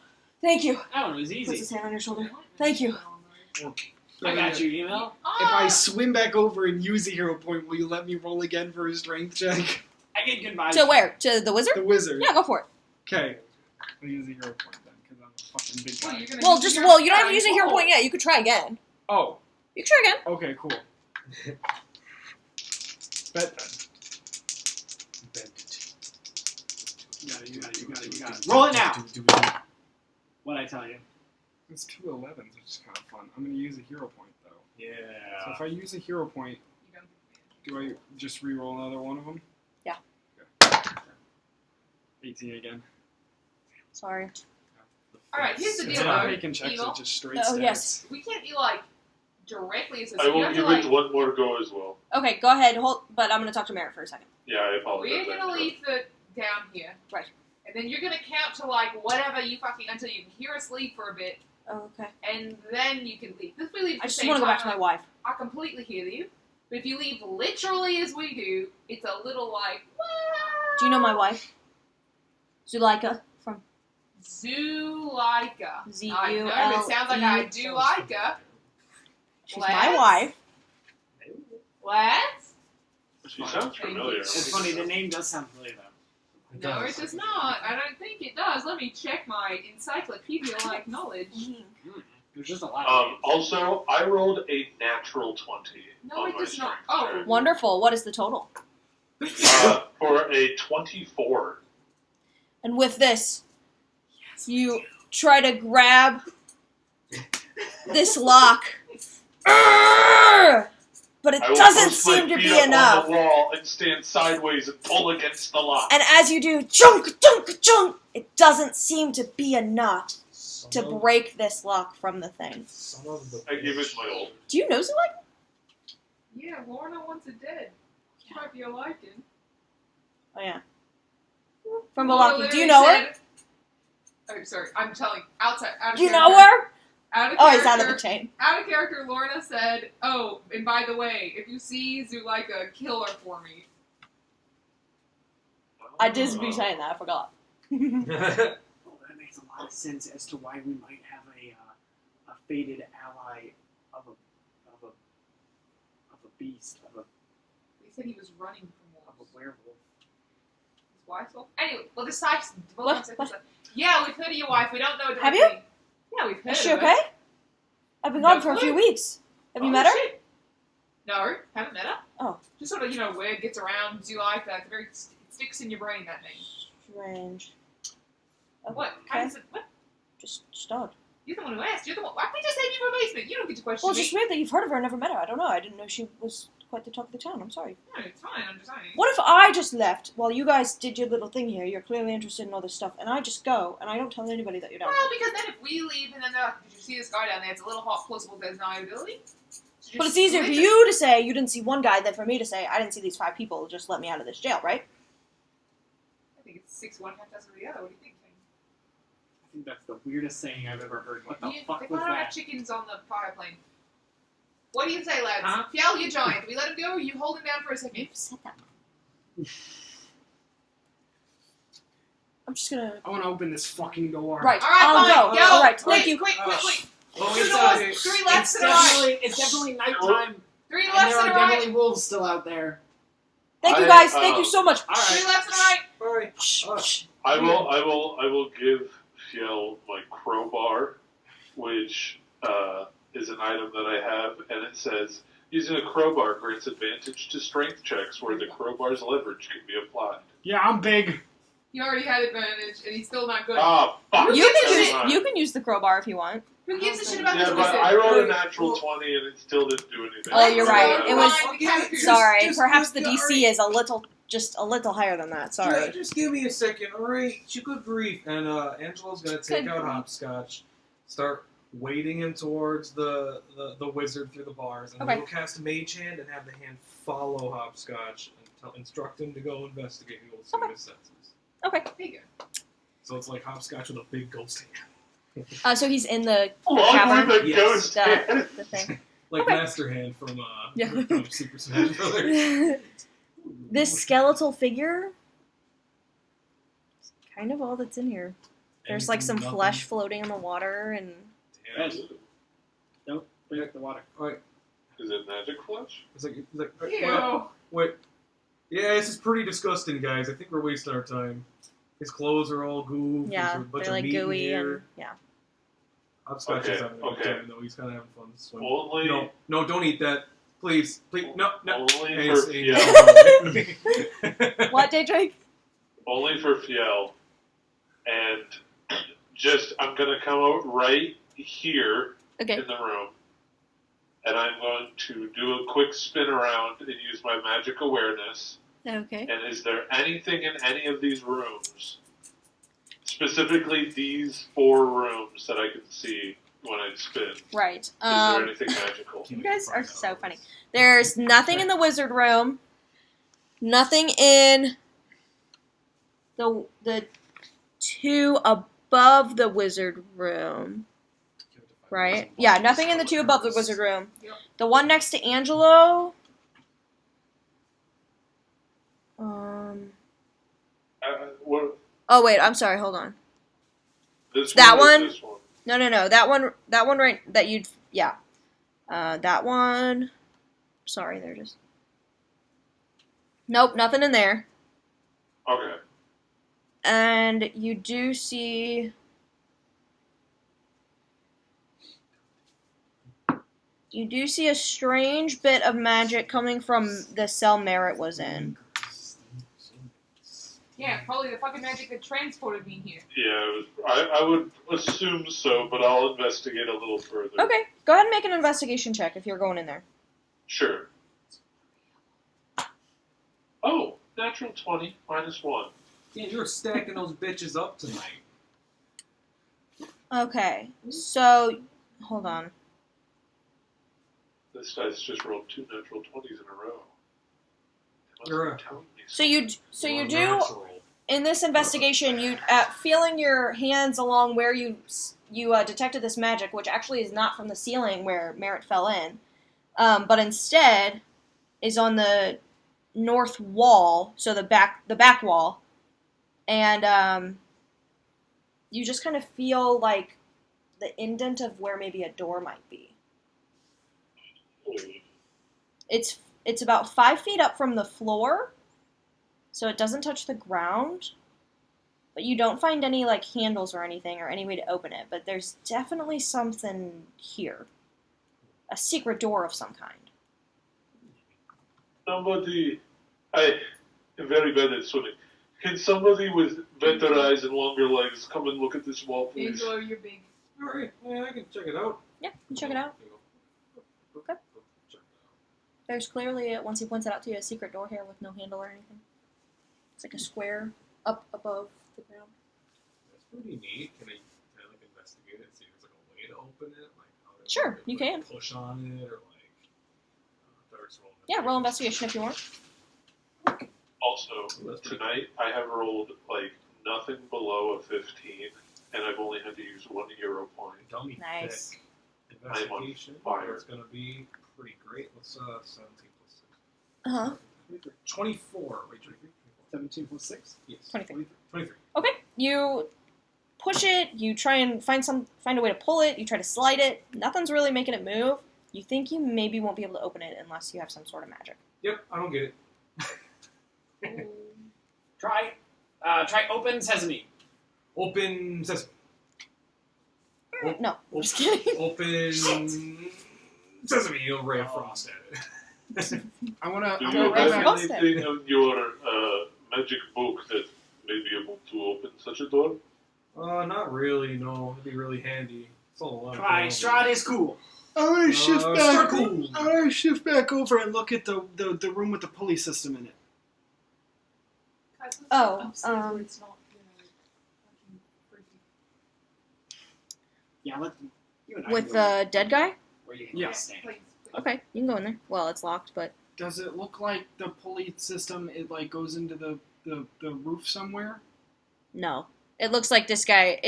thank you. one was Puts easy. his hand on your shoulder. Thank you. I got you, email. If I swim back over and use a hero point, will you let me roll again for a strength check? I get good vibes. To where? To the wizard? The wizard. Yeah, go for it. Okay. I'll use a hero point then, because I'm a fucking big Well, guy. you're gonna Well, use just your you don't have to use a hero giant point yet. You could try again. Oh, You can try again. okay, cool. Bet then. You got it. Roll it now. What'd I tell you? It's 2 11s, which is kind of fun. I'm going to use a hero point, though. So Yeah. if I use a hero point, do I just re-roll another one of them? Yeah. Okay. 18 again. Sorry. Alright, here's the It's deal, not though. making checks, Evil. it's just straight Oh, stats. yes. We can't be like directly assist. I You will have give to like. it one more go as well. Okay, go ahead. Hold. But I'm going to talk to Merritt for a second. Yeah, I apologize. We're gonna I leave it down here. Right. And then you're gonna count to like whatever you fucking until you can hear us leave for a bit, Oh, okay. and then you can leave. If we leave at I the just same want to go back to time, my wife. I completely hear you. But if you leave literally as we do, it's a little like what? Do you know my wife? Zuleika from Zuleika. Z-U-L-E. I know, but it sounds like I do like her. She's What? my wife. What? She sounds familiar. It's funny, the name does sound familiar, though. No, it does not. I don't think it does. Let me check my encyclopedia-like knowledge. There's just a lot of names. Also, I rolled a natural 20. No, on it my does not. strength Oh. check. Wonderful. What is the total? For a 24. And with this, you try to grab this lock. Urgh! But it I will doesn't post my seem to feet be up enough. on the wall and stand sideways and pull against the lock. And as you do, chunk, chunk, chunk, it doesn't seem to be enough to break this lock from the thing. Son of the I give it bitch. my all. Do you know Zulek? Yeah, Lorna wants it dead. She might be a lichen. Oh, yeah. From Lorna Milwaukee. Do you literally know her? said- Oh, sorry. I'm telling. Outside. Out of Do you character. know her? Out of Oh, character. he's out of the chain. Out of character, Lorna said, "Oh, and by the way, if you see Zuleika, kill her for me." I did be saying that. I forgot. Oh, that makes a lot of sense as to why we might have a fated ally of a beast, of They said he was running from a wolves. werewolf. His wife's wolf. Anyway, well, this site's What? Yeah, we've heard of your wife. We don't know directly. Have you? Yeah, we've heard Is she of okay? her. I've been No gone for a few clue. weeks. Have you Oh, met her? shit. No, haven't met her. Oh. Just sort of, word gets around Zuleika. It's very, it sticks in your brain, that name. Strange. Oh, What? How okay. does it, what? Just odd. You're the one who asked. You're the one. Why can't you say you were a basement? You don't get to question Well, it's me. just weird that you've heard of her and never met her. I don't know. I didn't know she was quite the talk of the town. I'm sorry. No, it's fine. I'm just saying. What if I just left while you guys did your little thing here? You're clearly interested in all this stuff, and I just go and I don't tell anybody that you're down. Well, because then if we leave and then they're like, did you see this guy down there? It's a little hot plausible deniability. So But just it's easier for split it. you to say you didn't see one guy than for me to say I didn't see these 5 people. Just let me out of this jail, right? I think it's 6 1, half dozen the other. What do you think? I think that's the weirdest saying I've ever heard. What the They fuck might was not have that? chickens on the fire plane. What do you say, lads? Huh? Fjell, you're giant. Do we let him go or you hold him down for a second? Said that. I'm just gonna. I want to open this fucking door. Right. Alright, I'll fine. go. Go. All right. Quick, Thank you. quick. Oh, Two it's doors, 3 left It's to the right. definitely nighttime, 3 and left there to the are right. definitely wolves still out there. Thank you I, guys. Thank you so much. All 3 right. left to the right. Alright. Shh. I will give Fiel my crowbar, which is an item that I have, and it says, using a crowbar grants advantage to strength checks where the crowbar's leverage can be applied. Yeah, I'm big. He already had advantage, and he's still not good. Ah, fuck! You gives a can shit? use. You can use the crowbar if you want. Who gives a shit about Yeah, this but wizard? I rolled a natural 20 and it still didn't do anything. Oh, you're right. It was- Fine, the characters. Sorry. just Perhaps the give- DC is just a little higher than that. Sorry. Just give me a second, alright? Good grief. And Angelo's gonna take Good out grief. Hopscotch, start wading him towards the wizard through the bars, and Okay. he'll cast Mage Hand and have the hand follow Hopscotch and instruct him to go investigate the old Okay. his senses. Okay. There you go. So it's like Hopscotch with a big ghost hand. So he's in the Along Cavern? with a Yes. ghost hand. the thing. Like Okay. Master Hand from Yeah. from Super Smash Brothers. This skeletal figure. Is kind of all that's in here. There's like some Nothing. flesh floating in the water and. Damn. Don't bring up the water. Is it magic flesh? It's like Ew. wait. Yeah, this is pretty disgusting, guys. I think we're wasting our time. His clothes are all goo. Yeah, There's a bunch they're of like meat in gooey here. and yeah. Hopscotch Okay, is having a good okay. time, though. He's kind of having fun swimming. Only, No, don't eat that. Please, no. only Hey, for it's- Fiel. What, Daydream? Only for Fiel. And just, I'm gonna come out right here Okay. in the room. And I'm going to do a quick spin around and use my magic awareness. Okay. And is there anything in any of these rooms, specifically these 4 rooms that I can see when I spin? Right. Is there anything magical? You guys are so funny. There's nothing in the wizard room. Nothing in the 2 above the wizard room. Right? Yeah, nothing in the 2 above the wizard room. Yep. The one next to Angelo. What, Oh wait, I'm sorry. Hold on. this That one? one? Or this one? No. That one right. That you'd. Yeah. That one. Sorry, they're just. Nope, nothing in there. Okay. And you do see... You do see a strange bit of magic coming from the cell Merritt was in. Yeah, probably the fucking magic that transported me here. Yeah, I would assume so, but I'll investigate a little further. Okay, go ahead and make an investigation check if you're going in there. Sure. Oh, natural 20, -1. Yeah, you're stacking those bitches up tonight. Okay, so... Hold on. This guy's just rolled 2 natural 20s in a row. You're Must be telling me So you do... Natural. In this investigation, you feeling your hands along where you detected this magic, which actually is not from the ceiling where Merritt fell in, but instead is on the north wall, so the back wall, and you just kind of feel like the indent of where maybe a door might be. It's about 5 feet up from the floor. So it doesn't touch the ground, but you don't find any like handles or anything or any way to open it. But there's definitely something here. A secret door of some kind. Somebody, I am very bad at swimming. Can somebody with better eyes and longer legs come and look at this wall, please? Angelo, you're big. Alright, yeah, I can check it out. Yeah, you check it out. Okay. Check it out. There's clearly, once he points it out to you, a secret door here with no handle or anything. It's like a square up above the ground. That's pretty neat. Can I like investigate it and see if there's like a way to open it? Like how to Sure, like, you can. push on it or like darts roll. Yeah, roll investigation if you want. Also, That's pretty tonight I have rolled like nothing below a 15, and I've only had to use 1 hero point. Dummy Nice. thick. Investigation. fire. That's gonna be pretty great. What's 17 plus 6? Uh-huh. 24. Wait, 23? 17 plus 6. Yes. 23. 23. Okay, you push it, you try and find a way to pull it, you try to slide it, nothing's really making it move. You think you maybe won't be able to open it unless you have some sort of magic. Yep, I don't get it. Try open sesame. Open sesame. No, I'm just kidding. Open sesame. You'll ray of frost at it. I wanna. Do I'm you gonna right have grab back. that. anything in your magic book that may be able to open such a door? Not really. No, it'd be really handy. It's all a lot. Try STRAHD is cool. I wanna shift back. Cool. I wanna shift back over and look at the room with the pulley system in it. Guys, let's Oh, go upstairs where it's not, fucking creepy. Yeah, you and I With can go the dead guy? where you Yeah. can stand. Please, please. Okay, you can go in there. Well, it's locked, but Does it look like the pulley system? It like goes into the roof somewhere. no. It looks like this guy.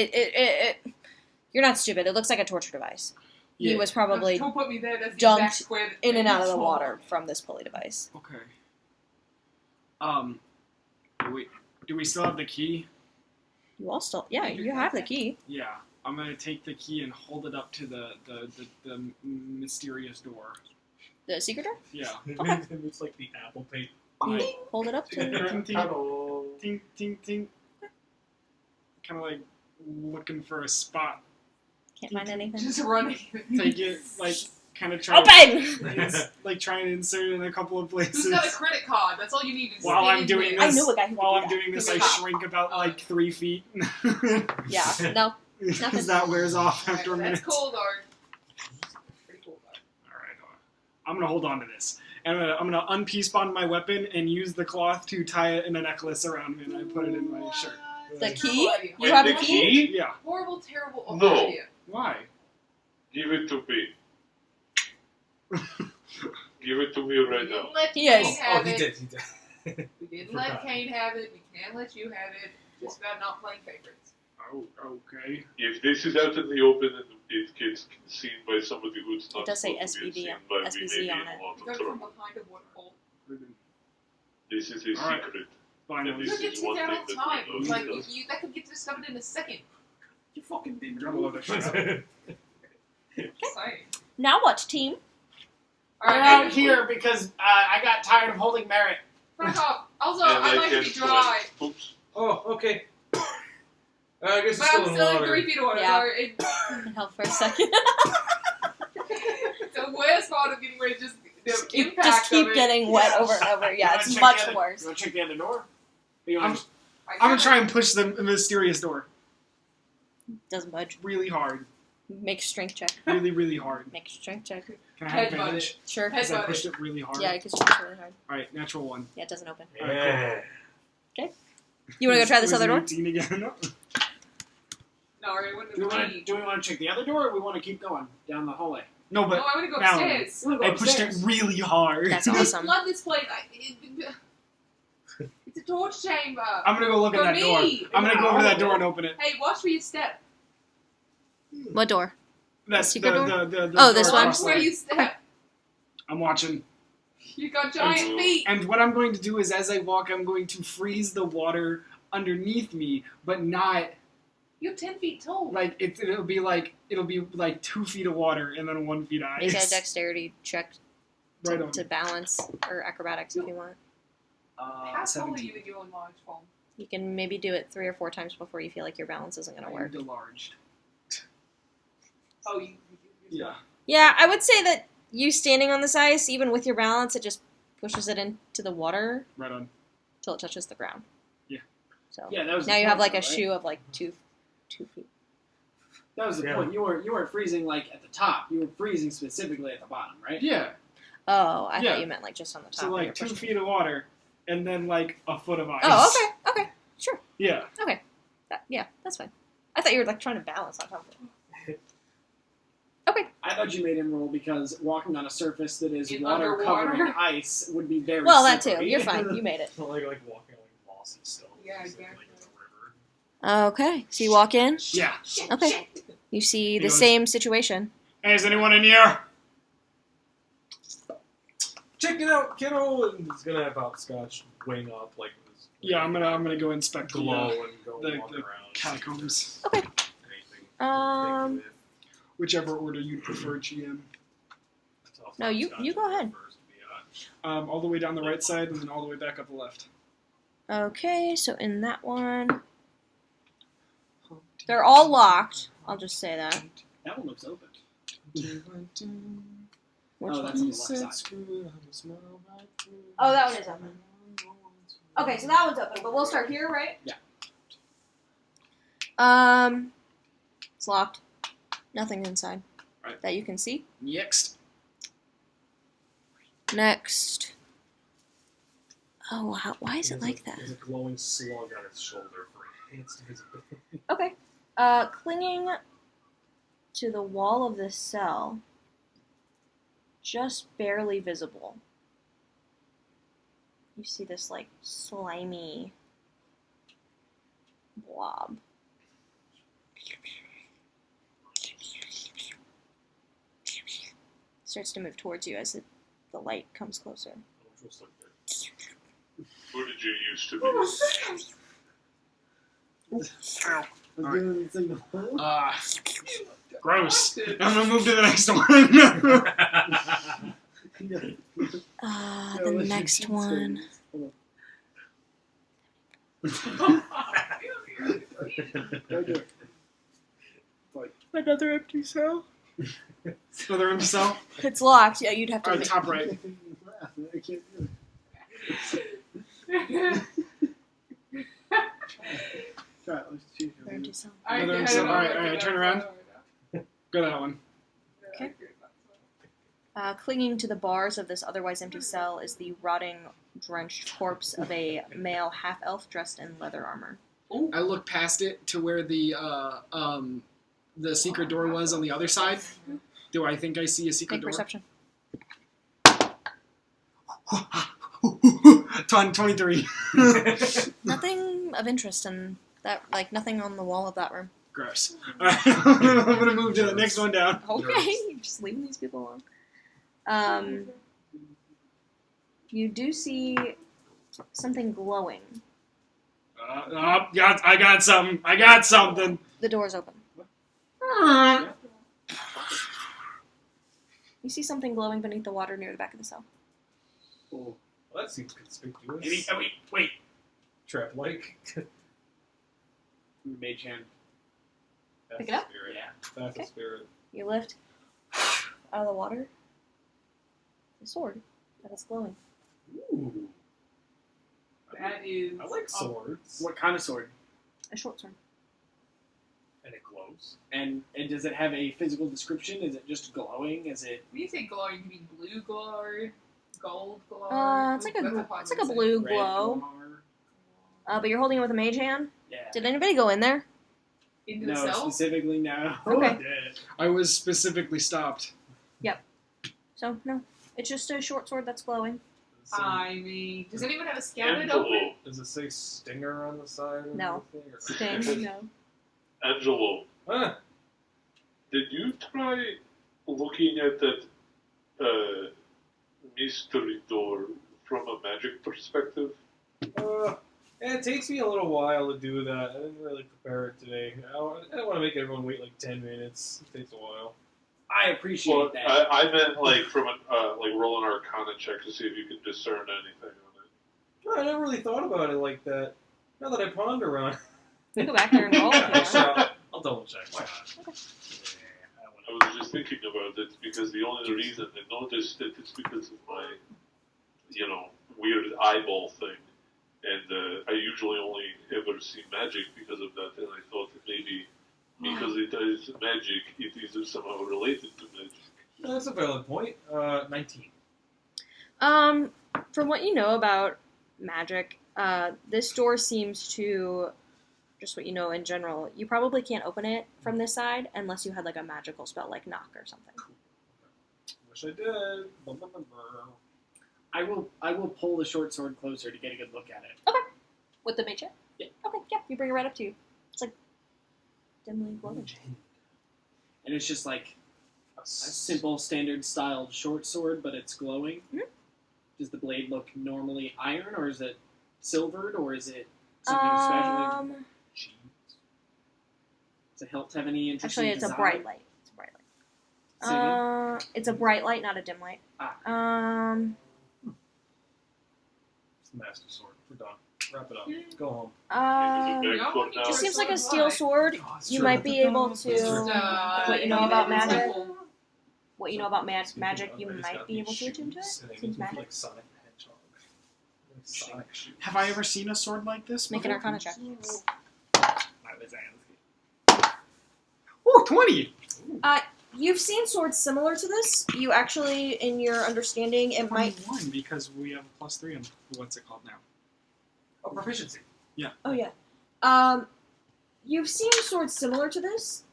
You're not stupid. It looks like a torture device. He Yeah. was probably Don't put me there. That's the dunked exact square that in and made out me of the fall. water from this pulley device. Okay. Do we still have the key? You all still, yeah, you have the key. Yeah. I'm gonna take the key and hold it up to the mysterious door. The secret door? Yeah. Okay. It's like the Apple Pay. You hold it up to. Ting, ting, Hello. ting, ting, ting. Kind of like looking for a spot. Can't find anything. Just running. Take it, like, kind of try. Open! Like trying to insert it in a couple of places. Who's got a credit card? That's all you need. Is While get I'm in doing there. I knew a guy who While could I'm do that. doing this, I Give me a shrink about like 3 feet. Yeah, no. Because that wears off Alright, after a minute. That's cool, though. Pretty cool, though. Alright, I'm gonna hold on to this. And I'm gonna unpiece bond my weapon and use the cloth to tie it in a necklace around me, and I put it in my shirt. The Terrible key? idea. You have the the key? Yeah. Horrible, terrible No. idea. Why? Give it to me. Give it to me We right now. didn't let He Kane is. have he it. did. He did. We didn't let Forgot. Kane have it. We can't let you have it. Just about not playing favorites. Oh, okay. If this is out in the open and it gets seen by somebody who's not It does say supposed to be SBV seen on- by, we SBC may be on in it. a lot You of go from trouble. behind a waterfall. This is a Alright. secret. Fine. And You this could get is taken one out thing all the that time. we know Like, he does. that could get discovered in a second. You fucking did. I'm gonna look shit up. Just saying. Now what, team? We're Alright, out here because I got tired of holding Merritt. Fuck off. Also, And I'd I like to can be dry. Oops. Oh, okay. I guess it's But still I'm in still in water. 3 feet of water. Yeah. So It helped for a second. it's the worst part of getting rid of just the impact Just keep of it. getting wet over and over. Yeah, You it's wanna check much the other- worse. You want to check the other door? Or you wanna just- I'm gonna try and push the mysterious door Doesn't budge. really hard. Make a strength check. Really, really hard. Make a strength check. Can I have Headbutt advantage? Sure. Because I Headbutt pushed it. it really hard. Yeah, because you push really hard. Alright, natural 1. Yeah, it doesn't open. Yeah. You want to go try this Was other door? 18 again? No, it wouldn't Do we want be. to check the other door, or we want to keep going down the hallway? No, No, but I want to go now- upstairs. You wanna go I pushed it upstairs? really hard. That's I awesome. love this place. It's a torch chamber. I'm gonna go look For at that door. me. I'm gonna go over to that door and open it. Hey, watch where you step. What door? That's Secret door? the Oh, this door one? across Watch where there. you step. I'm watching. You got giant feet. And what I'm going to do is, as I walk, I'm going to freeze the water underneath me, but not You're 10 feet tall. like it'll be like 2 feet of water and then 1 feet of Make a ice. dexterity check Right on. to balance, or acrobatics if you want. How tall are 17. you in your enlarged form? You can maybe do it 3 or 4 times before you feel like your balance isn't going to work. Enlarged. Oh, you. Yeah. Yeah, I would say that you standing on this ice, even with your balance, it just pushes it into the water Right on. till it touches the ground. Yeah. So Yeah, that was. now the you have point, like a though, right? shoe of like two feet. That was the Yeah. point. You weren't freezing like at the top. You were freezing specifically at the bottom, right? Yeah. Oh, I Yeah. thought you meant like just on the top. So where like you're 2 pushing. feet of water and then like a foot of ice. Oh, okay, sure. Yeah. Yeah, that's fine. I thought you were like trying to balance on top of it. I thought you made him roll because walking on a surface that is In water underwater. covering ice would be very. Well, that too. slippery. You're fine. You made it. It's not like walking on mossy stone. Yeah, It's like exactly. in the river. Okay, so you walk in. Yeah. Okay. You see the He goes- same situation. Hey, is anyone in here? Check it out, kiddo! And he's gonna have hopscotch wing up like this. Yeah, I'm gonna go inspect the, glow and go the- walk the around. catacombs. Anything. Um, Think of it. Whichever order you prefer, GM. Tough No, you hopscotch go ahead. first to be honest. All the way down the right side and then all the way back up the left. Okay, so in that one, they're all locked. I'll just say that. That one looks open. Which Oh, one? that's on the left side. Oh, that one is open. Okay, so that one's open, but we'll start here, right? Yeah. It's locked. Nothing's inside. Right. That you can see. Next. Next. Oh, why is it like that? There's a glowing slug on its shoulder for enhanced visibility. Okay. Clinging to the wall of this cell, just barely visible. You see this, like, slimy blob. Starts to move towards you as the light comes closer. Just like that. Who did you used to be? I was giving the signal. Gross. I'm gonna move to the next one. The next one. Go do it. Another empty cell? Another empty cell. It's locked. Yeah, you'd have to. Alright, top right. I can't do it. Try it. Let's choose. Empty cell. Another episode. Alright, turn around. Go to that one. Okay. Clinging to the bars of this otherwise empty cell is the rotting, drenched corpse of a male half-elf dressed in leather armor. I look past it to where the secret door was on the other side. Do I think I see a secret Make door? perception. 23. Nothing of interest in that, like nothing on the wall of that room. Gross. Alright, I'm gonna move to the next one down. Okay, you're just leaving these people alone. You do see something glowing. I got something. I got something. The door's open. You see something glowing beneath the water near the back of the cell. Oh. Well, that seems conspicuous. Maybe. Oh, wait. Trap-like. Mage hand. That's Pick it up? a spirit. Yeah. That's Okay. a spirit. You lift out of the water the sword that is glowing. Ooh. That is. I like swords. What kind of sword? A short sword. And it glows. And does it have a physical description? Is it just glowing? Is it When you say glow, you mean blue glow, gold glow? It's like a That's it's hard like to a say. blue red glow. But you're holding it with a mage hand. Yeah. Did anybody go in there? Into the No, cell? specifically no. Okay. I was specifically stopped. So no, it's just a short sword that's glowing. I mean, does anyone have a scout Angelo, open? Does it say stinger on the side? Or No. anything, or- Sting, no. Angelo, Huh? did you try looking at that mystery door from a magic perspective? It takes me a little while to do that. I didn't really prepare it today. I don't want to make everyone wait like 10 minutes. It takes a while. I appreciate Well, that. I meant like from an like roll an Arcana check to see if you can discern anything on it. No, I never really thought about it like that. Now that I ponder on it. You can go back there and roll if you Actually, want. I'll double check. Why not? Okay. I was just thinking about it because the only reason I noticed it is because of my, weird eyeball thing. And I usually only ever see magic because of that, and I thought that maybe because it is magic, it is somehow related to magic. No, that's a valid point. 19. From what you know about magic, this door seems to, just what you know in general, you probably can't open it from this side unless you had like a magical spell like knock or something. Wish I did. Bum, bum, bum, bum. I will pull the short sword closer to get a good look at it. With the mage hand? Yeah. Okay, yeah, you bring it right up to you. It's like dimly glowing. And it's just like a simple, standard styled short sword, but it's glowing. Mhm. Does the blade look normally iron, or is it silvered, or is it something special? Does the hilt have any interesting Actually, it's design? a bright light. It's a bright light. Say again? It's a bright light, not a dim light. It's the master sword. We're done. Wrap it up. Go home. Big no, foot you now. It seems like a steel sword. Oh, it's You true. might be able That's to. true. What you know about magic? Simple. What you know about Speaking magic, of, you I just might got be these able to attune to it. shoes, and they Seems make me magic. feel like Sonic the Hedgehog. Like Sonic shoes. Have I ever seen a sword like this? Make an before? Arcana check. I was asking. Ooh, 20! You've seen swords similar to this. You actually, in your understanding, it might. 21 because we have a +3 on what's it called now. Oh, proficiency. Oh yeah. You've seen swords similar to this.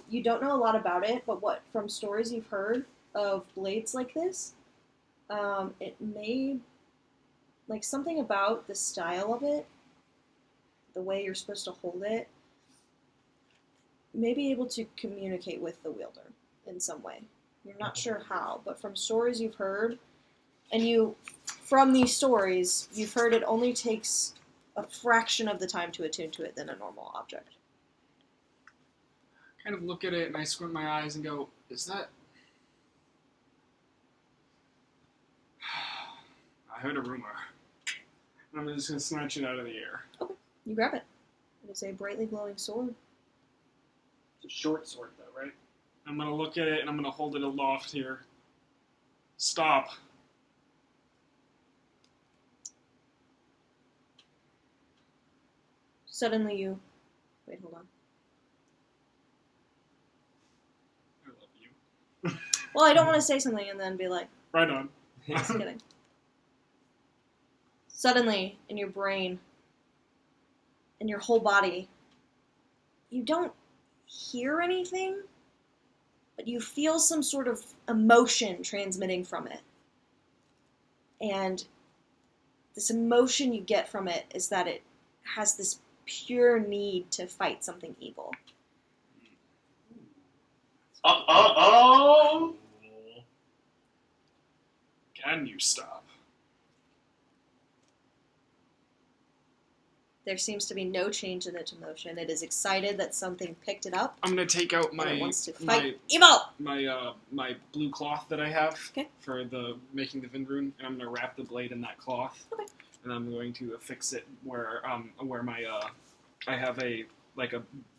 You don't know a lot about it, but what from stories you've heard of blades like this, it may like something about the style of it, the way you're supposed to hold it, may be able to communicate with the wielder in some way. You're not sure how, but from stories you've heard, and from these stories, you've heard it only takes a fraction of the time to attune to it than a normal object. Kind of look at it and I squint my eyes and go, is that... I heard a rumor. And I'm just going to snatch it out of the air. You grab it. It is a brightly glowing sword. It's a short sword, though, right? I'm going to look at it and I'm going to hold it aloft here. Stop. Suddenly you... Wait, hold on. I love you. Well, I don't want to say something and then be like, Right on. just kidding. Suddenly, in your brain, in your whole body, you don't hear anything, but you feel some sort of emotion transmitting from it. And this emotion you get from it is that it has this pure need to fight something evil. Oh! Can you stop? There seems to be no change in its motion. It is excited that something picked it up. I'm gonna take out and it my wants to fight. Evo! my blue cloth that I have Okay. for making the Vind rune, and I'm gonna wrap the blade in that cloth. Okay. And I'm going to affix it where my I have a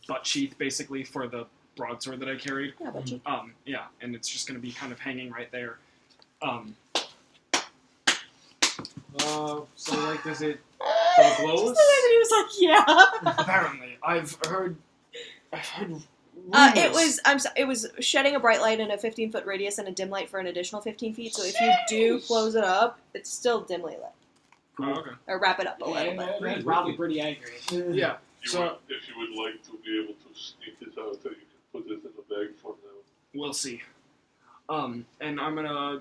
butt sheath basically for the broadsword that I carried. Yeah, but you. Yeah, and it's just gonna be kind of hanging right there. So like, does it? So it glows? He was like, yeah. Apparently, I've heard rumors. It was shedding a bright light in a 15-foot radius and a dim light for an additional 15 feet. So if you do close it up, it's still dimly lit. Oh, okay. Or wrap it up a little bit. That's probably pretty accurate. Yeah. If So you would like to be able to sneak this out, you can put it in a bag for now. we'll see. And I'm gonna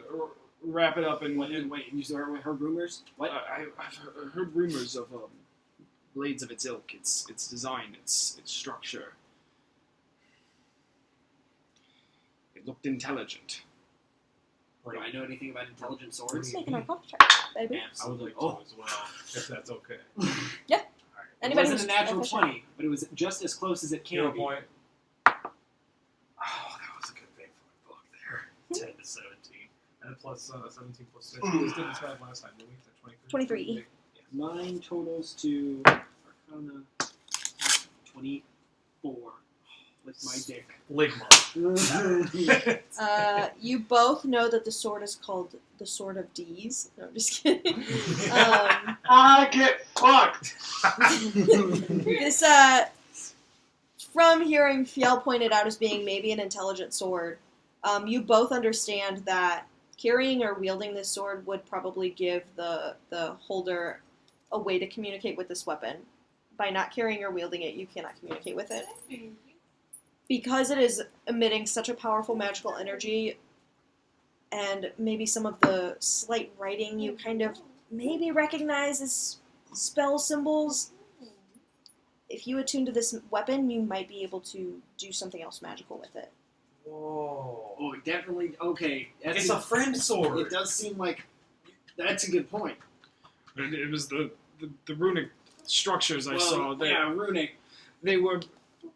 wrap it up and Wait, you heard rumors? What? I've heard rumors of blades of its ilk, its design, its structure. It looked intelligent. Do I know anything about intelligent swords? Let's make an arcana check, baby. I would like to as well, if that's okay. Yeah. It Anybody wasn't a who's natural efficient. 20, but it was just as close as it can Hero be. point. Oh, that was a good thing for my book there. 10 to 17. And plus 17 plus 6. We just did this math last time, didn't we? Is that 23. Mine totals to Arcana 24 with my dick. Ligma. You both know that the sword is called the Sword of D's. No, I'm just kidding. I get fucked! This, from hearing Fiel pointed out as being maybe an intelligent sword, you both understand that carrying or wielding this sword would probably give the holder a way to communicate with this weapon. By not carrying or wielding it, you cannot communicate with it. Because it is emitting such a powerful magical energy, and maybe some of the slight writing you kind of maybe recognize as spell symbols, if you attune to this weapon, you might be able to do something else magical with it. Whoa. Oh, definitely. Okay. It's a friend sword. It does seem like that's a good point. And it was the runic structures I saw. Yeah, runic. They were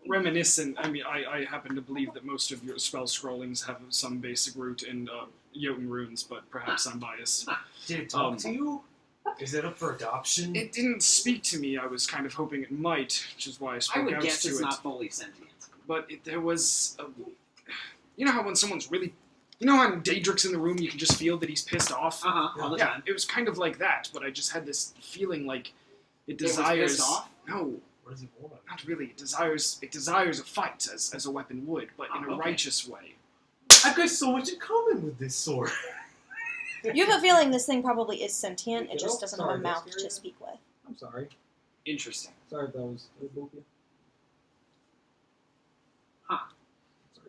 reminiscent. I mean, I happen to believe that most of your spell scrollings have some basic root in Jotun runes, but perhaps I'm biased. Did it talk to you? Is it up for adoption? It didn't speak to me. I was kind of hoping it might, which is why I I spoke would out guess to it's it. not fully sentient. But there was... you know how when someone's really... You know how in Daedric's in the room, you can just feel that he's pissed off? All the Yeah, time. it was kind of like that, but I just had this feeling like it was desires... pissed off? No, What does he want? not really. It desires a fight, as a weapon would, but in a okay. righteous way. I've got so much in common with this sword. You have a feeling this thing probably is sentient, it You just know? doesn't have Sorry, a mouth that's to speak with. I'm sorry. Interesting. Sorry if that was both you. Huh. Sorry.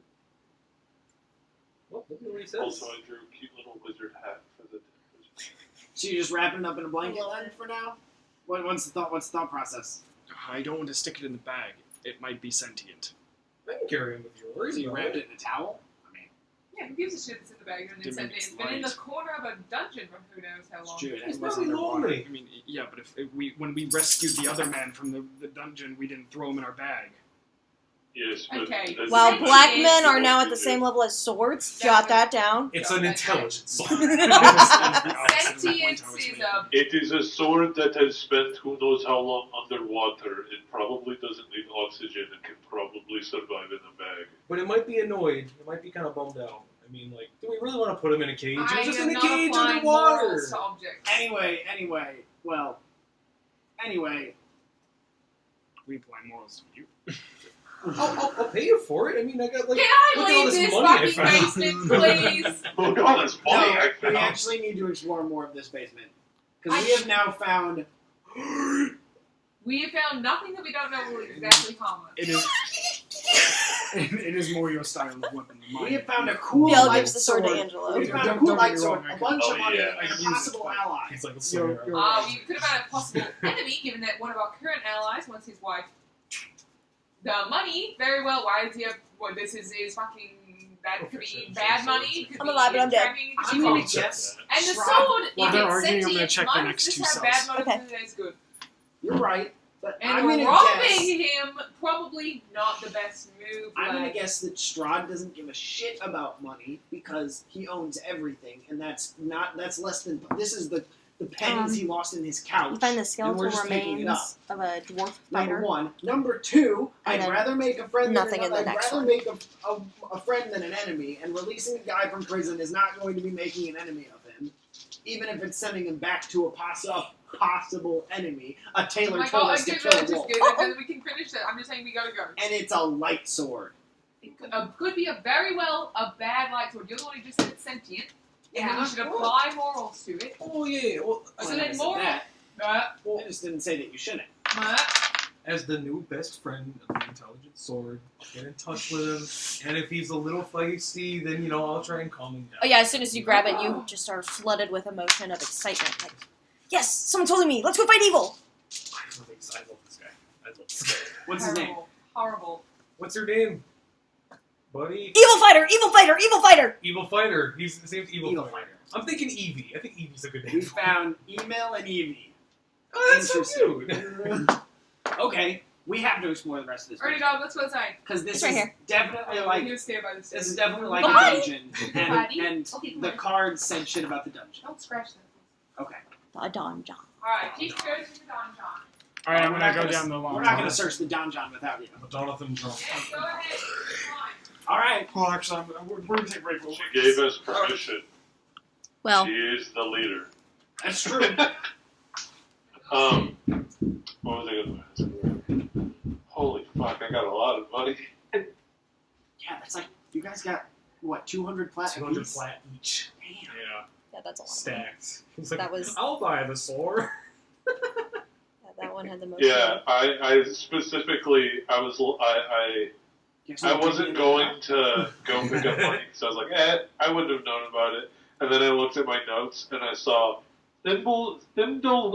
Well, look at what he says. Also, I drew a cute little wizard hat for the So you're just wrapping it up in a blanket then for now? What's the thought process? I don't want to stick it in the bag. It might be sentient. I can carry him with yours. So you wrapped it in a towel? I mean, Yeah, who gives a shit that's in the bag and it's Diminish been in the light. corner of a dungeon for who knows how long. it's true. He's It was probably underwater. lonely. I mean, yeah, but if when we rescued the other man from the dungeon, we didn't throw him in our bag. Yes, but Okay. that's While Sentient black is men are what now at you the do. same level as swords, jot that down. It's Yeah, an that's intelligent sword. Sentience is a It is a sword that has spent who knows how long underwater. It probably doesn't need oxygen and can probably survive in a bag. But it might be annoyed. It might be kind of bummed out. I mean, like, do we really want to put him in a cage? I He's just am in a not cage applying underwater. morals to objects. Anyway, We apply morals to you. I'll pay you for it. I mean, I got like. Can I look at all leave this this money I fucking found. basement, please? Look at all this money I we found. actually need to explore more of this basement. Because we have now found... We have found nothing that we don't know will exactly harm us. It is. It is more your style of weapon than mine. We have found a cool Fiel light gives the sword to sword. Angelo. We found a Don't cool get light me sword, wrong, I a can- bunch oh, of money, yeah, and I a can use it, possible but- ally. He's like a You're- sword. you're- We could have had a possible enemy, given that one of our current allies wants his wife the money. Very well. Why does he have? Well, this is fucking. That could be bad money. Could I'm be alive, but I'm dead. trafficking, could I'm be gonna culture. guess. And the STRAHD. sword, While if they're it's arguing, I'm sentient, gonna check the mine next just two have cells. bad motives Okay. and it's good. You're right. But And I'm gonna robbing guess. him, probably not the best move. I'm gonna lad. guess that STRAHD doesn't give a shit about money because he owns everything, and that's less than. This is the pennies he lost in his couch. You find the and skeletal we're just picking it up. remains of a dwarf Number fighter. one. Number two, And I'd then rather make a friend nothing than in the I'd next rather one. make a friend than an enemy, and releasing a guy from prison is not going to be making an enemy of him, even if it's sending him back to a possible enemy. A Oh tailor my told god, us to okay, kill a just wolf. give it, then we can finish that. I'm just saying we gotta go. And it's a light sword. It could be a bad light sword. You're the one who just said sentient. And then Yeah. you should apply morals to it. Oh yeah. Well, I So never then said moral. that. Uh, I just didn't say that you shouldn't. as the new best friend of the intelligent sword, I'll get in touch with him, and if he's a little feisty, then I'll try and calm him down. Oh yeah, as soon as you grab it, you just are flooded with emotion of excitement. Like, yes, someone told me. Let's go fight evil. I love this guy. I love this guy. What's his name? horrible. Horrible. What's your name, buddy? Evil fighter, evil fighter, evil fighter. Evil Fighter. His name's Evil Evil Fighter. Fighter. I'm thinking Eevee. I think Eevee's a good name. We found email and Evie. Oh, that's so cute. Okay, we have to explore the rest of this. Alrighty, dog, let's go outside. Because this It's right is here. definitely I'm like gonna stay by the this stairs. is definitely like Bye. a dungeon, Buddy. and Okay, come the on. cards said shit about the dungeon. Don't scratch that. Okay, The donjon. Alright, keep going to the donjon. All right, I'm We're gonna not go down the long. We're not hall. gonna search the donjon without you. Jonathan John. Yes, go ahead. Fine. All right. Well, actually, we're gonna take a break. real She quick. gave us permission. Well, She is the leader. That's true. What was I gonna say? Holy fuck! I got a lot of money. Yeah, that's like you guys got what 200 plat. 200 apiece? flat each. Damn. Yeah, yeah, that's a lot. Of money. stacked. He's like, That was- I'll buy the sword. Yeah, that one had the most. Yeah, I specifically, I Guess I we're wasn't taking it going out. to go pick up money, so I was like, I wouldn't have known about it. And then I looked at my notes and I saw Thimble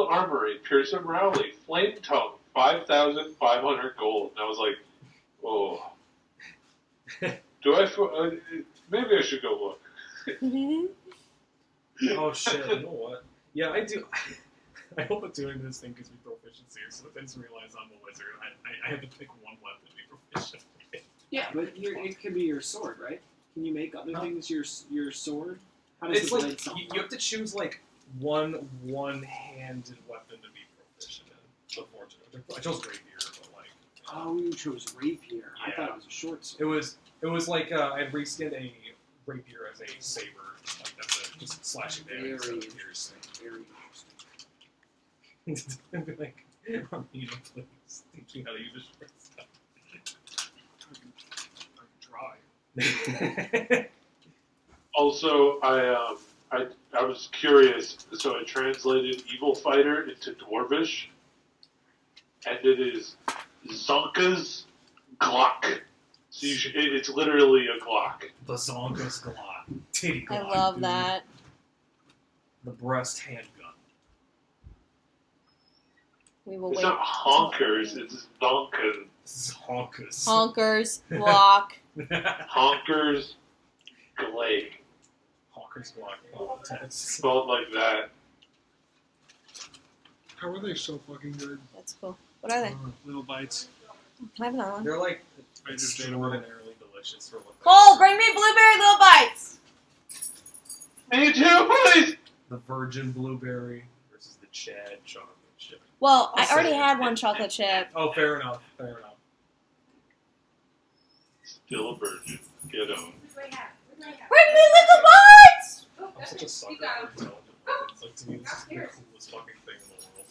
Armory, Pearson Rowley, Flame Tongue, 5,500 gold. And I was like, oh. Maybe I should go look. Oh shit! You know what? Yeah, I do. I hope that doing this thing gives me proficiency, so I just realize I'm a wizard. I have to pick one weapon to be proficient. But it could be your sword, right? Can you make other things your sword? How does It's the like blade sound? you have to choose like one-handed weapon to be proficient in. Unfortunately, I chose rapier, but like Oh, you chose rapier. I Yeah. thought it was a short sword. it was like I reskinned a rapier as a saber, like that's a just slashing damage Very instead of interesting. Very interesting. piercing. I'd be like, Armina, please, teach me how to use this short Dry. stuff. Also, I was curious, so I translated Evil Fighter into Dwarvish, and it is Zonka's Glock. So it's literally a Glock. Bazonka's Glock. Titty I Glock. love dude. that. The breast handgun. We will It's wait. not honkers, it's Zonkas. Zonkers. Honkers, block. Honkers Glade. Hawker's Glock. Oh, that's Spelled like that. How are they so fucking good? That's cool. What are they? Little bites. Can I have another one? They're like I just ate 'em all. extraordinarily delicious for what they Cole, bring me blueberry little bites. Me too, please! The virgin blueberry versus the Chad chocolate chip. Well, I'll I already say it. had one chocolate chip. Oh, fair enough. Fair enough. Still a virgin. Get on. Bring me little bites. Oh, I'm such a sucker You got for him. intelligent weapons. Like, to me, this is the coolest fucking thing in the world.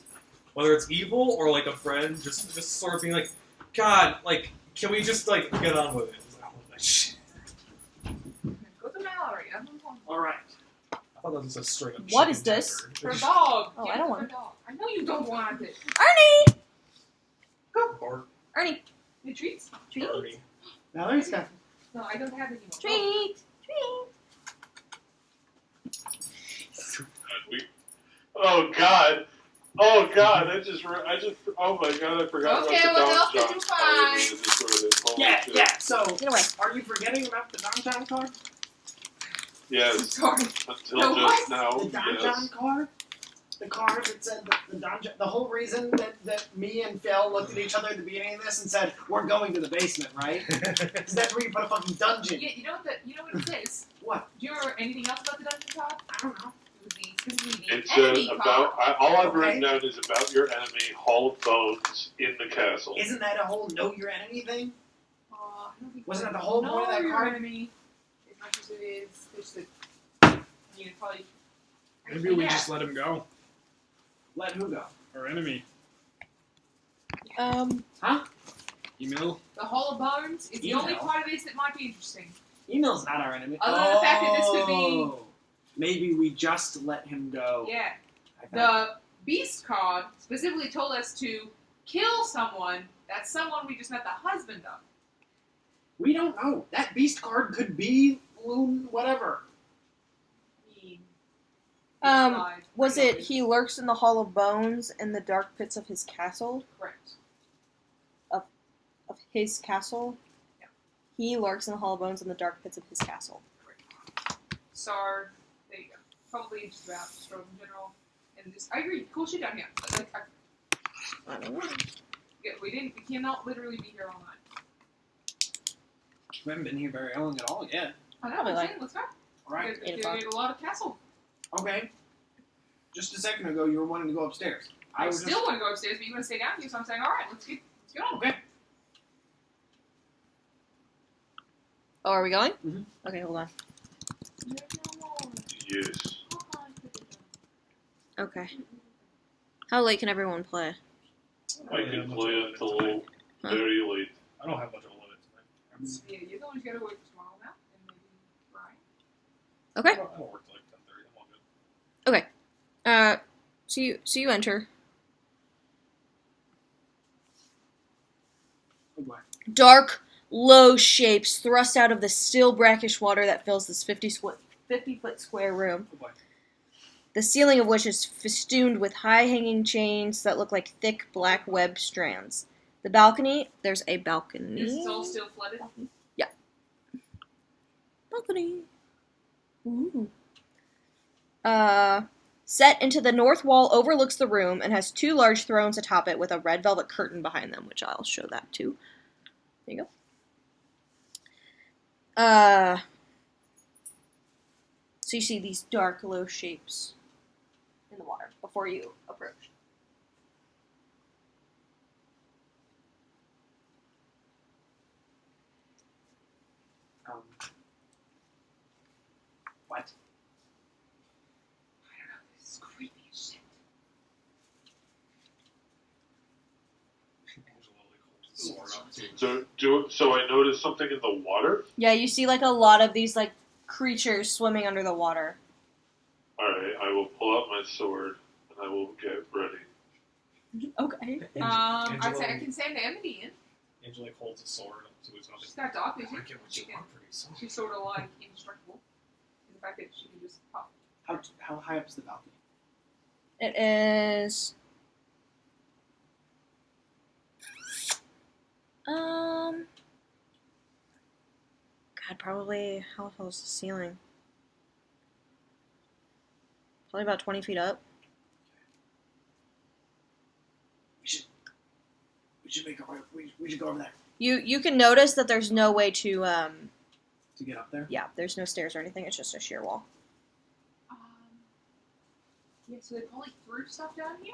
Whether it's evil or like a friend, just sort of being like, God, like, can we just like get on with it? It's like, oh, that shit. Go to Mallory. I'm going All right. I thought that was just a straight up. What chicken is this? tender. for a dog. Oh, Give I it don't to want the dog. I know you don't want it. Ernie, Bart, Ernie, The treats? treat, Barney. Valerie's got. No, I don't have any more. treat, treat. Oh God! Oh God! Oh my God! I forgot Okay, about the what else Don did you John. Oh, find? this is what it is. Holy Yeah, shit. yeah. So, Get away. are you forgetting about the donjon card? Yes. Sorry. Until No, just what? now. The donjon Yes. card. the card that said the dungeon. The whole reason that me and Phil looked at each other at the beginning of this and said we're going to the basement, right? Because that's where you put a fucking dungeon. Yeah, you know what it says? What? Do you remember anything else about the dungeon card? I don't know. It was specifically the It enemy says card. all I've Okay. written down is about your enemy, Hall of Bones, in the castle. Isn't that a whole know your enemy thing? I don't think Wasn't that the whole point of that your card? enemy, as much as it is, there's the, probably. Maybe we Yeah. just let him go. Let who go? Our enemy. Emil. The Hall of Bones is the only Email. part of this that might be interesting. Email's not our enemy. Other than the fact that this could be- Oh. Maybe we just let him go. Yeah. I thought- The Beast card specifically told us to kill someone. That's someone we just met the husband of. We don't know. That beast card could be Loon whatever. I mean, Was it he lurks in the Hall of Bones in the dark pits of his castle? Correct. Of his castle? Yeah. He lurks in the Hall of Bones in the dark pits of his castle. So, there you go. Probably just about Stroke in general. And this, I agree, cool shit down here. Like, I don't know. we cannot literally be here all night. We haven't been here very long at all yet. I know, Probably I'm like- saying, let's go. Alright. We did a lot of castle. Okay. Just a second ago, you were wanting to go upstairs. I was still want to go upstairs, but you want to stay down here, so I'm saying, alright, let's get on. Okay. Oh, are we going? Mhm. Okay, hold on. Yes. Okay. How late can everyone play? I can play until Huh? very late. I don't have much of a limit tonight. Yeah, you're the one who's got to work tomorrow now, and maybe Brian. Okay. I don't work till like 10:30. I'm all good. So you enter. Good way. Dark, low shapes thrust out of the still brackish water that fills this 50-foot square room. Good way. The ceiling of which is festooned with high-hanging chains that look like thick black web strands. The balcony, there's a balcony. This is all still flooded. Balcony. Ooh. Set into the north wall overlooks the room and has two large thrones atop it with a red velvet curtain behind them, which I'll show that too. There you go. So you see these dark, low shapes in the water before you approach. What? I don't know, this is creepy as shit. Angela like holds the sword up too. So I noticed something in the water. Yeah, you see like a lot of these like creatures swimming under the water. Alright, I will pull out my sword and I will get ready. Okay. I'd say I can send Emily in. Angela like holds a sword up to his mouth. She's got dark vision. I get what you want pretty soon. She's sort of like indestructible. In the fact that she can just pop. How high up is the balcony? It is. God, probably how tall is the ceiling? Probably about 20 feet up. We should make our way. We should go over there You can notice that there's no way to to get up there. yeah, there's no stairs or anything. It's just a sheer wall. Yeah, so they probably threw stuff down here.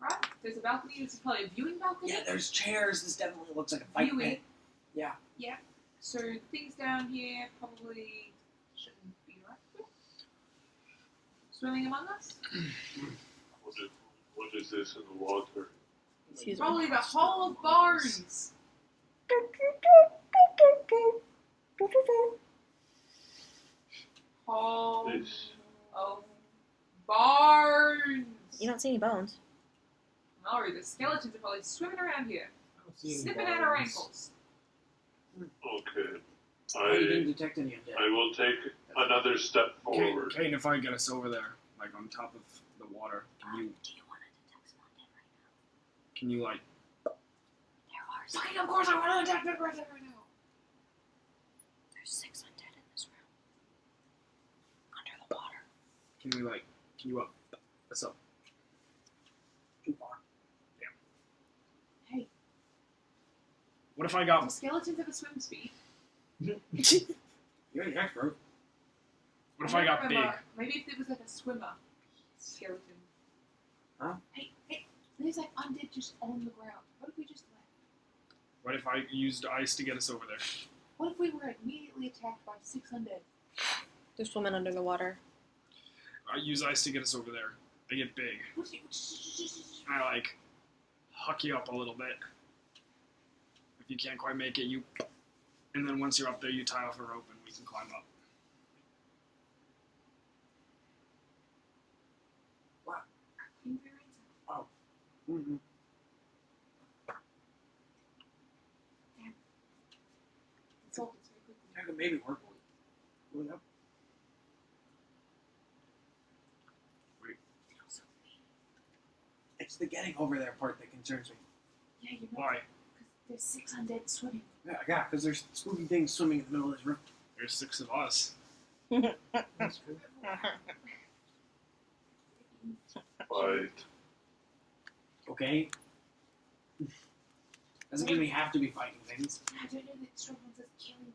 Right? There's a balcony. This is probably a viewing balcony. Yeah, there's chairs. This definitely looks like a fight Viewing. pit. Yeah. Yeah. So things down here probably shouldn't be right here. Swimming among us. What is this in the water? Excuse me. Probably the Hall of Bones. Hall This. of Barns. You don't see any bones. No, the skeletons are probably swimming around here, I don't see any sniffing at our bones. ankles. Okay. Oh, you didn't I detect any of that. will take another step forward. Kane, if I get us over there, like on top of the water, can you want to detect some undead right now? can you like There are Fucking, of course I want to attack that right now. There's 6 undead in this room. Under the water. can we like Can you up? What's up? Too far. Hey, What if I got? skeletons have a swim speed. You're the expert. What if I got don't big? remember. Maybe if it was like a swimmer skeleton. Huh? Hey, there's like undead just on the ground. What if we just left? What if I used ice to get us over there? What if we were immediately attacked by 6 undead? They're swimming under the water. I use ice to get us over there. They get big. I like huck you up a little bit. If you can't quite make it, you. And then once you're up there, you tie off a rope and we can climb up. Mm-hmm. Insult us very quickly. That could maybe work. Well, yep. It's the getting over there part that concerns me. Yeah, you know. Why? Because there's 6 undead swimming. Yeah, because there's spooky things swimming in the middle of this room. There's 6 of us. That's true. Right. Okay. Doesn't mean we have to be fighting things. I don't know that Strahd wants us killing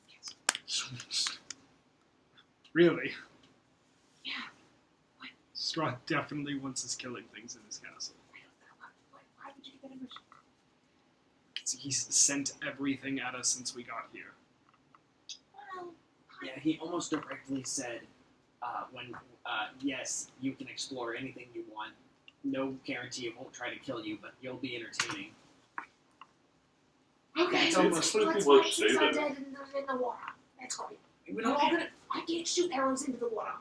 things in his castle. Really? Yeah. What? Straw definitely wants us killing things in his castle. Why would you get that impression? He's sent everything at us since we got here. Well, Yeah, he almost directly said, yes, you can explore anything you want. No guarantee it won't try to kill you, but you'll be entertaining. okay, It's almost let's well, fight say 6 that. undead in the water. That's great. We We're don't all have, gonna. I can't shoot arrows into the water.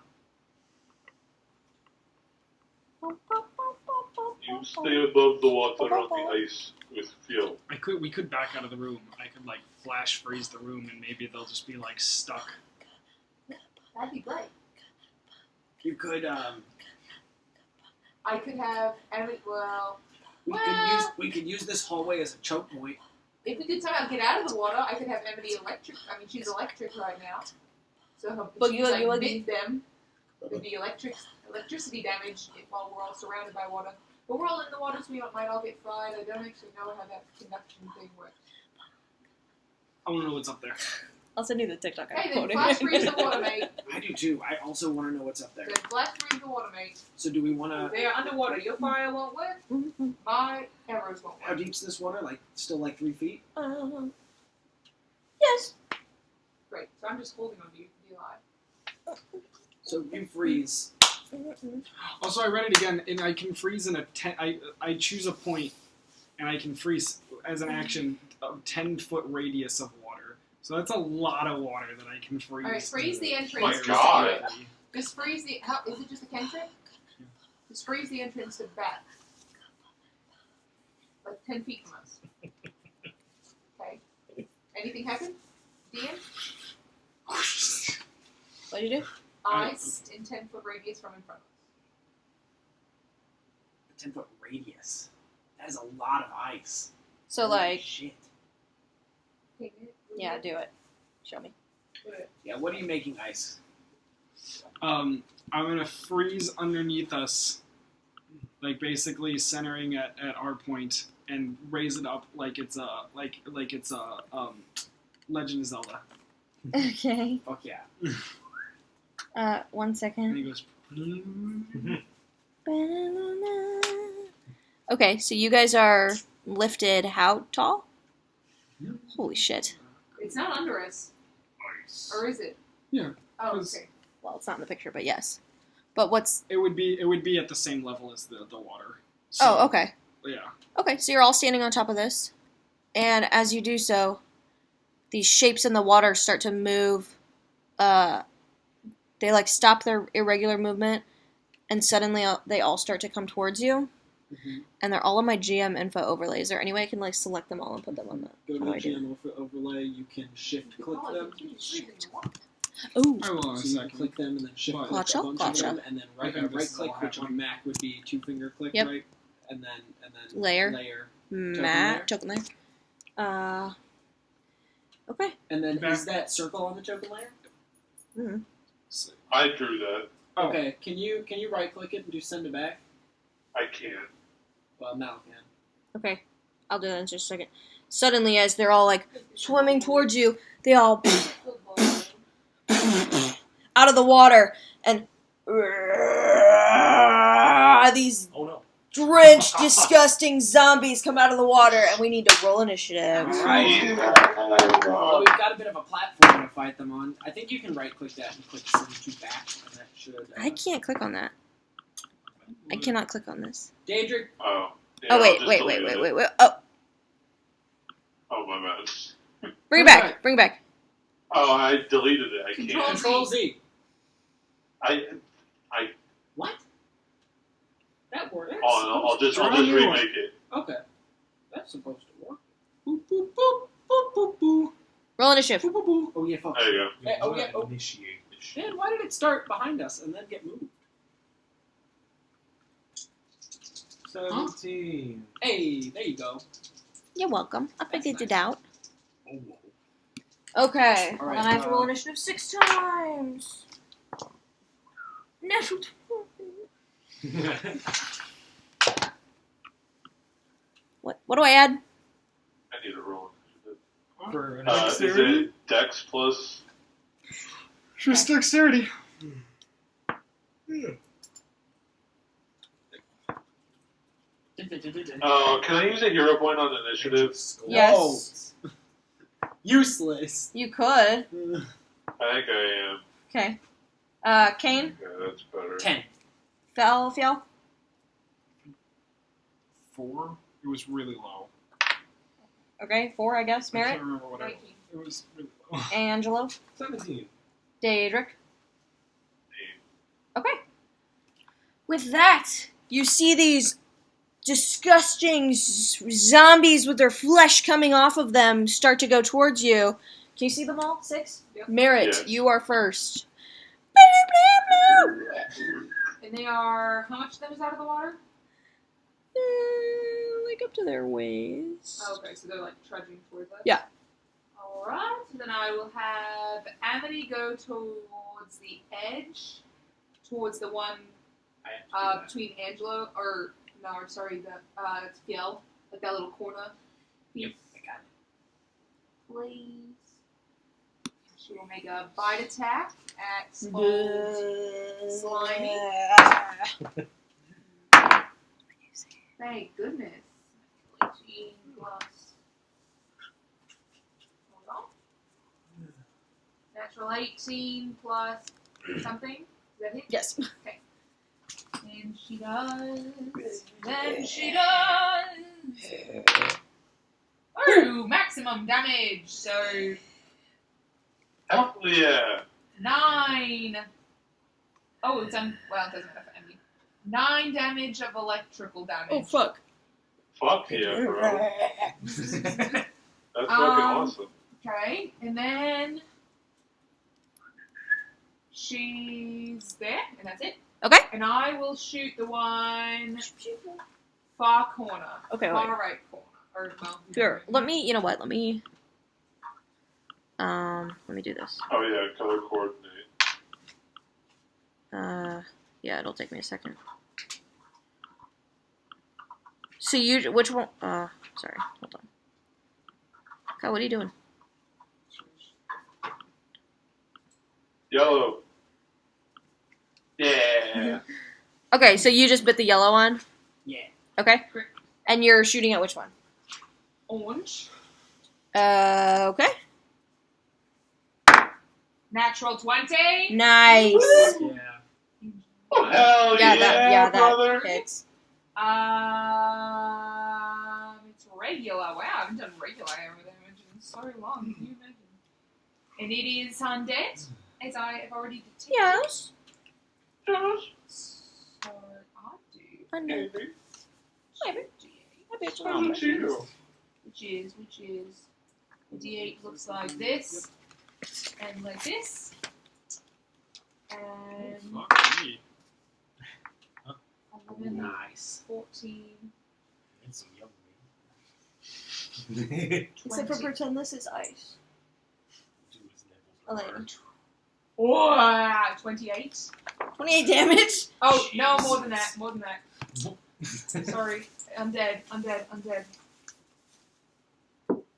You stay above the water on the ice with fuel. We could back out of the room. I could like flash freeze the room and maybe they'll just be like stuck. That'd be great. you could, I could have every well. we could use this hallway as a choke point. If we could somehow get out of the water, I could have Emily electric. I mean, she's electric right now. So if But she's you- like you would bit them, there'd be electricity damage while we're all surrounded by water. But we're all in the water, so we might all get fried. I don't actually know how that conduction thing works. I want to know what's up there. I'll send you the TikTok. Hey, then flash freeze the water, mate. I do too. I also want to know what's up there. Then flash freeze the water, mate. So do we want to? They are underwater. Your fire won't work. My arrows won't How work. deep's this water? Like still like 3 feet? Yes. Great. So I'm just holding on to you to be alive. So you freeze. Also, I read it again, and I can freeze in a 10. I choose a point, and I can freeze as an action a 10-foot radius of water. So that's a lot of water that I can freeze. All right, freeze the entrance. My just God. directly. Just freeze the. How is it? Just a cantrip? Yeah. Just freeze the entrance to back, like 10 feet from us. Okay. Anything happen? Dan? What'd you do? Ice in 10-foot radius from in front of us. A 10-foot radius. That is a lot of ice. So Holy like, shit. Okay, yeah, do it. Show me. Yeah. What are you making ice? I'm gonna freeze underneath us, like basically centering at our point, and raise it up like it's a Legend of Zelda. Okay. Fuck yeah. 1 And second. he goes. Okay, so you guys are lifted how tall? Yeah. Holy shit. It's not under us, Nice. or is it? Yeah. Oh, 'Cause- okay. Well, it's not in the picture, but yes. But what's... It would be at the same level as the water. So, Oh, okay. Yeah. Okay, so you're all standing on top of this. And as you do so, these shapes in the water start to move. They like stop their irregular movement, and suddenly they all start to come towards you. Mm-hmm. And they're all on my GM info overlay. Is there any way I can like select them all and put them on that? Go to How the do I do GM overlay. You can shift click Oh, them. you can freeze it in the water. Ooh. I will in a So you can second. click them and then shift click Gotcha, a bunch gotcha. of them, and then I right think this is click, all which on happening. Mac would be 2-finger click, Yep. right? And then Layer. layer. Matt, token layer. Okay. And then Back. is that circle on the token layer? Mm-hmm. So- I drew that. Okay, can you right click it and do send it back? I can't. Well, Mal can. Okay, I'll do that in just a second. Suddenly, as they're all like swimming towards you, they all out of the water, and these Oh no. drenched, disgusting zombies come out of the water, and we need to roll initiative. Alright. Well, we've got a bit of a platform to fight them on. I think you can right click that and click send to back, and that should. I can't click on that. I cannot click on this. Daedric. Oh. Yeah, Oh I'll wait, just wait, delete wait, it. wait, wait, wait. Oh, Oh, my bad. bring it back, bring it back. Oh, I deleted it. I Control can't. Control Z. I. What? That works. Oh, I'll just Draw a new one. remake it. Okay. That's supposed to work. Boop, boop, boop, boop, boop, boop. Roll initiative. Boop, boop, boop. Oh, yeah, fuck. There you go. Hey, oh, yeah, oh. Initiate. Man, why did it start behind us and then get moved? 17. Hey, there you go. You're welcome. I figured it nice. out. Oh, Okay, All and right, then I have to roll initiative 6 times. Natural 20. What do I add? I need to roll. For an Is it Dex plus? Just dexterity. Oh, can I use a hero point on initiative? Yes. Whoa. Useless. You could. I think I am. Okay. Kane? Yeah, that's better. 10. Fiel? 4. It was really low. Okay, 4, I guess. I Merritt? can't remember what I rolled. 19. It was really low. Angelo? 17. Daedric? Okay. With that, you see these disgusting zombies with their flesh coming off of them start to go towards you. Can you see them all? 6? Yep. Merritt, Yes. you are first. And they are, how much of them is out of the water? Like up to their waist. Oh, okay, so they're like trudging towards us? Yeah. Alright, so then I will have Amity go towards the edge, towards the one I have to do that. between Angelo, or, no, I'm sorry, it's Fiel, like that little corner piece. Yep, I got it. Please. She will make a bite attack at old Slimy. Thank goodness. 18 plus. Hold on. Natural 18 plus something. Is that it? Yes. And she does. Then she does. Oh, maximum damage. So Hell yeah. 9. Oh, it's well, it doesn't matter for Emily. 9 damage of electrical damage. Oh, fuck. Fuck yeah, bro. That's fucking awesome. Okay, and then she's there, and that's it. Okay. And I will shoot the one far corner. Okay, far wait. right corner. Or, well, Sure. Let me, you know what? Let me do this. Oh yeah, color coordinate. Yeah, it'll take me a second. So you, which one? Sorry, hold on. God, what are you doing? Yellow. Yeah. Okay, so you just bit the yellow one. Yeah. Okay. Correct. And you're shooting at which one? Orange. Okay. Natural 20. Nice. Yeah. Oh hell Yeah, yeah, that brother. hits. It's regular. Wow, I haven't done regular arrow damage in so long. Can you imagine? And it is undead, as I have already detected. Yes. So I do. Undead. Maybe. Maybe. Zero. Which is the D8 looks like this and like this. And Fuck me. 11, Nice. 14, That's some yummy. 20. Except for pretend this is ice. Elena. Wow, 28. 28 damage. Oh, no, Jesus. more than that. More than that. Sorry. I'm dead.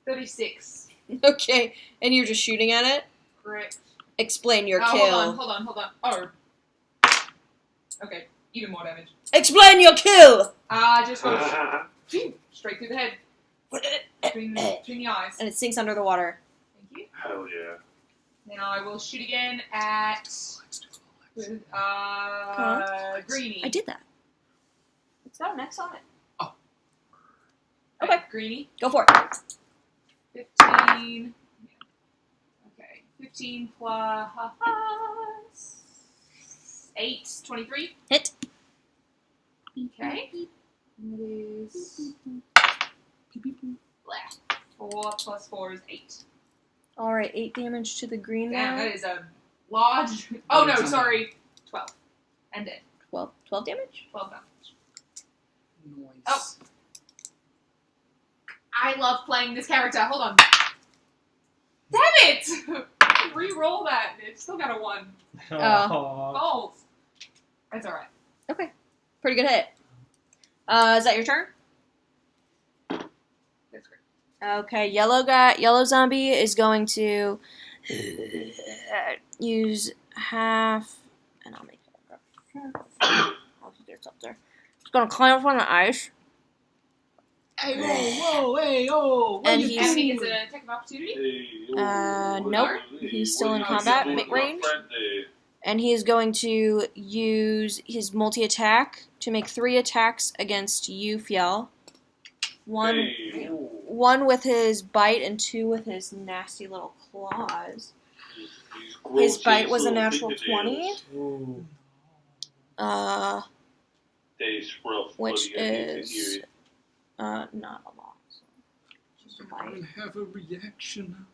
36. Okay, and you're just shooting at it? Correct. Explain your Oh, kill. hold on. Oh. Okay, even more damage. Explain your kill! Just goes straight through the head. Between the eyes. And it sinks under the water. Thank you. Hell yeah. Now I will shoot again at Greenie. I did that. It's got an X on it. Okay, Greenie. Go for it. 15. Okay, 15 plus 8, 23. Hit. Okay. And it is 4 plus 4 is 8. Alright, 8 damage to the green Damn, now. that is a large. Oh no, sorry, 12. And dead. 12 damage? 12 damage. Nice. Oh. I love playing this character. Hold on. Damn it! Re-roll that. It's still got a 1. Balls. That's alright. Okay. Pretty good hit. Is that your turn? That's great. Okay, yellow zombie is going to use half, and I'll make it. I'll do it up there. It's gonna climb up on the ice, Hey, whoa, hey, oh. And And he gets he's an attack of opportunity? nope, he's still in combat range. And he is going to use his multi-attack to make 3 attacks against you, Fjell. One with his bite and 2 with his nasty little claws. His bite was a natural 20. Ooh. Which is not a lot. So just a I bite. have a reaction.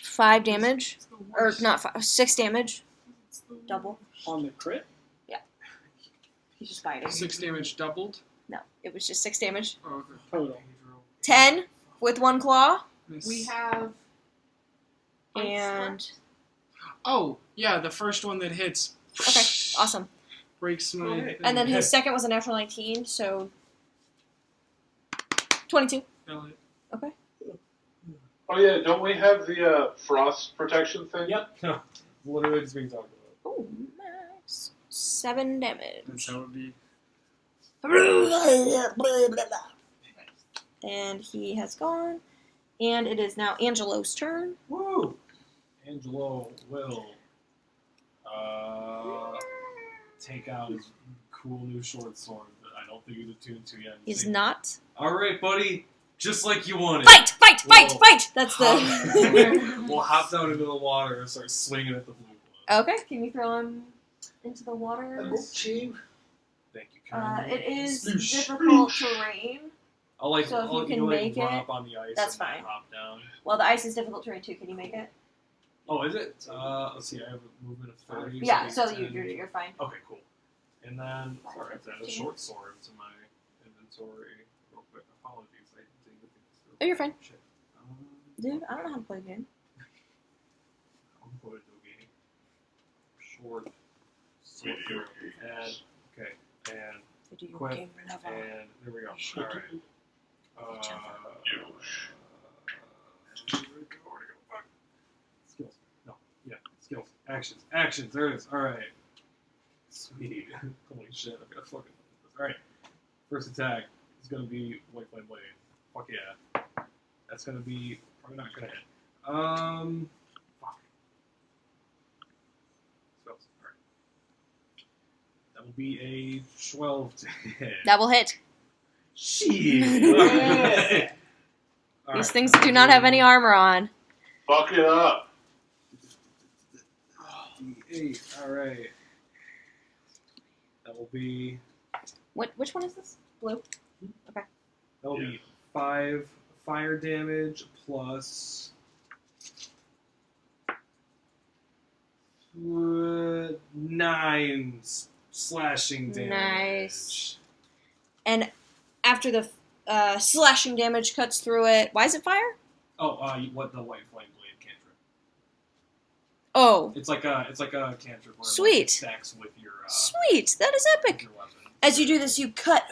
5 damage, It's the or worst. not 5, 6 damage. It's the Double. On the crit? He's just biting. 6 damage doubled. No, it was just 6 damage. Oh, okay. Total. 10 with 1 claw, Nice. We have. and Oh, yeah, the first one that hits. okay, awesome. Breaks my. Okay. And then his second was a natural 19, so 22. That'll hit. Oh yeah, don't we have the frost protection thing? Yep. Literally just being talked about. Oh, nice. 7 damage. That's how it would be. And he has gone. And it is now Angelo's turn. Woo! Angelo will take out his cool new short sword that I don't think he's attuned to yet. He's not. Alright, buddy. Just like you wanted. Fight! Fight! Fight! Whoa. Fight! That's the. We'll hop down into the water and start swinging at the blue one. Okay, can you throw him into the water? Thank you, Karen. It is Sploosh. difficult terrain. I'll like, so if you I'll, can like, make run it, up on the ice that's and then fine. hop down. Well, the ice is difficult terrain too. Can you make it? Oh, is it? Let's see. I have a movement of 30. Yeah, maybe so 10. you're fine. Okay, cool. And then, sorry, I have to add a short sword to my inventory. Real quick, apologies. I didn't even think this through. Oh, you're fine. Shit. Dude, I don't know how to play a game. I'm going to do a game. Short sword. And, okay, and, To do your Quit. game level. and there we go. Shit. Alright. Where'd it go? Fuck. Skills. No. Yeah. Skills. Actions. Actions. There it is. Alright. Sweet. Holy shit. I'm gonna fucking love this. Alright. First attack is gonna be White Flame Blade. Fuck yeah. That's gonna be probably not gonna hit. Fuck. Spells. Alright. That will be a 12 to hit. That will hit. Shit. Yeah. All These right. things do not have any armor on. Fuck it up. D8. All right. That will be. Which one is this? Blue. That will be 5 fire damage plus 9 slashing damage. Nice. And after the slashing damage cuts through it, why is it fire? Oh, what the white flame blade cantrip? Oh, It's like a cantrip where Sweet. Like, it stacks with your sweet! That is with epic. your weapon. As you do this, you cut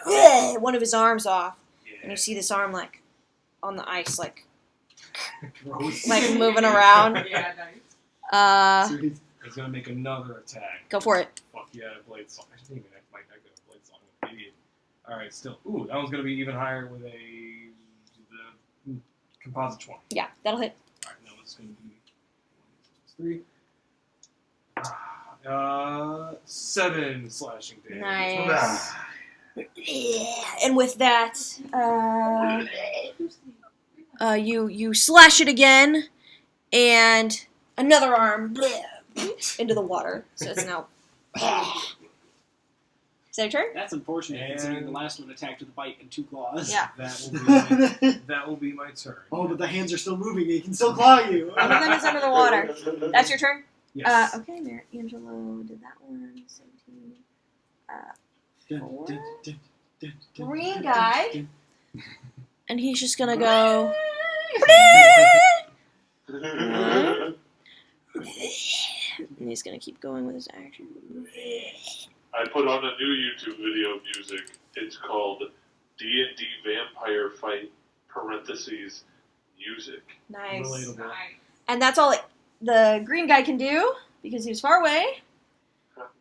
one of his arms off, and Yeah. you see this arm like on the ice, like Gross. moving around. Yeah, nice. Sweet. He's gonna make another attack. Go for it. Fuck yeah, blade song. I didn't even have my deck of blade song. I'm an idiot. Alright, still. Ooh, that one's gonna be even higher with the composite 20. Yeah, that'll hit. Alright, now it's gonna be 3. 7 slashing damage. Nice. And with that, you slash it again, and another arm into the water. So it's now. Is that your turn? That's unfortunate considering the last one attacked with a bite and 2 claws. Yeah. That will be my turn. Oh, but the hands are still moving. They can still claw you. One of them is under the water. That's your turn? Yes. Okay, Angelo did that one. 17. Green guy. And he's just gonna go. And he's gonna keep going with his action. I put on a new YouTube video of music. It's called D&D Vampire Fight (parentheses music). Nice. Relatable. Nice. And that's all the green guy can do because he was far away.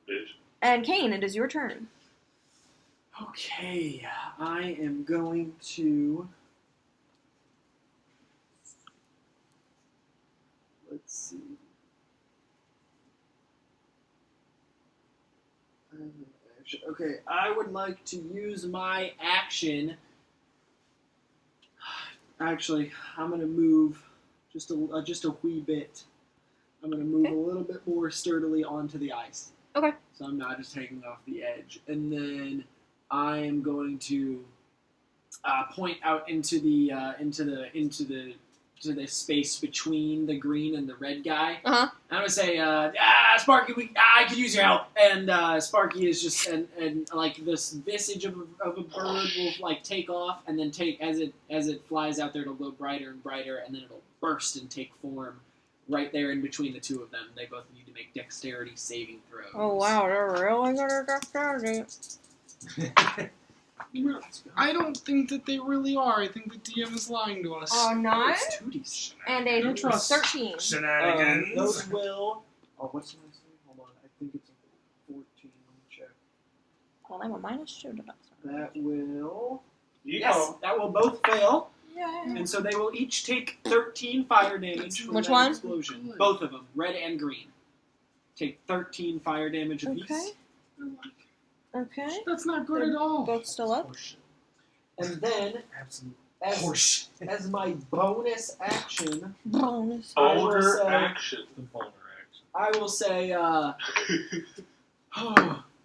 Bitch. And Kane, it is your turn. Okay, I am going to. Let's see. Okay, I would like to use my action. Actually, I'm gonna move just a wee bit. I'm gonna move Okay. a little bit more sturdily onto the ice. Okay. So I'm not just hanging off the edge, and then I am going to point out into the space between the green and the red guy. Uh-huh. I'm gonna say, Sparky, I could use your help. And Sparky is just and like this visage of a bird will like take off, and then as it flies out there, it'll go brighter and brighter, and then it'll burst and take form right there in between the two of them. They both need to make dexterity saving throws. Oh wow, they're really good at dexterity. I don't think that they really are. I think the DM is lying to us. Oh, nine It's 2d6. and a Trust. 13. Shenanigans. Those will. Oh, what's the next thing? Hold on. I think it's a 14. Let me check. Well, I'm a -2 to that. That will. You Yes, know, that will both fail. Yeah. And so they will each take 13 fire damage from Which that one? explosion. Good. Both of them, red and green. Take 13 fire damage apiece. Okay. Okay. That's not good at all. Both still up. And then, Absolute as, horseshit. as my bonus action, Bonus. I will boner say- action. The boner action. I will say,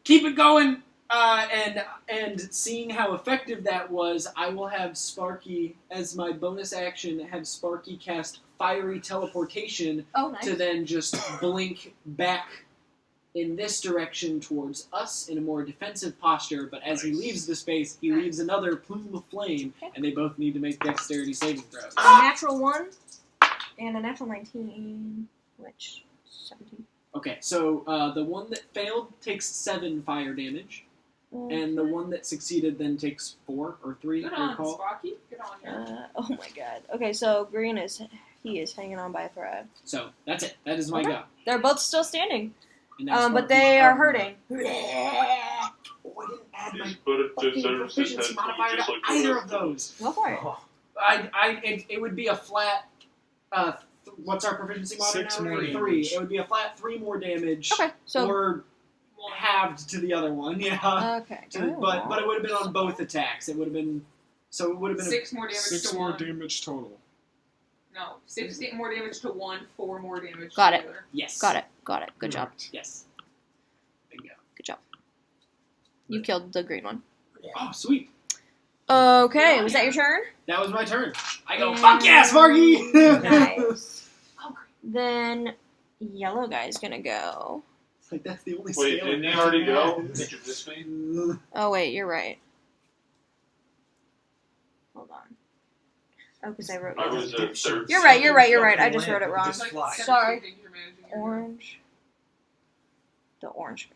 keep it going. And seeing how effective that was, I will have Sparky, as my bonus action, have Sparky cast Fiery Teleportation Oh, nice. to then just blink back in this direction towards us in a more defensive posture, but as he Nice. leaves the space, he leaves another plume of flame, Okay. and they both need to make dexterity saving throws. A natural 1 and a natural 19, which 17. Okay, so the one that failed takes 7 fire damage, and the one that succeeded then takes 4 or 3, Good I on, recall. Sparky. Good on you. Oh my god. Okay, so green is hanging on by a thread. So that's it. That is my Okay. go. They're both still standing. And now But Sparky's they are up. hurting. Oh, I didn't add my But it fucking deserves proficiency attention modifier just to like the either rest of those. Go for it. Oh, It would be a flat. What's our proficiency modifier? 6 now? more 3. damage. It would be a flat 3 more damage. Okay, so. Or halved to the other one. Yeah. Okay. But it would have been on both attacks. It would have been. So it would have been. 6 more damage 6 to more one. damage total. No, 6 more damage to one, 4 more damage Got to it. the other. Yes. Got it. Good job. Yes. Bingo. Good job. You killed the green one. Oh, sweet. Okay, was that your turn? That was my turn. I go, And- fuck yeah, Sparky! Nice. Oh, great. Then yellow guy's gonna go. Like, that's the only Wait, scale didn't it you already go? has. Did you miss me? Oh wait, you're right. Hold on. Oh, because I wrote I yellow. was a third. You're right. You're right. You're right. I just wrote it Land, wrong. just fly. Sorry. things you're managing your Orange. The orange.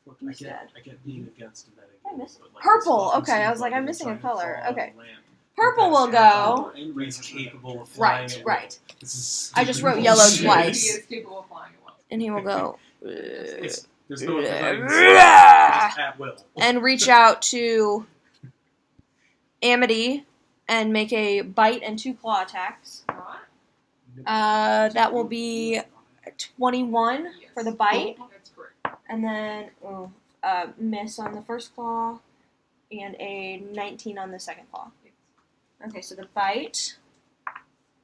Look, Who's dead? I get being against a I metagame, miss- but, like, Purple, this fucking okay, I was sea like, bug I'm is missing a trying to color, fall okay. on land. Purple will go. He's capable of Right, flying at will. right. This is I just wrote stupid yellow bullshit. twice. He is capable of flying well. And he will go. There's no at will. And reach out to Amity and make a bite and 2 claw attacks. Alright. That will be 21 for the bite, That's correct. and then miss on the first claw, and a 19 on the second claw. Okay, so the bite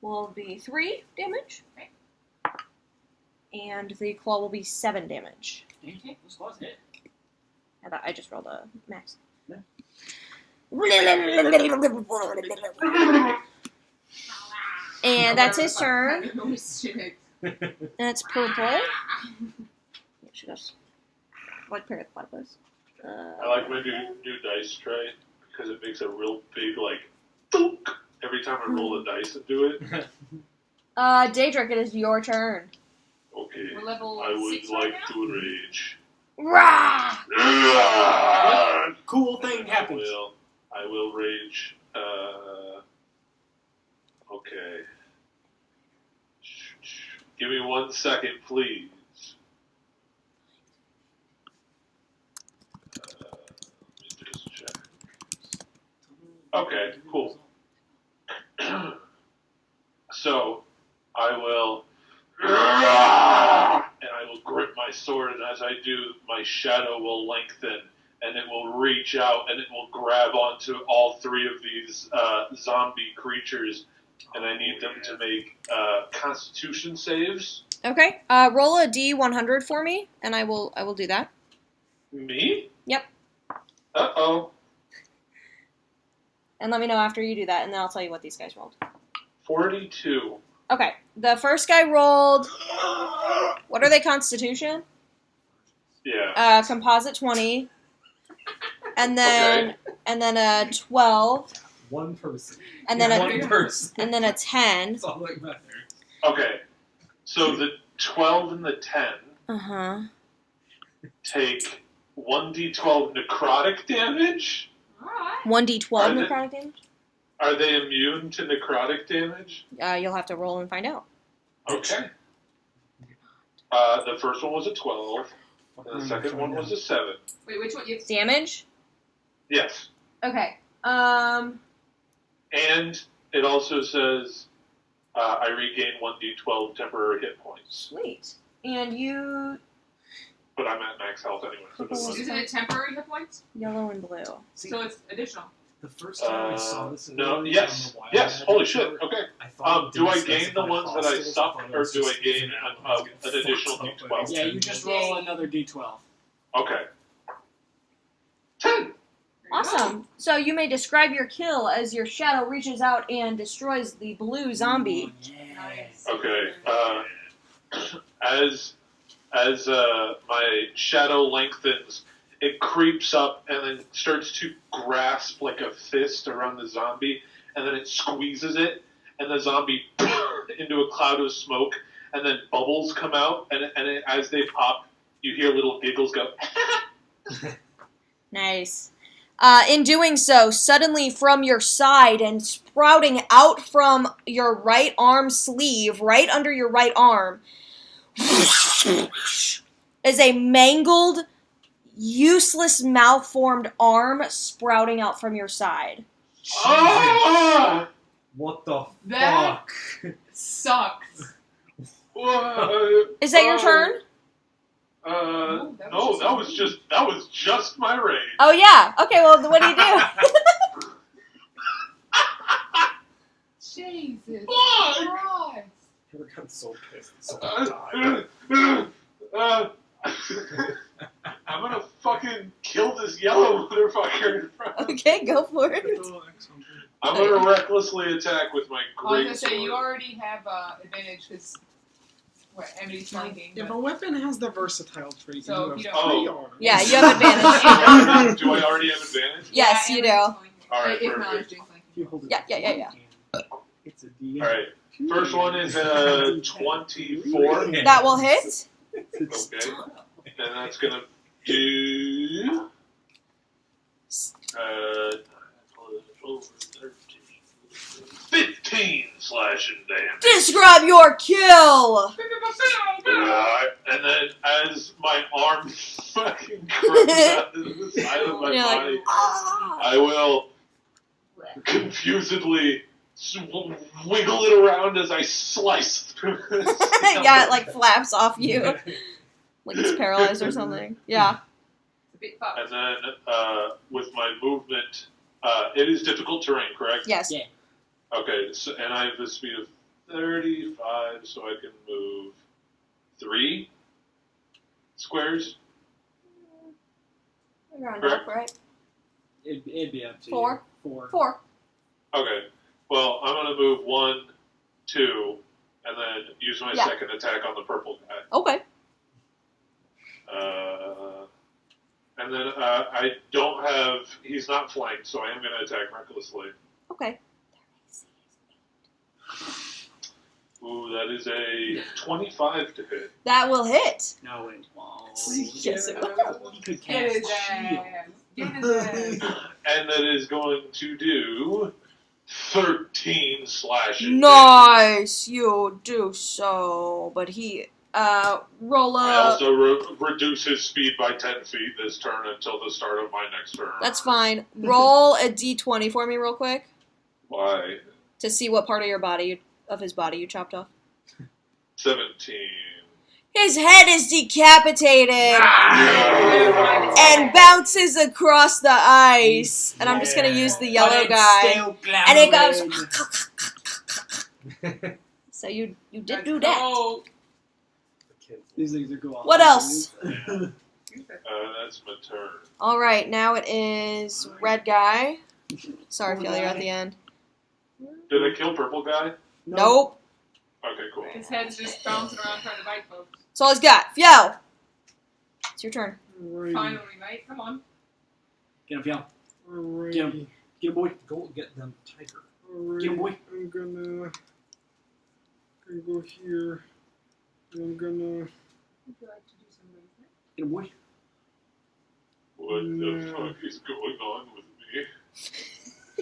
will be 3 damage, and the claw will be 7 damage. Okay, those claws hit. I just rolled a max. Yeah. And that's his turn. Oh, shit. And it's purple. Yeah, she goes. Like Parrot Platypus. I like my new dice tray because it makes a real big like thunk every time I roll a dice and do it. Daedric, it is your turn. Okay, We're level I would 6 right like now? to rage. Rah! Cool thing happens. I will rage. Okay. Give me 1 second, please. Let me just check. Okay, cool. So, I will. And I will grip my sword, and as I do, my shadow will lengthen, and it will reach out, and it will grab onto all 3 of these zombie creatures, and I need them to make Constitution saves. Okay. Roll a D100 for me, and I will do that. Me? Yep. Uh-oh. And let me know after you do that, and then I'll tell you what these guys rolled. 42. Okay. The first guy rolled. What are they? Constitution. Yeah. Composite 20. And then a 12. One person. And then One person. and then a 10. That's all that matters. Okay. So the 12 and the 10 Uh-huh. take 1d12 necrotic damage. Alright. 1d12 Are they- necrotic damage? Are they immune to necrotic damage? You'll have to roll and find out. Okay. The first one was a 12, and the second one was a 7. Wait, which one? You Damage? Yes. Okay. And it also says I regain 1d12 temporary hit points. Sweet. And you But I'm at max health anyway. So it doesn't matter. Isn't it temporary hit points? yellow and blue. See, So it's additional. the first time I saw this No, ability yes, on the Wild yes, Magic holy shit, chart, okay. I thought it Do I didn't gain the specify ones that I hostiles, suck, thought it or was do I just gain now, an I was getting additional fucked up D12? by Yeah, this you just damage. roll another d12. Okay. 10! There you go. Awesome. So you may describe your kill as your shadow reaches out and destroys the blue zombie. Nice. Okay, as my shadow lengthens, it creeps up and then starts to grasp like a fist around the zombie, and then it squeezes it, and the zombie into a cloud of smoke, and then bubbles come out, and as they pop, you hear little giggles go. Nice. In doing so, suddenly from your side and sprouting out from your right arm sleeve, right under your right arm, is a mangled, useless, malformed arm sprouting out from your side. Ah! What the That- fuck? Sucks. Is that your turn? No, that No, was that was just my rage. Oh, yeah. Okay, well, what do you do? Jesus Fuck! Christ. Never got so pissed. So I'm gonna fucking kill this yellow motherfucker. Okay, go for it. I'm gonna recklessly attack with my I was great gonna say, sword. you already have advantage because Emily's flanking. If but- a weapon has the versatile trait, So, you you have know- free Oh. arm. Yeah, you have advantage. Do I already have advantage? Yes, you do. Emily's flanking. Alright, If perfect. not, Jake's flanking. You hold it Yeah. with one hand, It's a D. All right. First one is 24. That will hit. Okay. And that's gonna do 15 slashing damage. Describe your kill. And then as my arm fucking grows out to the side of my You're like, body, "Ah." I will confusedly wiggle it around as I slice through this. Yeah, it like flaps off you. Like it's paralyzed or something. Yeah. It's a bit fucked. And then with my movement, it is difficult terrain, correct? Yes. Yeah. Okay, so, and I have a speed of 35, so I can move 3 squares. Round up, right? It'd be up to 4. you. 4. Okay, well, I'm going to move 1, 2, and then use my Yeah. second attack on the purple guy. Okay. And then I don't have, he's not flanked, so I am going to attack recklessly. Okay. Ooh, that is a 25 to hit. That will hit. No, it won't. Yes, it will. He could Get his cast shield. ass. Get his ass. And that is going to do 13 slashing. Nice. You do so. But he, roll I up. also reduce his speed by 10 feet this turn until the start of my next turn. That's fine. Roll a d20 for me real quick. Why? To see what part of your body, of his body you chopped off. 17. His head is decapitated and bounces across the ice. And I'm just gonna use the yellow But it's guy. still And it glimmering. goes. So you did do that. Oh, These things are cool. What else? That's my turn. All right, now it is red guy. Sorry, Phil, you're at the end. Did I kill purple guy? Nope. Okay, cool. his head's just bouncing around trying to bite folks. That's all he's got. Phil, it's your turn. Finally, mate. Come on. Get him, Phil. Alrighty. Get him. Get him, boy. Go get them tiger. Alrighty. Get him, boy. I'm gonna go here. I'm gonna. Would you like to do some movement? Get him, boy. What the Yeah. fuck is going on with me?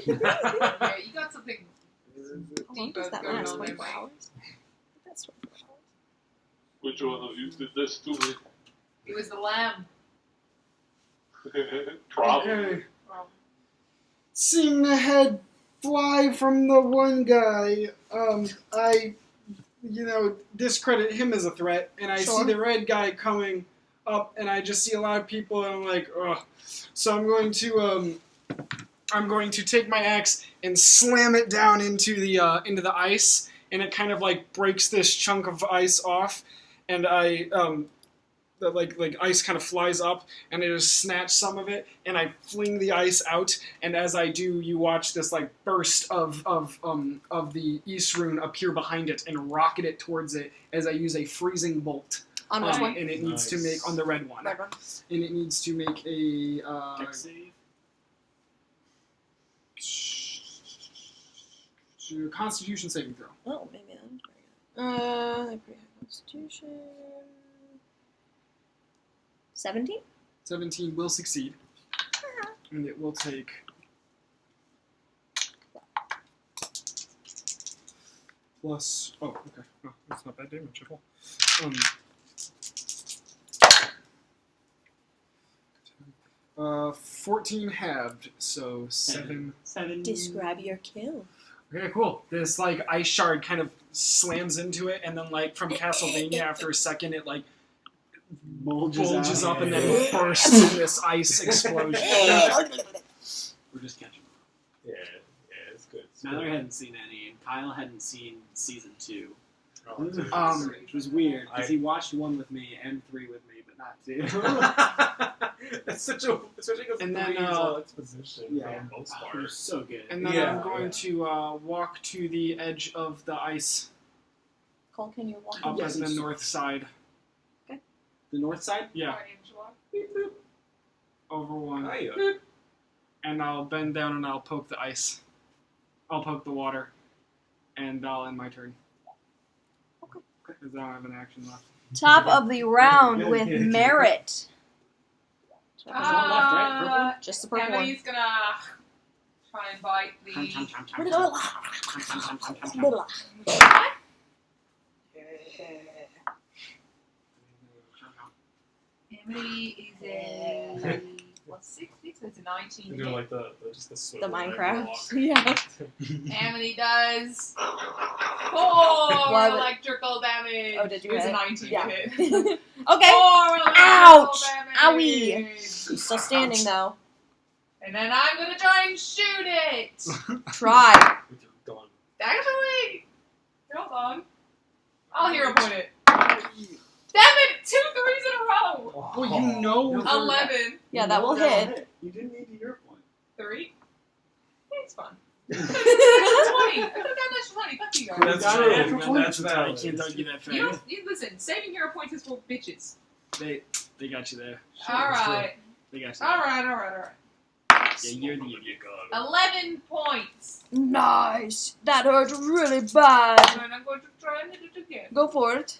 Yeah, you got something How long deeper does that going last? on there, 24 mate. hours? That's 24 hours. Which one of you did this to me? It was the lamb. Probably. Okay. Well, Seeing the head fly from the one guy, I, discredit him as a threat, and I Sure. see the red guy coming up, and I just see a lot of people, and I'm like, ugh. So I'm going to take my axe and slam it down into the ice, and it kind of like breaks this chunk of ice off, and I the ice kind of flies up, and I just snatch some of it, and I fling the ice out, and as I do, you watch this like burst of the East Rune appear behind it and rocket it towards it as I use a freezing bolt. On which one? And it needs to make on the red one. Red one. And it needs to make a Dex save. Constitution saving throw. Oh, maybe I'm pretty high Constitution. 17? 17 will succeed, and it will take. Plus, oh, okay. Oh, that's not bad damage at all. 14 halved, so 7. 7. Describe your kill. Okay, cool. This like ice shard kind of slams into it, and then like from Castlevania, after a second, it like bulges up and then bursts in this ice explosion. We're just catching up. Yeah, it's good. Skylar hadn't seen any, and Kyle hadn't seen season 2. Which was weird, because he watched 1 with me and 3 with me, but not 2. It's such a, especially because And then, three is all exposition yeah. for the most It part. was so good. And then Yeah, I'm going to walk to the edge of the ice Cole, can you walk? up Yes, on the it's- north side. The north side? Yeah, Angela. over one. Hiya. And I'll bend down and I'll poke the ice. I'll poke the water. and I'll end my turn. Okay. Because I don't have an action left. Top of the round with Merit. Left, right? Purple? Just the purple one. Emily's gonna try and bite the. Emily is a what's 6? It's a 19. They're like just the The swivel Minecraft. Yeah. Emily does 4 What? electrical damage. Oh, did you It was hit? a 19 Yeah. hit. Okay. 4 electrical Ouch! damage. Owie! He's still standing though. And then I'm gonna try and shoot it. Try. with your gun. Actually, hold on. I'll hero point it. Damn it! 2 3s in a row. Well, you know. 11. Yeah, that will hit. You didn't need to hero point. 3. It's fun. I could have gotten 20. I could have gotten an extra 20. Fuck you guys. That's Yeah, true. yeah, That's I valid. can't argue that fact. You listen. Saving hero points is for bitches. They got you there. All right. They got you. All There. right. Yeah, you're the idiot. 11 points. Nice. That hurt really bad. And I'm going to try and hit it again. Go for it.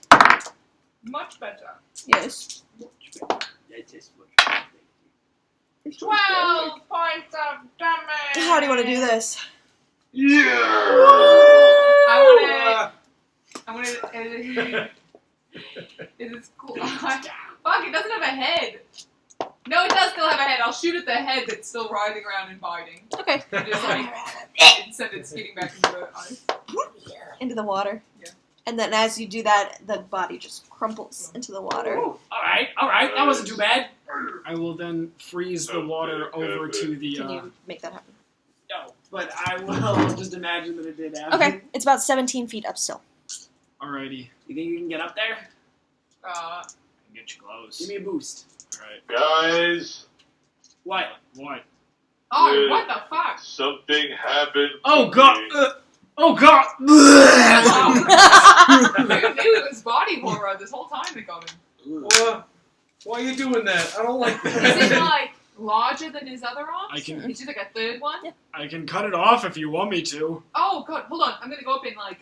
Much better. Yes. 12 points of damage. How do you want to do this? I want to. Is it cool? Fuck! It doesn't have a head. No, it does still have a head. I'll shoot at the head that's still writhing around and biting. Okay. And just like send it skating back into the ice. Into the water. Yeah. And then as you do that, the body just crumples into the water. All right. That wasn't too bad. I will then freeze the water over to the. Can you make that happen? No, but I will just imagine that it did happen. Okay. It's about 17 feet up still. Alrighty. You think you can get up there? Get you close. Give me a boost. Alright. Guys, What? What? Oh, Dude. what the fuck? something happened. Oh to god! me. Oh god! I knew it was body horror this whole time ago. Well, why are you doing that? I don't like Is it that. like larger than his other arms? I can It's just like a third one? Yeah. I can cut it off if you want me to. Oh god, hold on. I'm gonna go up and like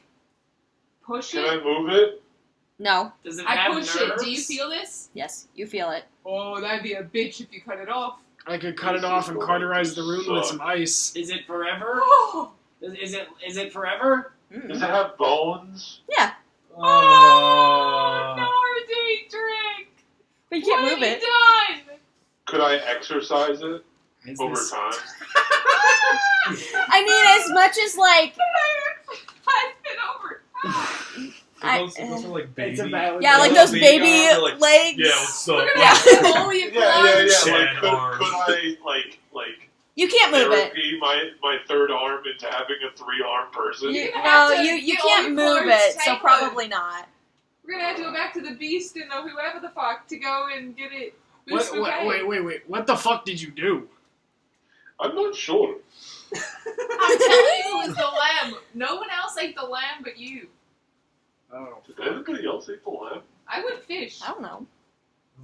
push Can it. I move it? No. Does it I have push nerves? it. Do you feel this? Yes, you feel it. Oh, that'd be a bitch if you cut it off. I could cut it off and cauterize the room with some ice. Is it forever? Oh, Is it forever? Does it have bones? Yeah, no, Daedric! but you can't What move have it. you done? Could I exercise it Is over this- time? I mean, as much as like, I've been over. Those are like It's baby. a valid. yeah, like Yeah, those baby baby arms are like, legs. Yeah, what's up? Look Yeah. at that. Only a Yeah. Like, Sad could arms. I like You can't move it. therapy my third arm into having a 3-arm person? You, You're gonna no, have to you get all can't your move clothes it, so tangled. probably not. We're gonna have to go back to the beast and whoever the fuck to go and get it. Boost Wait. What the fuck did you do? I'm not sure. I'm telling you, it was the lamb. No one else ate the lamb but you. Oh, Did anybody else eat the lamb? I would fish. I don't know.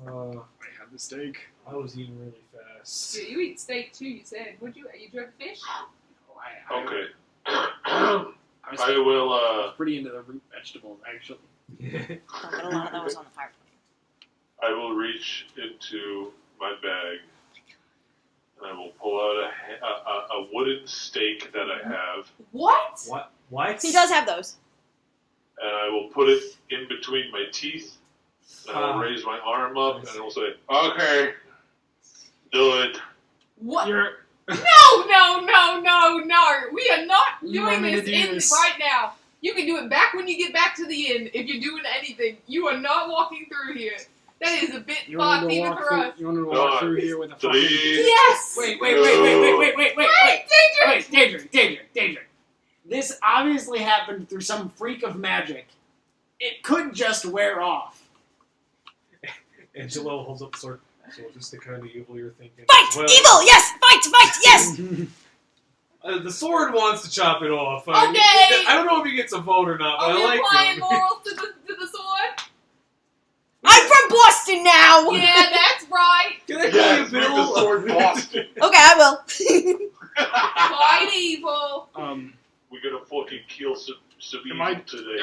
I had the steak. I was eating really fast. Yeah, you eat steak too. You said. Would you? You drove fish? Okay. I was I will. pretty into the root vegetables, actually. I'll get a lot of those on the fire. I will reach into my bag and I will pull out a wooden stake that I have, What? What? He does have those. and I will put it in between my teeth. And I will raise my arm up and I will say, "Okay, do it." What? You're No! We are not You doing want me to this do in this? right now. You can do it back when you get back to the inn. If you're doing anything, you are not walking through here. That is a bit you want fucked me to even walk for through? us. You want me to walk through here with a fucking? 3, Yes. Wait, Daedric. This obviously happened through some freak of magic. It could just wear off. Angelo holds up the sword. So just the kind of evil you're thinking. Fight! Well, Evil! Yes! Fight! Yes! The sword wants to chop it off. Okay. I don't know if he gets a vote or not, but Are we I like applying him. morals to the sword? I'm from Boston now! Yeah, that's right. Can I call Yes, you make Bill? the sword Boston. Okay, I will. Fight evil. We're gonna fucking kill some speed Am I- today.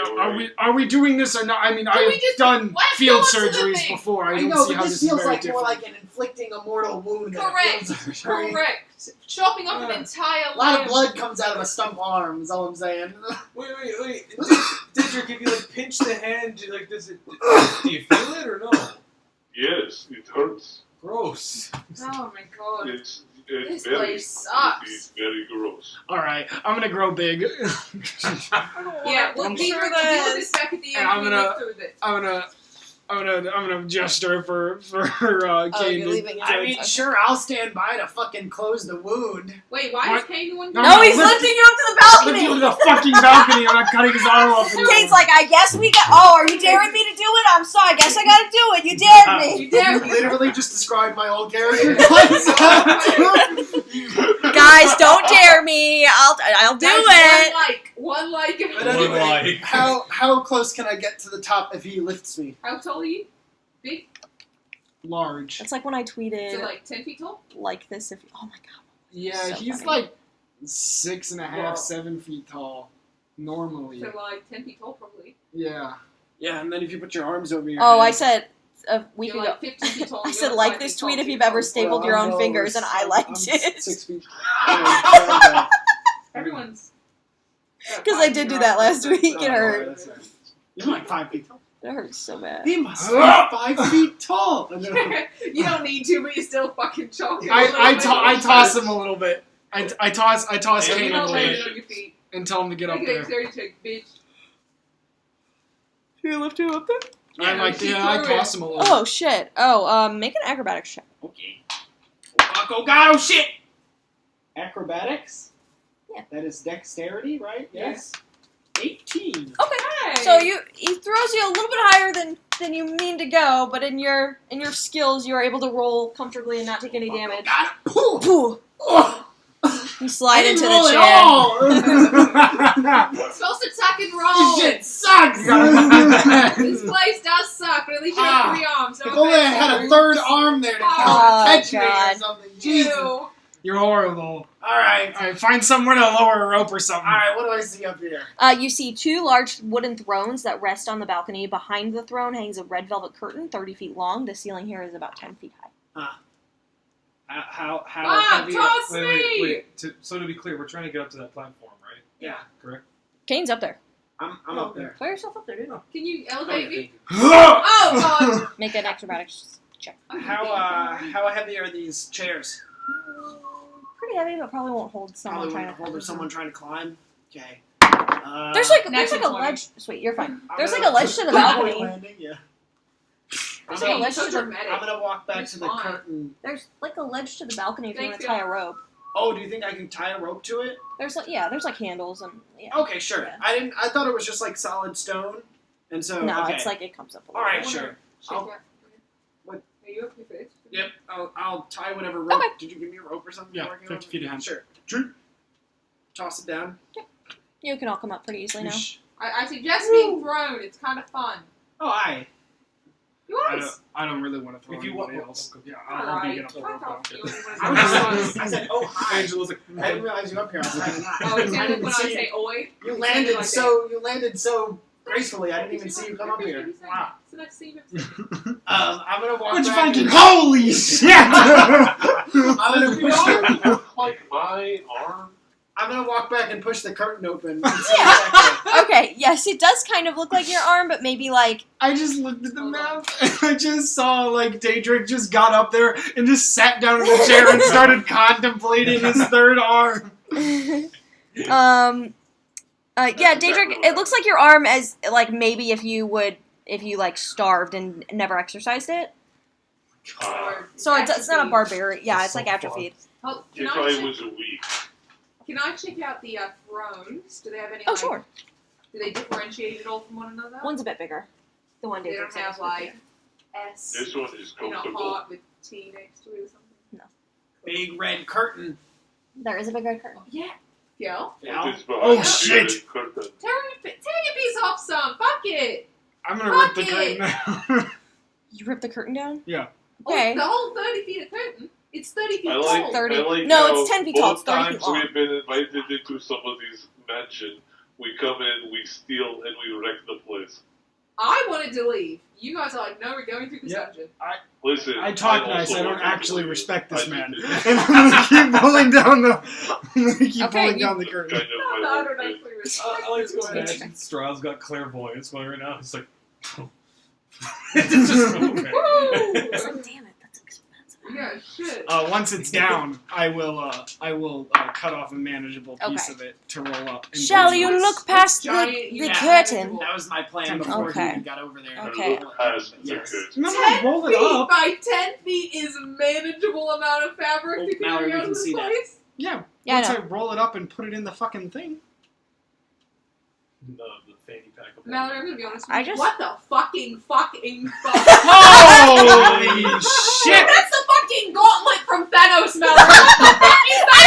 Are we doing this or not? I mean, Can we I've just- done let's field go up to the surgeries thing. before. I I don't know, see but how this this is feels very like more different. like an inflicting a mortal wound. than it Correct. feels like- Correct. Chopping off an entire A lot of limb. blood comes out of a stump arm, is all I'm saying. Wait. Didrik, if you like pinch the hand, like does it? Do you feel it or no? Yes, it hurts. Gross. Oh my god. It's This very, place sucks. It's very gross. Alright, I'm gonna grow big. Yeah, we'll I'm deal sure with this back at the end. And when we look through this. I'm gonna gesture for Oh, Kane you're to- leaving it. I mean, Okay. sure, I'll stand by to fucking close the wound. Wait, why What? is Kane the one? No, No, he's lift- lifting you up to the Lift you to balcony. the fucking balcony. I'm not cutting his arm off. anymore. Kane's like, I guess we got. Oh, are you daring me to do it? I'm sorry. I guess I gotta do it. You dared me. You dare You me. literally just described my old character. Guys, don't dare me. I'll do That's it. One like. But One anyway, like. how close can I get to the top if he lifts me? How tall are you? Big? Large. That's like when I tweeted So like 10 feet tall? like this. If oh my god. Yeah, So he's funny. like 6.5, Wow. 7 feet tall. Normally. So like 10 feet tall probably. Yeah. Yeah, and then if you put your arms over your Oh, head. I said a week You're ago. like 15 feet tall. I you're said like like 5 this feet tweet tall, if so you've you're ever like- stapled your own fingers, and I liked I'm it 6 feet. Everyone's. because I did do that last week. It hurt. You're like 5 feet tall. It hurts so bad. He must be 5 feet tall. You don't need to, but you're still fucking choking. I toss him a little bit. I toss Yeah, Kane You a don't little land bit it on your feet. and tell him to get up Make an there. dexterity check, bitch. You lift you up there? I like she I threw toss it. him a little. Oh shit. Oh, make an acrobatics check. Okay. Oh fuck, oh god, oh shit! Acrobatics? Yeah. That is dexterity, right? Yeah. Yes. 18. Hey. So he throws you a little bit higher than you mean to go, but in your skills you are able to roll comfortably and not take any damage. Got it. Pooh. Pooh. Oh. You slide I into didn't roll the at chair. all. You're supposed to tuck and roll. This shit sucks. This place does suck, but at least you Ah. have 3 arms. No If only I had a offense. third arm there to Oh, catch me or God. something. Jesus. Ew. You're horrible. Alright. Alright, find somewhere to lower a rope or something. Alright, what do I see up here? You see 2 large wooden thrones that rest on the balcony. Behind the throne hangs a red velvet curtain, 30 feet long. The ceiling here is about 10 feet high. How Ah, heavy? toss Wait, me! wait. So to be clear, we're trying to get up to that platform, right? Yeah, Correct. Kane's up there. I'm up there. Throw yourself up there, dude. Can you elevate me? Ah! Oh, Make an acrobatics check. How heavy are these chairs? Pretty heavy, but probably won't hold someone Probably trying won't to hold someone trying to climb. Okay. There's like a Natural 20. ledge. Sweet, you're fine. I'm There's gonna- like a ledge to the Point balcony. landing, yeah. I'm There's like a gonna, ledge so to the dramatic. I'm gonna walk back It's to the fine. curtain. There's like a ledge to the balcony if you want Thanks, to tie a rope. Oh, do you think I can tie a rope to it? There's like there's like handles and yeah. Okay, sure. Yeah. I thought it was just like solid stone, and so No, okay. it's like it comes up a All little right, bit. sure. Shake I'll- that. What? Are you up here first? Yep, I'll tie whatever rope. Okay. Did you give me a rope or something? Yeah, you're working 50 on? feet ahead. Sure. Toss it down. You can all come up pretty easily now. I suggest being thrown. It's kind of fun. Oh, aye. You want I don't really want to throw If you anybody want- else. Yeah, I'll be Alright, getting up the fuck rope. off. You I, wanna was I said, oh, hi. Angela's like, I didn't realize you were up here. I was hiding. Oh, it I sounded didn't when I see say oi. you it landed sounded like so you landed so gracefully. I didn't even see you come up here. Wow. So nice to see you. I'm gonna walk What'd you back. find? and- Holy shit! I'm gonna push the, Like my arm. I'm gonna walk back and push the curtain open. And see exactly. Okay, yes, it does kind of look like your arm, but maybe like I just looked at the map and I just saw like Daedric just got up there and just sat down in the chair and started contemplating his third arm. yeah, Daedric, it looks like your arm as like maybe if you like starved and never exercised it. So it's not a barbarian. Yeah, it's like atrophied. Oh, If I was a weak. can I check out the thrones? Do they have any? Oh, like, sure. Do they differentiate at all from one another? One's a bit bigger. The one They Daedric don't said have was like S This one is in a comfortable. heart with T next to it or something. Big red curtain. there is a big red curtain. Yeah. Yeah. Yeah. What is behind Oh, the shit. red curtain? Tear your piece off some. Fuck it. I'm gonna rip the Fuck curtain it. out. You rip the curtain down? Yeah. Okay. Oh, the whole 30 feet of curtain. It's 30 feet I tall. like, 30. I like No, how it's 10 feet tall, both it's 30 feet times long. we've been invited into somebody's mansion, We come in, we steal, and we wreck the place. I wanted to leave. You guys are like, no, we're going through this Yeah. dungeon. Listen, I talk I nice. also I don't want to actually leave. respect this I man. need And I'm gonna keep pulling down the. I'm gonna keep Okay, pulling you- down the Kind curtain. of No, my no, I whole don't thing. actually respect I like to this go man. imagine Strahd's got clairvoyance going right now. He's like, just Woo! Damn it, that's expensive. Yeah, shit. Once it's down, I will cut off a manageable piece Okay. of it to roll up. and Shall put it you in. look past Giant, the yeah, curtain? That was my plan before Okay. he even got over there. Okay. Look past the Yes. curtain. No, no, roll it 10 feet up. by 10 feet is a manageable amount of fabric Oh, to Mallory, carry we out can of this see that. place. Yeah. Yeah, Once I I know. roll it up and put it in the fucking thing. the fanny pack of Mallory, I'm gonna be honest with I you. just- What the fucking fuck? Holy shit! That's the fucking gauntlet from Thanos, Mallory. I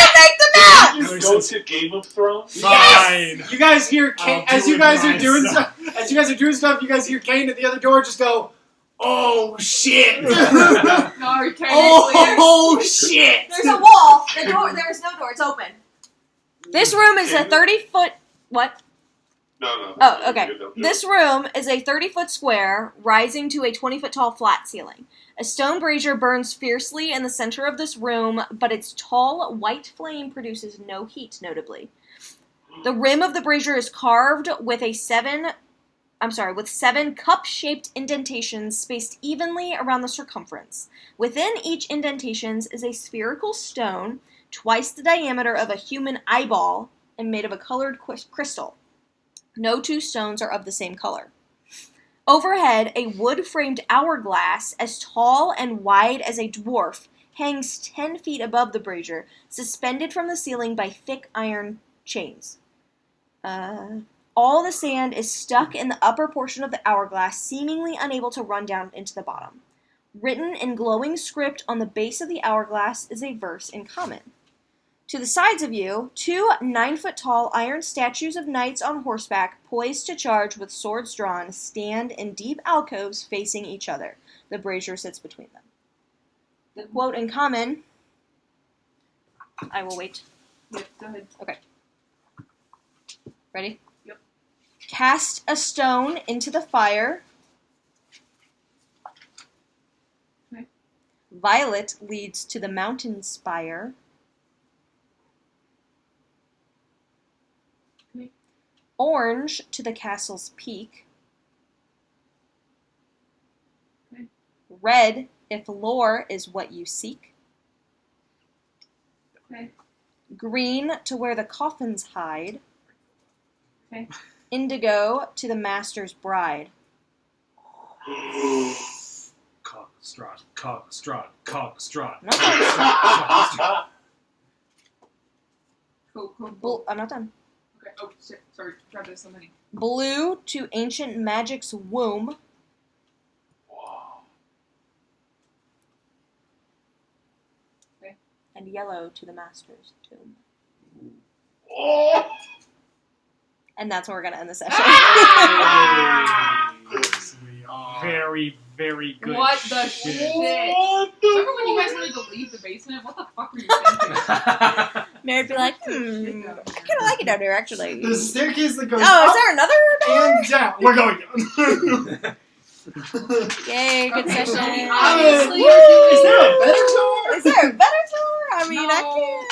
didn't make the map! You go to Game of Thrones? Fine. You guys hear Kane, I'll as do you it guys are doing myself. stuff. As you guys are doing stuff, you guys hear Kane at the other door just go, "Oh shit! No, you can't. Oh shit!" There's a wall. The door. There is no door. It's open. This room is a 30-foot. What? No. Oh, okay. Good enough. This room is a 30-foot square, rising to a 20-foot tall flat ceiling. A stone brazier burns fiercely in the center of this room, but its tall white flame produces no heat, notably. The rim of the brazier is carved with seven cup-shaped indentations spaced evenly around the circumference. Within each indentations is a spherical stone, twice the diameter of a human eyeball, and made of a colored crystal. No two stones are of the same color. Overhead, a wood-framed hourglass as tall and wide as a dwarf hangs 10 feet above the brazier, suspended from the ceiling by thick iron chains. All the sand is stuck in the upper portion of the hourglass, seemingly unable to run down into the bottom. Written in glowing script on the base of the hourglass is a verse in common. To the sides of you, 2 9-foot-tall iron statues of knights on horseback, poised to charge with swords drawn, stand in deep alcoves facing each other. The brazier sits between them. The quote in common... I will wait. Yep, go ahead. Ready? Yep. Cast a stone into the fire. Okay. Violet leads to the mountain spire. Okay. Orange to the castle's peak. Okay. Red if lore is what you seek. Okay. Green to where the coffins hide. Okay. Indigo to the master's bride. Cog, Strahd. I'm not done. Cool. I'm not done. Okay. Oh, shit. Sorry. Grab this so many. Blue to ancient magic's womb. Wow. And yellow to the master's tomb. Oh! And that's where we're going to end the session. Very, very good. What the shit? What the Remember when you guys wanted to leave the basement? What the fuck were you thinking? Mary'd be like, I kind of like it down here, actually. There's a staircase that goes Oh, is up there another door? and down. We're going down. Yay, good session. Obviously, Is there a better door? Is there a better door? I mean, I No. can't.